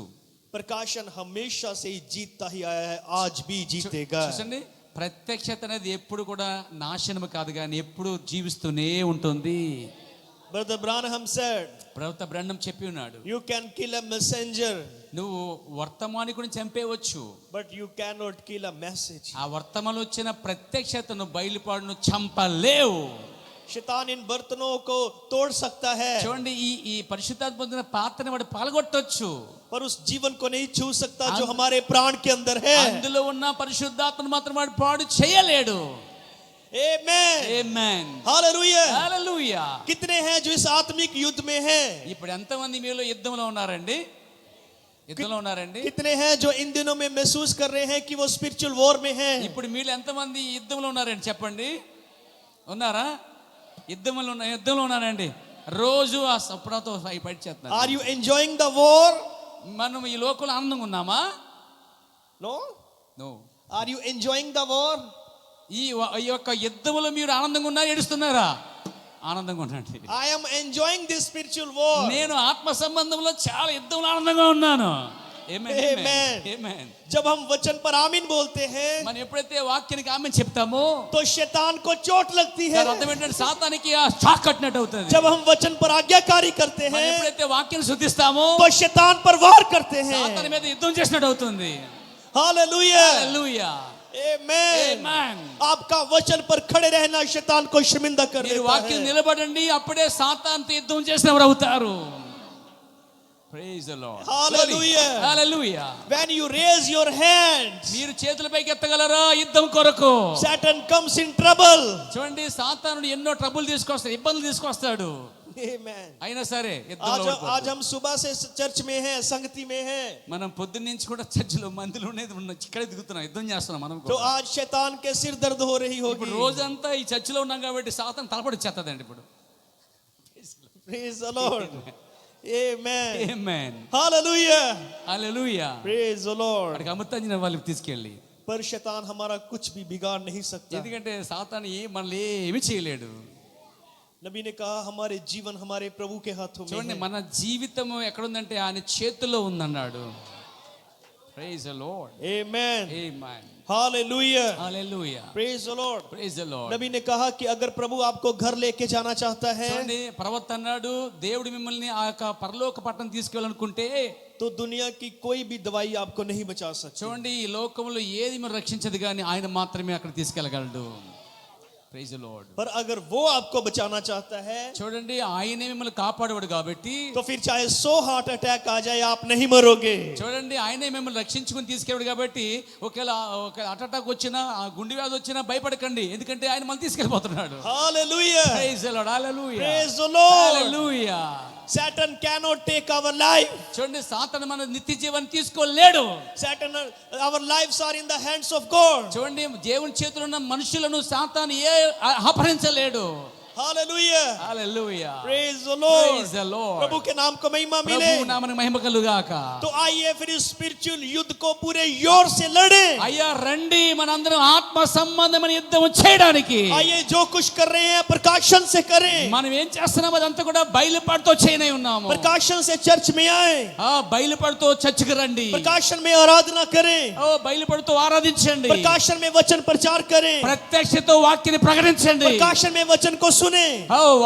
Speaker 2: प्रकाशन हमेशा से ही जीतता ही आया है, आज भी जीतेगा।
Speaker 1: చూడండి, ప్రత్యక్షత అనేది ఎప్పుడు కూడా నాశనం కాదు కానీ ఎప్పుడు జీవిస్తూనే ఉంటుంది.
Speaker 2: Brother Branham said,
Speaker 1: ప్రవక్త బ్రహ్మం చెప్పి ఉన్నాడు,
Speaker 2: you can kill a messenger,
Speaker 1: నువ్వు వర్తమానికుని చంపేవచ్చు,
Speaker 2: but you cannot kill a message.
Speaker 1: ఆ వర్తమానంలో వచ్చిన ప్రత్యక్షతను బయలుపాడును చంపలేవు.
Speaker 2: शैतान इन बर्तनों को तोड़ सकता है,
Speaker 1: చూడండి, ఈ పరిశుద్ధాత్మ పొందిన పాత్రని వాడు పలగొట్టొచ్చు,
Speaker 2: पर उस जीवन को नहीं छू सकता जो हमारे प्राण के अंदर है.
Speaker 1: అందులో ఉన్న పరిశుద్ధాత్మను మాత్రం వాడు పాడు చేయలేడు.
Speaker 2: Amen.
Speaker 1: ఆమేన్.
Speaker 2: Hallelujah.
Speaker 1: హల్లెలూయా.
Speaker 2: कितने हैं जो इस आत्मिक युद्ध में हैं?
Speaker 1: ఇప్పుడు ఎంతమంది మీలో యుద్ధంలో ఉన్నారండి? యుద్ధంలో ఉన్నారండి?
Speaker 2: कितने हैं जो इन दिनों में महसूस कर रहे हैं कि वो स्पिरिचुअल वॉर में हैं?
Speaker 1: ఇప్పుడు మీలో ఎంతమంది యుద్ధంలో ఉన్నారండి చెప్పండి? ఉన్నారా? యుద్ధంలో ఉన్నారండి. రోజు ఆ సప్రాతో ఫైట్ చేస్తున్నారు.
Speaker 2: Are you enjoying the war?
Speaker 1: మనం ఈ లోకంలో ఆనందంగా ఉన్నామా?
Speaker 2: No.
Speaker 1: No.
Speaker 2: Are you enjoying the war?
Speaker 1: ఈ యొక్క యుద్ధంలో మీరు ఆనందంగా ఉన్నారా, ఏడుస్తున్నారా? ఆనందంగా ఉండండి.
Speaker 2: I am enjoying this spiritual war.
Speaker 1: నేను ఆత్మ సంబంధంలో చాలా యుద్ధంలో ఆనందంగా ఉన్నాను. ఆమేన్.
Speaker 2: Amen.
Speaker 1: ఆమేన్.
Speaker 2: जब हम वचन पर आमीन बोलते हैं
Speaker 1: మనం ఎప్పుడైతే వాక్యానికి ఆమేన్ చెప్తామో
Speaker 2: तो शैतान को चोट लगती है.
Speaker 1: దాని అర్థం ఏంటంటే సాతానికి ఆ షాక్ కట్టినట్టు అవుతుంది.
Speaker 2: जब हम वचन पर आज्ञाकारी करते
Speaker 1: మనం
Speaker 2: हैं
Speaker 1: ఎప్పుడైతే వాక్యాన్ని శుద్ధిస్తామో
Speaker 2: तो शैतान पर वार करते हैं.
Speaker 1: సాతాను మీద యుద్ధం చేసినట్టు అవుతుంది.
Speaker 2: हालेलुया.
Speaker 1: హల్లెలూయా.
Speaker 2: Amen.
Speaker 1: ఆమేన్.
Speaker 2: आपका वचन पर खड़े रहना शैतान को शर्मिंदा कर
Speaker 1: మీరు
Speaker 2: देता
Speaker 1: వాక్యం
Speaker 2: है.
Speaker 1: నిలబడండి, అప్పుడే సాతానుతో యుద్ధం చేసినవారు అవుతారు. Praise the lord.
Speaker 2: Hallelujah.
Speaker 1: Hallelujah.
Speaker 2: When you raise your hands,
Speaker 1: మీరు చేతుల పైకి ఎత్తగలరా యుద్ధం కొరకు?
Speaker 2: Satan comes in trouble.
Speaker 1: చూడండి, సాతానుడు ఎన్నో ట్రబుల్ తీసుకొస్తాడు, ఇబ్బందులు తీసుకొస్తాడు.
Speaker 2: Amen.
Speaker 1: అయినా సరే యుద్ధంలో
Speaker 2: आज
Speaker 1: ఓడిపోతాడు.
Speaker 2: हम सुबह से चर्च में हैं, संगति में हैं,
Speaker 1: మనం పొద్దున్న నుంచి కూడా చర్చిలో మందిలో ఇక్కడే దిగుతున్నాం, యుద్ధం చేస్తున్నాం మనం
Speaker 2: तो
Speaker 1: కూడా.
Speaker 2: आज शैतान के सिर दर्द हो रही
Speaker 1: ఇప్పుడు
Speaker 2: होगी.
Speaker 1: రోజంతా ఈ చర్చిలో ఉన్నాం కాబట్టి సాతాను తలపడి చేస్తదండి ఇప్పుడు.
Speaker 2: Praise the Lord. Amen.
Speaker 1: Amen.
Speaker 2: Hallelujah.
Speaker 1: Hallelujah.
Speaker 2: Praise the Lord.
Speaker 1: వాడికి అమృతాంజన వాళ్ళకి తీసుకెళ్ళి,
Speaker 2: पर शैतान हमारा कुछ भी बिगाड़ नहीं सकता.
Speaker 1: ఎందుకంటే సాతాను మనల్ని ఏమీ చేయలేడు.
Speaker 2: नबी ने कहा हमारे जीवन हमारे प्रभु के हाथों में
Speaker 1: చూడండి,
Speaker 2: है.
Speaker 1: మన జీవితం ఎక్కడుందంటే ఆయన చేతుల్లో ఉందన్నాడు. Praise the lord.
Speaker 2: Amen.
Speaker 1: Amen.
Speaker 2: Hallelujah.
Speaker 1: Hallelujah.
Speaker 2: Praise the Lord.
Speaker 1: Praise the lord.
Speaker 2: नबी ने कहा कि अगर प्रभु आपको घर लेके जाना चाहता है
Speaker 1: చూడండి, ప్రవక్త అన్నాడు, దేవుడు మిమ్మల్ని ఆ యొక్క పరలోక పట్టణం తీసుకెళ్ళాలనుకుంటే
Speaker 2: तो दुनिया की कोई भी दवाई आपको नहीं बचा सकती.
Speaker 1: చూడండి, ఈ లోకంలో ఏది మనం రక్షించదు కానీ ఆయన మాత్రమే అక్కడ తీసుకెళ్ళగలడు. Praise the lord.
Speaker 2: पर अगर वो आपको बचाना चाहता है
Speaker 1: చూడండి, ఆయనే మిమ్మల్ని కాపాడేవాడు కాబట్టి,
Speaker 2: तो फिर चाहे 100 हार्ट अटैक आ जाए आप नहीं मरोगे.
Speaker 1: చూడండి, ఆయనే మిమ్మల్ని రక్షించుకుని తీసుకెళ్ళాడు కాబట్టి ఒకవేళ హార్ట్ అటాక్ వచ్చినా, ఆ గుండె వ్యాధి వచ్చినా భయపడకండి, ఎందుకంటే ఆయన మనల్ని తీసుకెళ్ళిపోతున్నాడు.
Speaker 2: Hallelujah.
Speaker 1: Praise the Lord. Hallelujah.
Speaker 2: Praise the Lord.
Speaker 1: Hallelujah.
Speaker 2: Satan cannot take our life.
Speaker 1: చూడండి, సాతాను మన నిత్య జీవాన్ని తీసుకోలేడు.
Speaker 2: Satan, our lives are in the hands of God.
Speaker 1: చూడండి, దేవుని చేతిలో ఉన్న మనుషులను సాతాను అపహరించలేడు.
Speaker 2: Hallelujah.
Speaker 1: Hallelujah.
Speaker 2: Praise the Lord.
Speaker 1: Praise the Lord.
Speaker 2: प्रभु के नाम को महिमा मिले.
Speaker 1: ప్రభు నామమునకు మహిమ కలుగాక.
Speaker 2: तो आइए फिर इस स्पिरिचुअल युद्ध को पूरे जोर से लड़े.
Speaker 1: అయ్యా రండి, మనందరం ఆత్మ సంబంధమైన యుద్ధం చేయడానికి.
Speaker 2: आइए जो कुछ कर रहे हैं प्रकाशन से करें.
Speaker 1: మనం ఏం చేస్తున్నామో అదంతా కూడా బయలుపాటుతో చేయనే ఉన్నాము.
Speaker 2: प्रकाशन से चर्च में आए.
Speaker 1: బయలుపాటుతో చర్చికి రండి.
Speaker 2: प्रकाशन में आराधना करें.
Speaker 1: బయలుపాటుతో ఆరాధించండి.
Speaker 2: प्रकाशन में वचन प्रचार करें.
Speaker 1: ప్రత్యక్షతో వాక్యాన్ని ప్రకటించండి.
Speaker 2: प्रकाशन में वचन को सुने.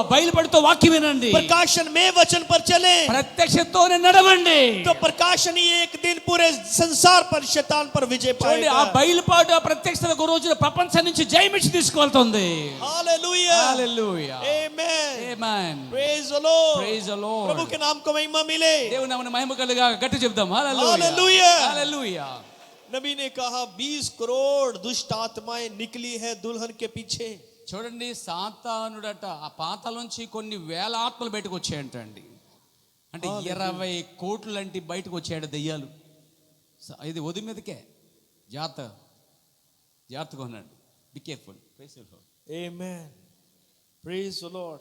Speaker 1: బయలుపాటుతో వాక్యం వినండి.
Speaker 2: प्रकाशन में वचन पर चले.
Speaker 1: ప్రత్యక్షతోనే నడవండి.
Speaker 2: तो प्रकाशन ही एक दिन पूरे संसार पर शैतान पर विजय
Speaker 1: చూడండి, ఆ
Speaker 2: पाएगा.
Speaker 1: బయలుపాటు, ఆ ప్రత్యక్షత ఒక రోజున ప్రపంచం నుంచి జయమిచ్చి తీసుకెళ్తుంది.
Speaker 2: Hallelujah.
Speaker 1: Hallelujah.
Speaker 2: Amen.
Speaker 1: Amen.
Speaker 2: Praise the Lord.
Speaker 1: Praise the Lord.
Speaker 2: प्रभु के नाम को महिमा मिले.
Speaker 1: దేవుని నామమునకు మహిమ కలుగాక. గట్టి చెప్దాం హల్లెలూయా.
Speaker 2: Hallelujah.
Speaker 1: హల్లెలూయా.
Speaker 2: नबी ने कहा 20 करोड़ दुष्ट आत्माएं निकली है दुल्हन के पीछे.
Speaker 1: చూడండి, సాతానుడట ఆ పాతాలోంచి కొన్ని వేల ఆత్మలు బయటకు వచ్చాయంటండి. అంటే 20 కోట్లు లాంటి బయటకు వచ్చాడు దెయ్యాలు. ఇది వది మీదకే జాగ్రత్తగా ఉన్నాడు. Be careful.
Speaker 2: Amen. Praise the Lord.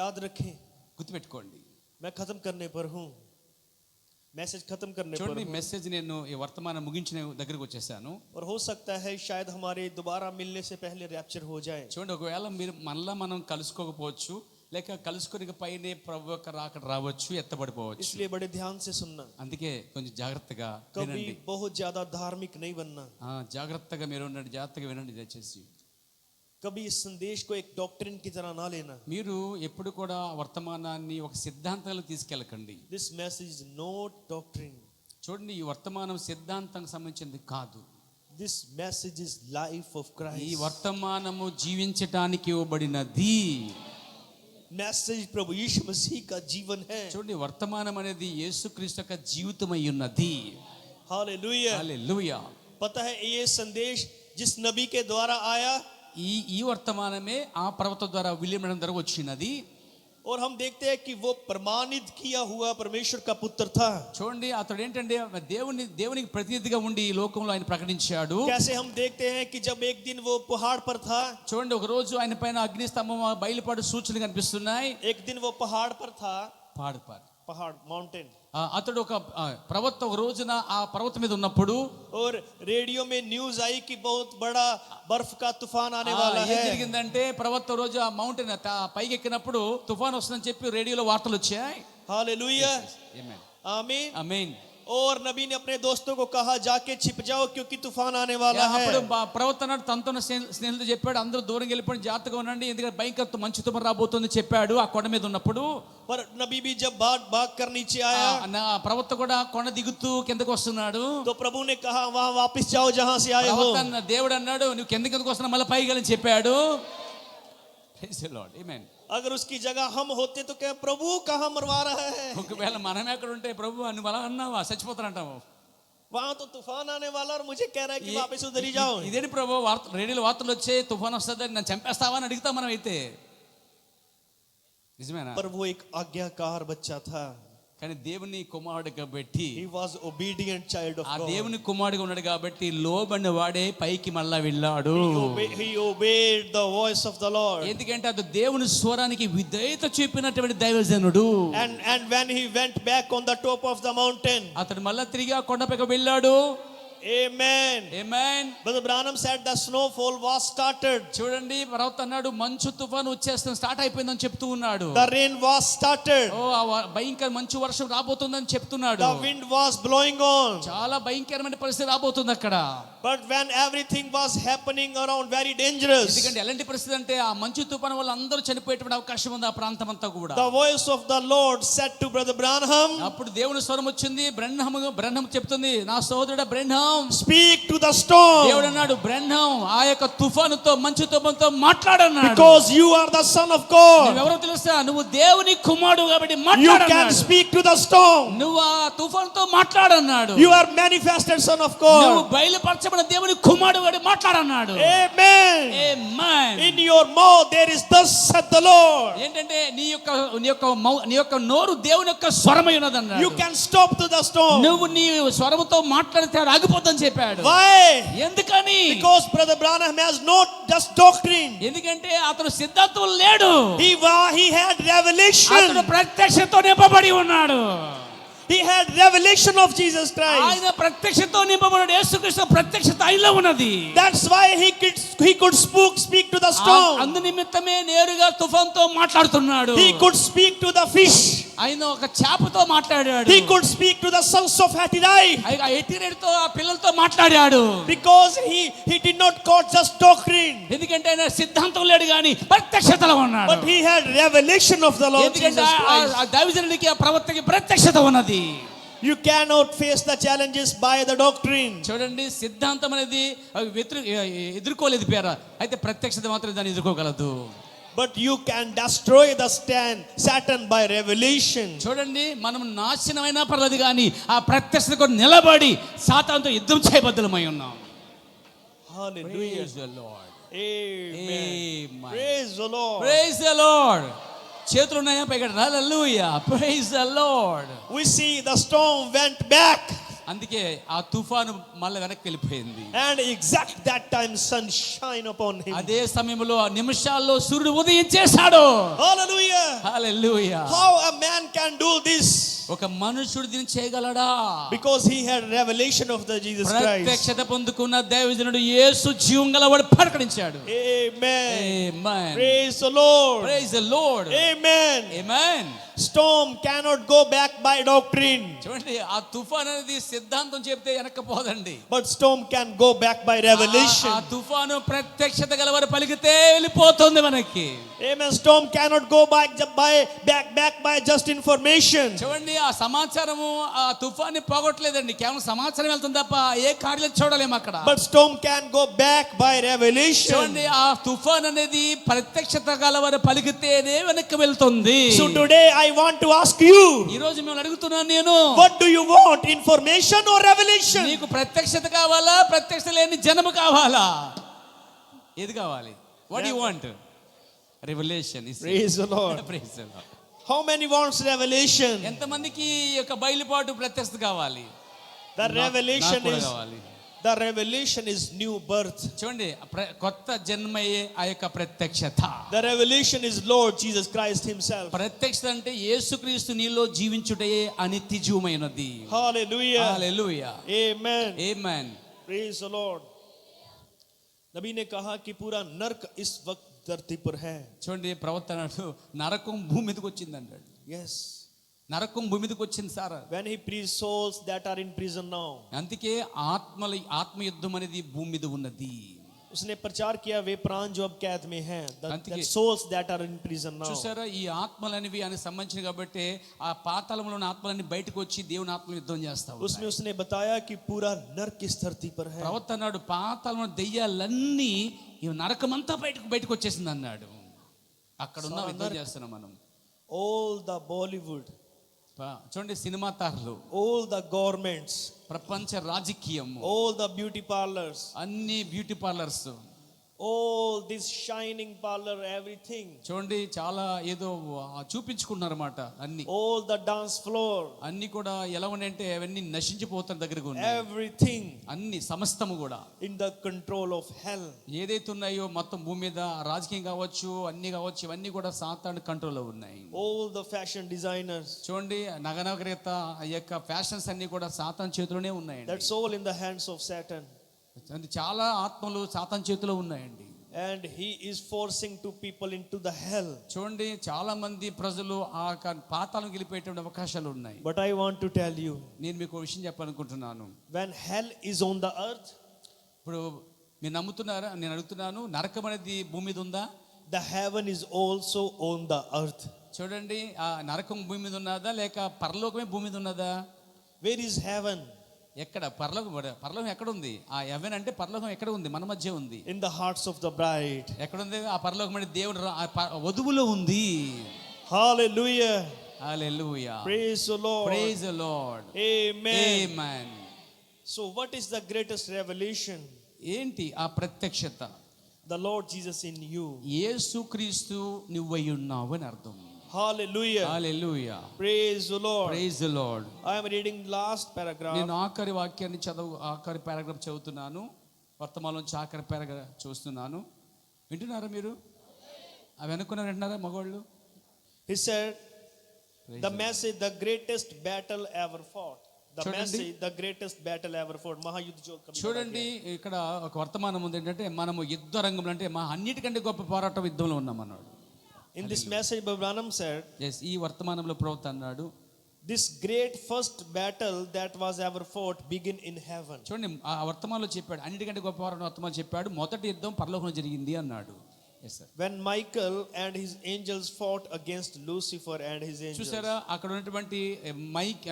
Speaker 2: याद रखें,
Speaker 1: గుర్తుపెట్టుకోండి.
Speaker 2: मैं खत्म करने पर हूं. मैसेज खत्म करने पर
Speaker 1: చూడండి,
Speaker 2: हूं.
Speaker 1: మెసేజ్ నేను ఈ వర్తమానం ముగించిన దగ్గరకు వచ్చేసాను.
Speaker 2: और हो सकता है शायद हमारे दोबारा मिलने से पहले रैप्चर हो जाए.
Speaker 1: చూడండి, ఒకవేళ మనం కలుసుకోకపోవచ్చు, లేక కలుసుకుని పైనే ప్రభు యొక్క రాకడ రావచ్చు, ఎత్తబడిపోవచ్చు.
Speaker 2: इसलिए बड़े ध्यान से सुनना.
Speaker 1: అందుకే కొంచెం జాగ్రత్తగా
Speaker 2: कभी
Speaker 1: వినండి.
Speaker 2: बहुत ज्यादा धार्मिक नहीं बनना.
Speaker 1: జాగ్రత్తగా మీరు ఉండండి, జాగ్రత్తగా వినండి దయచేసి.
Speaker 2: कभी इस संदेश को एक डॉक्ट्रिन की तरह ना लेना.
Speaker 1: మీరు ఎప్పుడు కూడా వర్తమానాన్ని ఒక సిద్ధాంతాలు తీసుకెళ్ళకండి.
Speaker 2: This message is not doctrine.
Speaker 1: చూడండి, ఈ వర్తమానం సిద్ధాంతానికి సంబంధించింది కాదు.
Speaker 2: This message is life of
Speaker 1: ఈ
Speaker 2: Christ.
Speaker 1: వర్తమానము జీవించటానికి ఇవ్వబడినది.
Speaker 2: मैसेज प्रभु यीशु मसीह का जीवन है.
Speaker 1: చూడండి, వర్తమానం అనేది యేసుక్రీస్తు యొక్క జీవితమై ఉన్నది.
Speaker 2: हालेलुया.
Speaker 1: హల్లెలూయా.
Speaker 2: पता है ये संदेश जिस नबी के द्वारा आया,
Speaker 1: ఈ వర్తమానమే ఆ ప్రవక్త ద్వారా విలియం ద్వారా వచ్చినది.
Speaker 2: और हम देखते हैं कि वो प्रमाणित किया हुआ परमेश्वर का पुत्र था.
Speaker 1: చూడండి, అతడు ఏంటంటే దేవునికి ప్రతినిధిగా ఉండి ఈ లోకంలో ఆయన ప్రకటించాడు.
Speaker 2: कैसे हम देखते हैं कि जब एक दिन वो पहाड़ पर था,
Speaker 1: చూడండి, ఒక రోజు ఆయన పైన అగ్ని స్తంభం బయలుపాటు సూచనలు కనిపిస్తున్నాయి.
Speaker 2: एक दिन वो पहाड़ पर था, पहाड़ माउंटेन,
Speaker 1: అతడు ఒక పర్వత ఒక రోజున ఆ పర్వతం మీద ఉన్నప్పుడు
Speaker 2: और रेडियो में न्यूज आई कि बहुत बड़ा बर्फ का तूफान आने वाला
Speaker 1: ఏం
Speaker 2: है.
Speaker 1: జరిగిందంటే పర్వత రోజు ఆ మౌంటైన్ పైకి ఎక్కినప్పుడు తుఫాన్ వస్తుందని చెప్పి రేడియోలో వార్తలు వచ్చాయి.
Speaker 2: हालेलुया. आमीन.
Speaker 1: ఆమేన్.
Speaker 2: और नबी ने अपने दोस्तों को कहा जाके छिप जाओ क्योंकि तूफान आने वाला है.
Speaker 1: అప్పుడు ప్రవక్త అన్నాడు తనతో స్నేహితులు చెప్పాడు, అందరూ దూరం వెళ్ళిపోయి జాగ్రత్తగా ఉండండి, ఎందుకంటే భయంకర మంచు తుఫాన్ రాబోతుంది చెప్పాడు. ఆ కొండ మీద ఉన్నప్పుడు
Speaker 2: पर नबी भी जब भाग कर नीचे आया,
Speaker 1: ప్రవక్త కూడా కొండ దిగుతూ కిందకు వస్తున్నాడు.
Speaker 2: तो प्रभु ने कहा वहां वापस जाओ जहां से आए हो.
Speaker 1: దేవుడు అన్నాడు, నువ్వు కిందకు వస్తున్నా మళ్ళీ పైకి వెళ్ళని చెప్పాడు. Praise the Lord. Amen.
Speaker 2: अगर उसकी जगह हम होते तो क्या प्रभु कहां मरवा रहा है.
Speaker 1: ఒకవేళ మనమే అక్కడ ఉంటే ప్రభు నువ్వు అలా అన్నావా చచ్చిపోతానంటావు.
Speaker 2: वहां तो तूफान आने वाला और मुझे कह रहा है कि वापस उधर ही जाओ.
Speaker 1: ఇదేంటి ప్రభు రేడియోలో వార్తలు వచ్చే తుఫాన్ వస్తుంది నన్ను చంపేస్తావా అని అడుగుతాం మనం అయితే. నిజమేనా?
Speaker 2: पर वो एक आज्ञाकार बच्चा था.
Speaker 1: కానీ దేవుని కుమారుడు కాబట్టి,
Speaker 2: He was obedient child of
Speaker 1: ఆ
Speaker 2: God.
Speaker 1: దేవుని కుమారుడుగా ఉన్నాడు కాబట్టి లోబడిన వాడే పైకి మళ్ళా వెళ్ళాడు.
Speaker 2: He obeyed the voice of the Lord.
Speaker 1: ఎందుకంటే అది దేవుని స్వరానికి విధేయత చూపినటువంటి దైవజనుడు.
Speaker 2: And when he went back on the top of the mountain,
Speaker 1: అతడు మళ్ళా తిరిగి ఆ కొండపైకి వెళ్ళాడు.
Speaker 2: amen.
Speaker 1: Amen.
Speaker 2: Brother Branham said the snowfall was started.
Speaker 1: చూడండి, ప్రవక్త అన్నాడు మంచు తుఫాను వచ్చేస్తుంది, స్టార్ట్ అయిపోయిందని చెప్తూ ఉన్నాడు.
Speaker 2: The rain was started.
Speaker 1: భయంకర మంచు వర్షం రాబోతుందని చెప్తున్నాడు.
Speaker 2: The wind was blowing on.
Speaker 1: చాలా భయంకరమైన పరిస్థితి రాబోతుంది అక్కడ.
Speaker 2: But when everything was happening around very dangerous,
Speaker 1: ఎందుకంటే ఎలాంటి పరిస్థితి అంటే ఆ మంచు తుఫాను వల్ల అందరూ చనిపోయేటువంటి అవకాశం ఉంది ఆ ప్రాంతం అంతా కూడా.
Speaker 2: the voice of the Lord said to Brother Branham,
Speaker 1: అప్పుడు దేవుని స్వరం వచ్చింది. బ్రెన్హం చెప్తుంది, నా సోదరుడు బ్రెన్హం,
Speaker 2: speak to the storm.
Speaker 1: దేవుడు అన్నాడు, బ్రెన్హం ఆ యొక్క తుఫానుతో మంచు తుఫానుతో మాట్లాడన్నాడు.
Speaker 2: Because you are the son of God.
Speaker 1: నువ్వెవరో తెలుసా? నువ్వు దేవుని కుమారుడు కాబట్టి
Speaker 2: You
Speaker 1: మాట్లాడన్నాడు.
Speaker 2: can speak to the storm.
Speaker 1: నువ్వు ఆ తుఫానుతో మాట్లాడన్నాడు.
Speaker 2: You are manifested son of God.
Speaker 1: నువ్వు బయలుపరచబడిన దేవుని కుమారుడు కాబట్టి మాట్లాడన్నాడు.
Speaker 2: Amen.
Speaker 1: Amen.
Speaker 2: In your mouth there is thus said the Lord.
Speaker 1: ఏంటంటే నీ యొక్క నోరు దేవుని యొక్క స్వరమై ఉన్నదన్నాడు.
Speaker 2: You can stop to the storm.
Speaker 1: నువ్వు నీ స్వరముతో మాట్లాడితే ఆగిపోతుందని చెప్పాడు.
Speaker 2: Why?
Speaker 1: ఎందుకని?
Speaker 2: Because Brother Branham has not just doctrine.
Speaker 1: ఎందుకంటే అతను సిద్ధాంతం లేడు.
Speaker 2: He had revelation.
Speaker 1: అతను ప్రత్యక్షతో నింపబడి ఉన్నాడు.
Speaker 2: He had revelation of Jesus Christ.
Speaker 1: ఆయన ప్రత్యక్షతో నింపబడిన యేసుక్రీస్తు ప్రత్యక్షత ఆయనలో ఉన్నది.
Speaker 2: That's why he could speak to the storm.
Speaker 1: అందు నిమిత్తమే నేరుగా తుఫానుతో మాట్లాడుతున్నాడు.
Speaker 2: He could speak to the fish.
Speaker 1: ఆయన ఒక చేపతో మాట్లాడాడు.
Speaker 2: He could speak to the sons of Hattirai.
Speaker 1: ఆ ఎటిరేడుతో ఆ పిల్లలతో మాట్లాడాడు.
Speaker 2: Because he did not quote just doctrine.
Speaker 1: ఎందుకంటే ఆయన సిద్ధాంతం లేడు గాని ప్రత్యక్షతలో ఉన్నాడు.
Speaker 2: But he had revelation of the Lord
Speaker 1: ఎందుకంటే
Speaker 2: Jesus Christ.
Speaker 1: ఆ దైవజనుడికి ఆ ప్రవక్తకి ప్రత్యక్షత ఉన్నది.
Speaker 2: You cannot face the challenges by the doctrine.
Speaker 1: చూడండి, సిద్ధాంతం అనేది ఎదుర్కోలేదు పేర, అయితే ప్రత్యక్షత మాత్రం దాన్ని ఎదుర్కోగలదు.
Speaker 2: But you can destroy the Satan by revelation.
Speaker 1: చూడండి, మనం నాశనమైనా పర్లేదు కానీ ఆ ప్రత్యక్షతకు నిలబడి సాతానుతో యుద్ధం చేయబద్ధమై ఉన్నాం.
Speaker 2: Hallelujah.
Speaker 1: Praise the Lord.
Speaker 2: Amen.
Speaker 1: Amen.
Speaker 2: Praise the Lord.
Speaker 1: Praise the Lord. చేతులు ఉన్నాయా పైకి? హల్లెలూయా. Praise the Lord.
Speaker 2: We see the storm went back.
Speaker 1: అందుకే ఆ తుఫాను మళ్ళీ వెనక్కి వెళ్ళిపోయింది.
Speaker 2: And exact that time sun shine upon him.
Speaker 1: అదే సమయంలో ఆ నిమిషాల్లో సూర్యుడు ఉదయించేశాడు.
Speaker 2: Hallelujah.
Speaker 1: Hallelujah.
Speaker 2: How a man can do this?
Speaker 1: ఒక మనుషుడు దీన్ని చేయగలడా?
Speaker 2: Because he had revelation of the Jesus Christ.
Speaker 1: ప్రత్యక్షత పొందుకున్న దైవజనుడు యేసు జీవం గలవాడు ప్రకటించాడు.
Speaker 2: Amen.
Speaker 1: Amen.
Speaker 2: Praise the Lord.
Speaker 1: Praise the Lord.
Speaker 2: Amen.
Speaker 1: Amen.
Speaker 2: storm cannot go back by doctrine,
Speaker 1: చూడండి, ఆ తుఫాన్ అనేది సిద్ధాంతం చెప్తే వెనక్కిపోదండి.
Speaker 2: but storm can go back by revelation.
Speaker 1: ఆ తుఫాను ప్రత్యక్షత గలవారు పలికితే వెళ్ళిపోతుంది మనకి.
Speaker 2: Amen. Storm cannot go back by just information.
Speaker 1: చూడండి, ఆ సమాచారము ఆ తుఫాన్ని పోగొట్టలేదండి, కేవలం సమాచారం వెళ్తుంది తప్ప ఏ కార్యాలు చూడలేము అక్కడ.
Speaker 2: But storm can go back by revelation.
Speaker 1: చూడండి, ఆ తుఫాన్ అనేది ప్రత్యక్షత గలవారు పలికితేనే వెనక్కి వెళ్తుంది.
Speaker 2: So today I want to ask you,
Speaker 1: ఈ రోజు మిమ్మల్ని అడుగుతున్నాను నేను,
Speaker 2: what do you want, information or revelation?
Speaker 1: నీకు ప్రత్యక్షత కావాలా, ప్రత్యక్షత లేని జనము కావాలా? ఏది కావాలి? What you want? Revolution.
Speaker 2: Praise the Lord.
Speaker 1: Praise the Lord.
Speaker 2: How many wants revelation?
Speaker 1: ఎంతమందికి ఈ యొక్క బయలుపాటు ప్రత్యక్షత కావాలి?
Speaker 2: The revelation
Speaker 1: నాకు కూడా
Speaker 2: is
Speaker 1: కావాలి.
Speaker 2: the revelation is new birth.
Speaker 1: చూడండి, కొత్త జన్మయే ఆ యొక్క ప్రత్యక్షత.
Speaker 2: The revelation is Lord Jesus Christ himself.
Speaker 1: ప్రత్యక్షత అంటే యేసుక్రీస్తు నీలో జీవించుటయే అనిత్య జీవమైనది.
Speaker 2: Hallelujah.
Speaker 1: Hallelujah.
Speaker 2: Amen.
Speaker 1: Amen.
Speaker 2: Praise the Lord. नबी ने कहा कि पूरा नर्क इस वक्त धरती पर है.
Speaker 1: చూడండి, ప్రవక్త అన్నాడు, నరకం భూమి మీదకి వచ్చింది అన్నాడు.
Speaker 2: Yes.
Speaker 1: నరకం భూమి మీదకి వచ్చింది sir.
Speaker 2: When he preached souls that are in prison now.
Speaker 1: అందుకే ఆత్మయుద్ధం అనేది భూమి మీద ఉన్నది.
Speaker 2: उसने प्रचार किया वे प्राण जो अब कैद में हैं, the souls that are in prison now.
Speaker 1: చూసారా, ఈ ఆత్మలనివి అని సంబంధించిన కాబట్టి ఆ పాతాళంలో ఉన్న ఆత్మలన్నీ బయటకు వచ్చి దేవుని ఆత్మలు యుద్ధం చేస్తావు.
Speaker 2: उसमें उसने बताया कि पूरा नरक इस धरती पर है.
Speaker 1: ప్రవక్త అన్నాడు, పాతాళంలో దెయ్యాలన్నీ ఈ నరకమంతా బయటకు వచ్చేసింది అన్నాడు. అక్కడ ఉన్న యుద్ధం చేస్తున్నాం మనం.
Speaker 2: All the Bollywood,
Speaker 1: చూడండి, సినిమా తారలు,
Speaker 2: all the governments,
Speaker 1: ప్రపంచ రాజకీయం,
Speaker 2: all the beauty parlors,
Speaker 1: అన్ని beauty parlours,
Speaker 2: all this shining parlor, everything.
Speaker 1: చూడండి, చాలా ఏదో చూపించుకున్నారు అన్నమాట. అన్ని
Speaker 2: All the dance floor,
Speaker 1: అన్ని కూడా ఎలా ఉన్నాయంటే అవన్నీ నశించిపోతారు దగ్గరకు ఉన్నాయి.
Speaker 2: everything
Speaker 1: అన్ని సమస్తము కూడా
Speaker 2: in the control of hell.
Speaker 1: ఏదైతే ఉన్నాయో మొత్తం భూమి మీద రాజకీయం కావచ్చు, అన్ని కావచ్చు, ఇవన్నీ కూడా సాతాను కంట్రోల్లో ఉన్నాయి.
Speaker 2: All the fashion designers,
Speaker 1: చూడండి, నగనగరేత ఆ యొక్క ఫ్యాషన్స్ అన్ని కూడా సాతాను చేతిలోనే ఉన్నాయండి.
Speaker 2: that's all in the hands of Satan.
Speaker 1: చాలా ఆత్మలు సాతాను చేతిలో ఉన్నాయండి.
Speaker 2: And he is forcing two people into the hell.
Speaker 1: చూడండి, చాలా మంది ప్రజలు ఆ పాతాళం వెళ్ళిపోయేటువంటి అవకాశాలు ఉన్నాయి.
Speaker 2: But I want to tell you,
Speaker 1: నేను మీకు ఒక విషయం చెప్పాలనుకుంటున్నాను.
Speaker 2: when hell is on the earth,
Speaker 1: ఇప్పుడు మీరు నమ్ముతున్నారా? నేను అడుగుతున్నాను, నరకం అనేది భూమి మీద ఉందా?
Speaker 2: the heaven is also on the earth.
Speaker 1: చూడండి, ఆ నరకం భూమి మీద ఉన్నదా లేక పరలోకమే భూమి మీద ఉన్నదా?
Speaker 2: Where is heaven?
Speaker 1: ఎక్కడ? పరలోకం ఎక్కడ ఉంది? ఆ హెవెన్ అంటే పరలోకం ఎక్కడ ఉంది? మన మధ్య ఉంది.
Speaker 2: In the hearts of the bride.
Speaker 1: ఎక్కడ ఉంది ఆ పరలోకం? అంటే దేవుడు వధువులో ఉంది.
Speaker 2: Hallelujah.
Speaker 1: Hallelujah.
Speaker 2: Praise the Lord.
Speaker 1: Praise the Lord.
Speaker 2: Amen.
Speaker 1: Amen.
Speaker 2: So what is the greatest revelation?
Speaker 1: ఏంటి ఆ ప్రత్యక్షత?
Speaker 2: The Lord Jesus in you.
Speaker 1: యేసుక్రీస్తు నువ్వై ఉన్నావు అని అర్థం.
Speaker 2: Hallelujah.
Speaker 1: Hallelujah.
Speaker 2: Praise the Lord.
Speaker 1: Praise the Lord.
Speaker 2: I am reading last paragraph.
Speaker 1: నేను ఆఖరి వాక్యాన్ని ఆఖరి పారాగ్రాఫ్ చదువుతున్నాను. వర్తమానంలో ఆఖరి పారాగ్రాఫ్ చూస్తున్నాను. వింటున్నారా మీరు? అవి అనుకున్నారు, వింటున్నారా మగవాళ్ళు?
Speaker 2: He said, the message, the greatest battle ever fought. The message, the greatest battle ever fought. మహాయుద్ధ జో కబీ.
Speaker 1: చూడండి, ఇక్కడ ఒక వర్తమానం ఉంది ఏంటంటే మనము యుద్ధ రంగంలో అంటే అన్నిటికంటే గొప్ప పోరాటం యుద్ధంలో ఉన్నాం అన్నాడు.
Speaker 2: In this message, Brother Branham said,
Speaker 1: yes, ఈ వర్తమానంలో ప్రవక్త అన్నాడు,
Speaker 2: this great first battle that was ever fought begin in heaven.
Speaker 1: చూడండి, ఆ వర్తమానంలో చెప్పాడు, అన్నిటికంటే గొప్ప పోరాటం వర్తమానం చెప్పాడు, మొదటి యుద్ధం పరలోకంలో జరిగింది అన్నాడు. yes sir.
Speaker 2: When Michael and his angels fought against Lucifer and his angels.
Speaker 1: చూసారా, అక్కడ ఉన్నటువంటి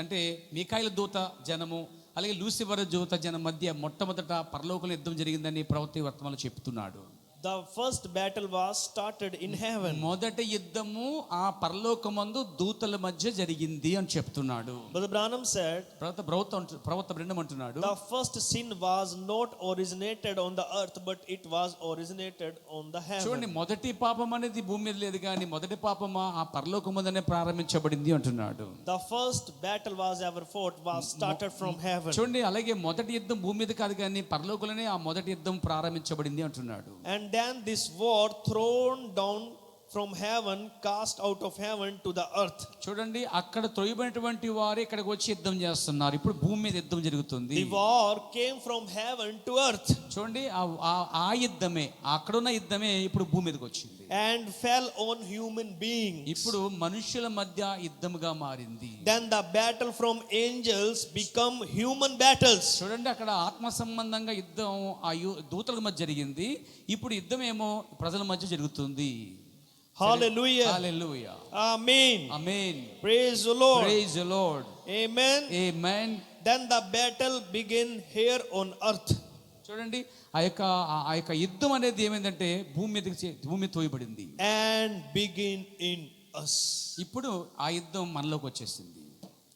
Speaker 1: అంటే మీకాయిల దూత జనము అలాగే లూసిఫర్ దూత జనం మధ్య మొట్టమొదట పరలోకంలో యుద్ధం జరిగిందని ప్రవక్త వర్తమానంలో చెప్తున్నాడు.
Speaker 2: The first battle was started in heaven.
Speaker 1: మొదటి యుద్ధము ఆ పరలోకమందు దూతల మధ్య జరిగింది అని చెప్తున్నాడు.
Speaker 2: Brother Branham said,
Speaker 1: ప్రవక్త బ్రెండం అంటున్నాడు,
Speaker 2: the first sin was not originated on the earth but it was originated on the heaven.
Speaker 1: చూడండి, మొదటి పాపం అనేది భూమి మీద లేదు కానీ మొదటి పాపం ఆ పరలోకమందునే ప్రారంభించబడింది అంటున్నాడు.
Speaker 2: The first battle was ever fought was started from heaven.
Speaker 1: చూడండి, అలాగే మొదటి యుద్ధం భూమి మీద కాదు కానీ పరలోకంలోనే ఆ మొదటి యుద్ధం ప్రారంభించబడింది అంటున్నాడు.
Speaker 2: And then this war thrown down from heaven cast out of heaven to the earth.
Speaker 1: చూడండి, అక్కడ త్రోయబడినటువంటి వారు ఇక్కడికి వచ్చి యుద్ధం చేస్తున్నారు. ఇప్పుడు భూమి మీద యుద్ధం జరుగుతుంది.
Speaker 2: The war came from heaven to earth
Speaker 1: చూడండి, ఆ యుద్ధమే, అక్కడున్న యుద్ధమే ఇప్పుడు భూమి మీదకి వచ్చింది.
Speaker 2: and fell on human beings.
Speaker 1: ఇప్పుడు మనుషుల మధ్య యుద్ధముగా మారింది.
Speaker 2: Then the battle from angels become human battles.
Speaker 1: చూడండి, అక్కడ ఆత్మ సంబంధంగా యుద్ధం దూతల మధ్య జరిగింది. ఇప్పుడు యుద్ధం ఏమో ప్రజల మధ్య జరుగుతుంది.
Speaker 2: Hallelujah.
Speaker 1: Hallelujah.
Speaker 2: Amen.
Speaker 1: Amen.
Speaker 2: Praise the Lord.
Speaker 1: Praise the Lord.
Speaker 2: Amen.
Speaker 1: Amen.
Speaker 2: Then the battle begin here on earth.
Speaker 1: చూడండి, ఆ యొక్క యుద్ధం అనేది ఏమైందంటే భూమి మీద తోయబడింది.
Speaker 2: And begin in us.
Speaker 1: ఇప్పుడు ఆ యుద్ధం మనలోకి వచ్చేసింది.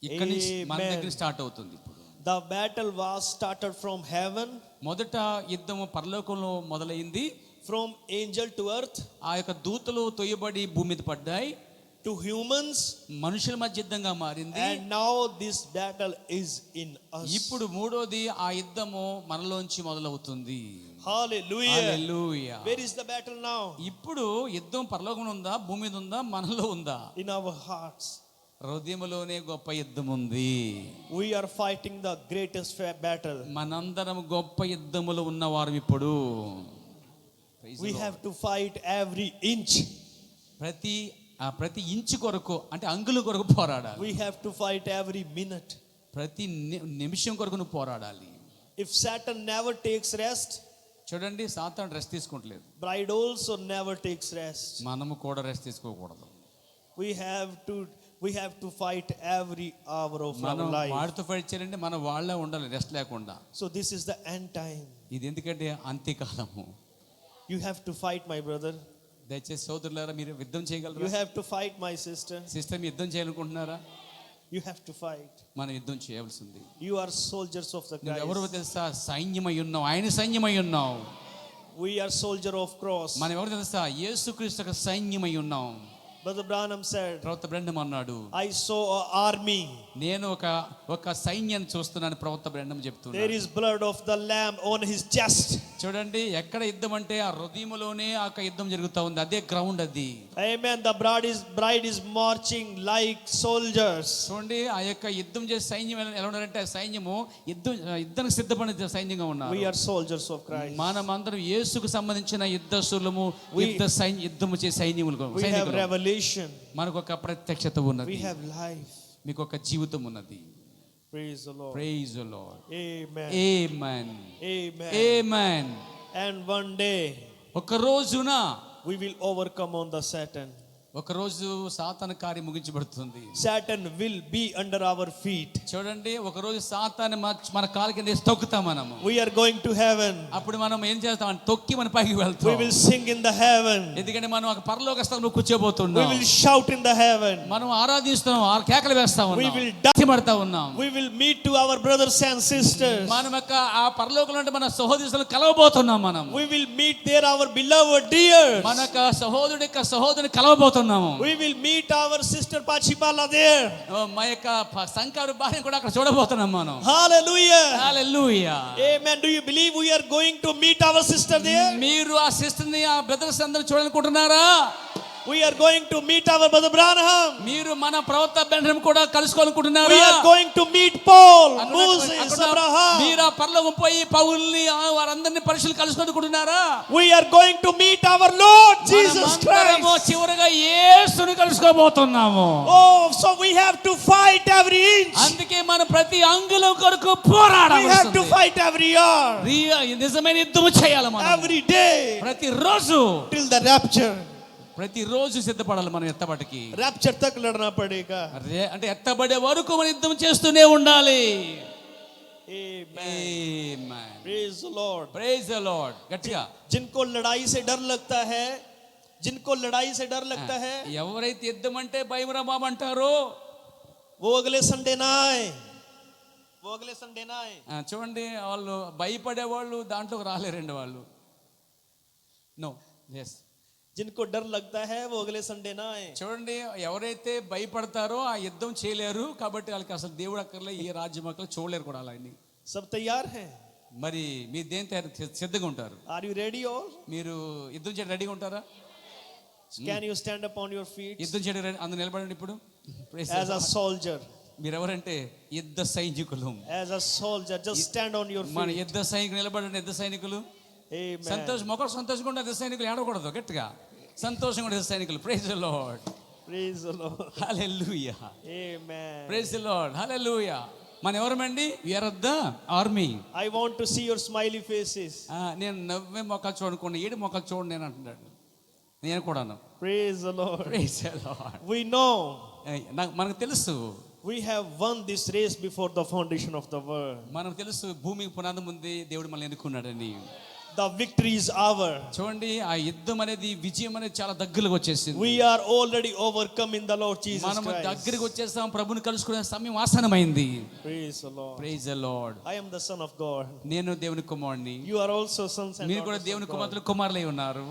Speaker 1: ఇక్కడ నుంచి మన దగ్గర స్టార్ట్ అవుతుంది. ఇప్పుడు
Speaker 2: The battle was started from heaven.
Speaker 1: మొదట యుద్ధము పరలోకంలో మొదలైంది.
Speaker 2: From angel to earth.
Speaker 1: ఆ యొక్క దూతలు తోయబడి భూమి మీద పడ్డాయి.
Speaker 2: To humans.
Speaker 1: మనుషుల మధ్య యుద్ధంగా మారింది.
Speaker 2: And now this battle is in us.
Speaker 1: ఇప్పుడు మూడోది ఆ యుద్ధము మనలోంచి మొదలవుతుంది.
Speaker 2: Hallelujah.
Speaker 1: Hallelujah.
Speaker 2: Where is the battle now?
Speaker 1: ఇప్పుడు యుద్ధం పరలోకంలో ఉందా, భూమి మీద ఉందా, మనలో ఉందా?
Speaker 2: In our hearts.
Speaker 1: హృదయంలోనే గొప్ప యుద్ధం ఉంది.
Speaker 2: We are fighting the greatest battle.
Speaker 1: మనందరం గొప్ప యుద్ధములో ఉన్నవారు. ఇప్పుడు
Speaker 2: we have to fight every inch.
Speaker 1: ప్రతి ఇంచు కొరకు, అంటే అంగుల కొరకు పోరాడాలి.
Speaker 2: We have to fight every minute.
Speaker 1: ప్రతి నిమిషం కొరకు నువ్వు పోరాడాలి.
Speaker 2: If Satan never takes rest,
Speaker 1: చూడండి, సాతాను rest తీసుకుంటలేదు.
Speaker 2: bride also never takes rest.
Speaker 1: మనము కూడా రెస్ట్ తీసుకోకూడదు.
Speaker 2: we have to fight every hour of our life.
Speaker 1: వాడితో ఫైట్ చేయాలంటే మనం వాళ్ళే ఉండాలి, రెస్ట్ లేకుండా.
Speaker 2: So this is the end time.
Speaker 1: ఇది ఎందుకంటే అంత్యకాలము.
Speaker 2: You have to fight, my brother.
Speaker 1: దయచేసి సోదరులారా, మీరు యుద్ధం చేయగలరా?
Speaker 2: You have to fight, my sister.
Speaker 1: Sister, మీరు యుద్ధం చేయాలనుకుంటున్నారా?
Speaker 2: You have to fight.
Speaker 1: మనం యుద్ధం చేయవలసింది.
Speaker 2: You are soldiers of the Christ.
Speaker 1: ఎవరో తెలుసా? సైన్యమై ఉన్నావు, ఆయన సైన్యమై ఉన్నావు.
Speaker 2: We are soldier of cross.
Speaker 1: మనం ఎవరు తెలుసా? యేసుక్రీస్తు యొక్క సైన్యమై ఉన్నాం.
Speaker 2: Brother Branham said,
Speaker 1: ప్రవక్త బ్రెండం అన్నాడు,
Speaker 2: I saw an army.
Speaker 1: నేను ఒక సైన్యాన్ని చూస్తున్నాను. ప్రవక్త బ్రెండం చెప్తున్నాడు,
Speaker 2: There is blood of the lamb on his chest.
Speaker 1: చూడండి, ఎక్కడ యుద్ధం అంటే ఆ హృదయంలోనే ఆ యుద్ధం జరుగుతా ఉంది. అదే గ్రౌండ్ అది.
Speaker 2: Amen. The bride is marching like soldiers.
Speaker 1: చూడండి, ఆ యొక్క యుద్ధం చేసే సైన్యం ఎలా ఉన్నారంటే, సైన్యము యుద్ధానికి సిద్ధపడిన సైన్యంగా ఉన్నారు.
Speaker 2: We are soldiers of Christ.
Speaker 1: మనమందరం యేసుకు సంబంధించిన యుద్ధశూలము, యుద్ధము చేసే సైన్యములు.
Speaker 2: We have revelation.
Speaker 1: మనకు ఒక ప్రత్యక్షత ఉన్నది.
Speaker 2: We have life.
Speaker 1: మీకు ఒక జీవితం ఉన్నది.
Speaker 2: Praise the Lord.
Speaker 1: Praise the Lord.
Speaker 2: Amen.
Speaker 1: Amen.
Speaker 2: Amen.
Speaker 1: Amen.
Speaker 2: And one day
Speaker 1: ఒక రోజున
Speaker 2: we will overcome on the Satan.
Speaker 1: ఒక రోజు సాతాను కార్యం ముగించబడుతుంది.
Speaker 2: Satan will be under our feet.
Speaker 1: చూడండి, ఒక రోజు సాతాను మన కాళ్ళ కింద వేసి తొక్కుతాం మనము.
Speaker 2: We are going to heaven.
Speaker 1: అప్పుడు మనం ఏం చేస్తాం? తొక్కి మన పైకి వెళ్తాం.
Speaker 2: We will sing in the heaven.
Speaker 1: ఎందుకంటే మనం ఒక పరలోక స్థలంలో కూర్చోబోతున్నాం.
Speaker 2: We will shout in the heaven.
Speaker 1: మనం ఆరాధిస్తున్నాం, కేకలు వేస్తా ఉన్నాం.
Speaker 2: We will dance.
Speaker 1: పడతా ఉన్నాం.
Speaker 2: We will meet to our brothers and sisters.
Speaker 1: మనం ఆ పరలోకంలో అంటే మన సహోదరులను కలవబోతున్నాం. మనం
Speaker 2: We will meet there our beloved dears.
Speaker 1: మన సహోదరుని కలవబోతున్నాము.
Speaker 2: We will meet our sister Pachipala there.
Speaker 1: మా యొక్క సంకారు భార్యను కూడా అక్కడ చూడబోతున్నాం మనం.
Speaker 2: Hallelujah.
Speaker 1: Hallelujah.
Speaker 2: Amen. Do you believe we are going to meet our sister there?
Speaker 1: మీరు ఆ సిస్టర్ని, ఆ బ్రదర్స్ అందరూ చూడాలనుకుంటున్నారా?
Speaker 2: We are going to meet our brother Branham.
Speaker 1: మీరు మన ప్రవక్త బ్రహ్నం కూడా కలుసుకోవాలనుకుంటున్నారా?
Speaker 2: We are going to meet Paul, Moses, Abraham.
Speaker 1: మీరు ఆ పరలోకం పోయి పౌల్ని, వారందరిని పరిశీలన కలుసుకోవాలనుకుంటున్నారా?
Speaker 2: We are going to meet our Lord Jesus Christ.
Speaker 1: చివరగా యేసుని కలుసుకోబోతున్నాము.
Speaker 2: Oh, so we have to fight every inch.
Speaker 1: అందుకే మనం ప్రతి అంగుళం కొరకు పోరాడాలి.
Speaker 2: We have to fight every hour.
Speaker 1: నిజమైన యుద్ధం చేయాలి మనం.
Speaker 2: Every day.
Speaker 1: ప్రతిరోజు
Speaker 2: till the rapture.
Speaker 1: ప్రతిరోజు సిద్ధపడాలి మనం ఎత్తబడికి.
Speaker 2: rapture తక్ లడనా పడేగా.
Speaker 1: అంటే ఎత్తబడే వరకు మనం యుద్ధం చేస్తూనే ఉండాలి.
Speaker 2: Amen.
Speaker 1: Amen.
Speaker 2: Praise the Lord.
Speaker 1: Praise the Lord. గట్టిగా.
Speaker 2: जिनको लड़ाई से डर लगता है, जिनको लड़ाई से डर लगता है,
Speaker 1: ఎవరైతే యుద్ధం అంటే భయమరా బాబు అంటారో,
Speaker 2: वो अगले संडे ना आए. वो अगले संडे ना आए.
Speaker 1: చూడండి, వాళ్ళు భయపడే వాళ్ళు దాంట్లోకి రాలేరండి వాళ్ళు. నో. ఎస్.
Speaker 2: जिनको डर लगता है वो अगले संडे ना आए.
Speaker 1: చూడండి, ఎవరైతే భయపడతారో ఆ యుద్ధం చేయలేరు. కాబట్టి వాళ్ళకి అసలు దేవుడు అక్కర్లే, ఈ రాజ్యం అక్కర్లే, చూడలేరు కూడా అలాని.
Speaker 2: सब तैयार हैं?
Speaker 1: మరి మీరు దేని సిద్ధంగా ఉంటారు?
Speaker 2: Are you ready all?
Speaker 1: మీరు యుద్ధం చేయడానికి రెడీగా ఉంటారా?
Speaker 2: Can you stand up on your feet
Speaker 1: యుద్ధం చేయడానికి అందరూ నిలబడండి ఇప్పుడు. Praise
Speaker 2: as
Speaker 1: the
Speaker 2: a
Speaker 1: Lord.
Speaker 2: soldier?
Speaker 1: మీరెవరంటే యుద్ధ సైనికులు.
Speaker 2: As a soldier, just stand on your
Speaker 1: మన
Speaker 2: feet.
Speaker 1: యుద్ధ సైనికులు నిలబడండి. యుద్ధ సైనికులు
Speaker 2: Amen.
Speaker 1: సంతోషంగా ఉండే యుద్ధ సైనికులు ఏడవకూడదు, గట్టిగా సంతోషంగా ఉండే యుద్ధ సైనికులు. Praise the Lord.
Speaker 2: Praise the Lord.
Speaker 1: Hallelujah.
Speaker 2: Amen.
Speaker 1: Praise the Lord. Hallelujah. మన ఎవరమండి? We are of the army.
Speaker 2: I want to see your smiley faces.
Speaker 1: నేను నవ్వే మొక్కలు చూడకుండా ఏడు మొక్కలు చూడండి నేను అంటున్నాడు. నేను కూడాను.
Speaker 2: Praise the Lord.
Speaker 1: Praise the Lord.
Speaker 2: We know
Speaker 1: మనకు తెలుసు
Speaker 2: we have won this race before the foundation of the world.
Speaker 1: మనకు తెలుసు భూమికి పునాది ముందే దేవుడు మనల్ని ఎన్నుకున్నాడని.
Speaker 2: The victory is ours.
Speaker 1: చూడండి, ఆ యుద్ధం అనేది, విజయం అనేది చాలా దగ్గరకు వచ్చేసింది.
Speaker 2: We are already overcome in the Lord Jesus
Speaker 1: మనం
Speaker 2: Christ.
Speaker 1: దగ్గరికి వచ్చేస్తాం, ప్రభుని కలుసుకునే సమయం ఆసన్నమైంది.
Speaker 2: Praise the Lord.
Speaker 1: Praise the Lord.
Speaker 2: I am the son of God.
Speaker 1: నేను దేవుని కుమారుని,
Speaker 2: You are also sons and
Speaker 1: మీరు కూడా
Speaker 2: daughters
Speaker 1: దేవుని
Speaker 2: of God.
Speaker 1: కుమార్తెలు కుమారులై ఉన్నారు.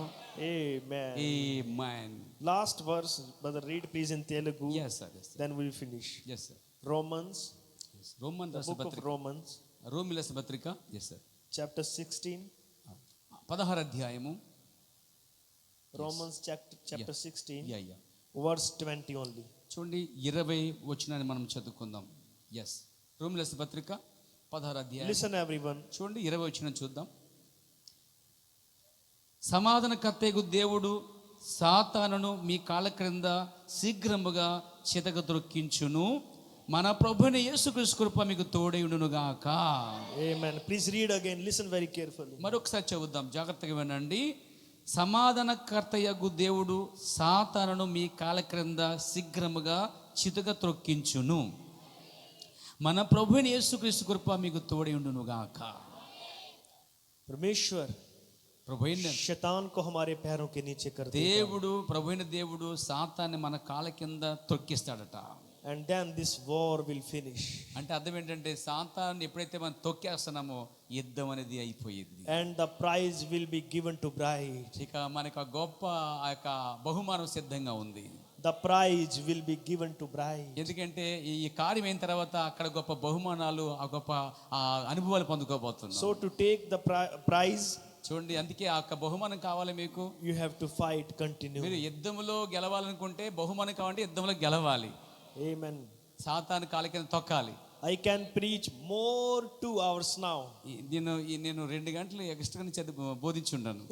Speaker 2: Amen.
Speaker 1: Amen.
Speaker 2: Last verse, brother, read please in Telugu.
Speaker 1: yes sir yes sir
Speaker 2: Then we will finish.
Speaker 1: yes sir
Speaker 2: Romans,
Speaker 1: Roman
Speaker 2: the
Speaker 1: రాసిన
Speaker 2: book of
Speaker 1: పత్రిక,
Speaker 2: Romans,
Speaker 1: రోమిల రాసిన పత్రిక, yes sir
Speaker 2: chapter 16.
Speaker 1: 16 అధ్యాయము.
Speaker 2: Romans chapter 16,
Speaker 1: yeah yeah
Speaker 2: verse 20 only.
Speaker 1: చూడండి, 20 వచనాన్ని మనం చదువుకుందాం. yes రోమిల రాసిన పత్రిక 16 అధ్యాయం.
Speaker 2: Listen everyone.
Speaker 1: చూడండి, 20 వచనం చూద్దాం. సమాధానకర్తయగు దేవుడు సాతానును మీ కాళ్ళ క్రింద శీఘ్రముగా చితకద్రొక్కించును. మన ప్రభువైన యేసుక్రీస్తు కృప మీకు తోడైయుండును గాక.
Speaker 2: Amen. Please read again. Listen very carefully.
Speaker 1: మరొకసారి చదువుదాం, జాగ్రత్తగా వినండి. సమాధానకర్తయగు దేవుడు సాతానును మీ కాళ్ళ క్రింద శీఘ్రముగా చితక త్రొక్కించును. మన ప్రభువైన యేసుక్రీస్తు కృప మీకు తోడైయుండును గాక.
Speaker 2: परमेश्वर
Speaker 1: ప్రభువైన
Speaker 2: शैतान को हमारे पैरों के नीचे कर देगा.
Speaker 1: దేవుడు, ప్రభువైన దేవుడు సాతాన్ని మన కాళ్ళ కింద తొక్కిస్తాడట.
Speaker 2: And then this war will finish.
Speaker 1: అంటే అర్థం ఏంటంటే, సాతాన్ని ఎప్పుడైతే మనం తొక్కేస్తున్నామో యుద్ధం అనేది అయిపోయింది.
Speaker 2: And the prize will be given to bride.
Speaker 1: ఇక మనకు గొప్ప ఆ యొక్క బహుమానం సిద్ధంగా ఉంది.
Speaker 2: The prize will be given to bride.
Speaker 1: ఎందుకంటే ఈ కార్యం అయిన తర్వాత అక్కడ గొప్ప బహుమానాలు, ఆ గొప్ప ఆ అనుభవాలు పొందుకోబోతున్నాం.
Speaker 2: So to take the prize,
Speaker 1: చూడండి, అందుకే ఆ యొక్క బహుమానం కావాలి మీకు.
Speaker 2: you have to fight
Speaker 1: మీరు
Speaker 2: continually.
Speaker 1: యుద్ధంలో గెలవాలనుకుంటే, బహుమానం కావాలంటే యుద్ధంలో గెలవాలి.
Speaker 2: Amen.
Speaker 1: సాతాను కాళ్ళ కింద తొక్కాలి.
Speaker 2: I can preach more 2 hours now.
Speaker 1: నేను 2 గంటలు ఎక్స్ట్రా బోధించుంటాను.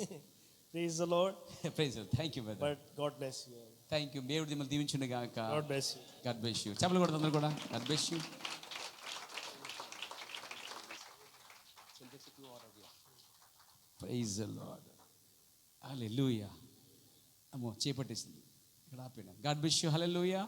Speaker 2: Praise the Lord.
Speaker 1: Praise thank you brother.
Speaker 2: But God bless you all.
Speaker 1: Thank you. దేవుడు మిమ్మల్ని దీవించుండు గాక.
Speaker 2: God bless you.
Speaker 1: God bless you. చెప్పలు కూడా అందరూ కూడా God bless you. Praise the Lord. Hallelujah. అమ్మో చేపట్టేసింది, ఇక్కడ ఆపేనా. God bless you. హల్లెలూయా.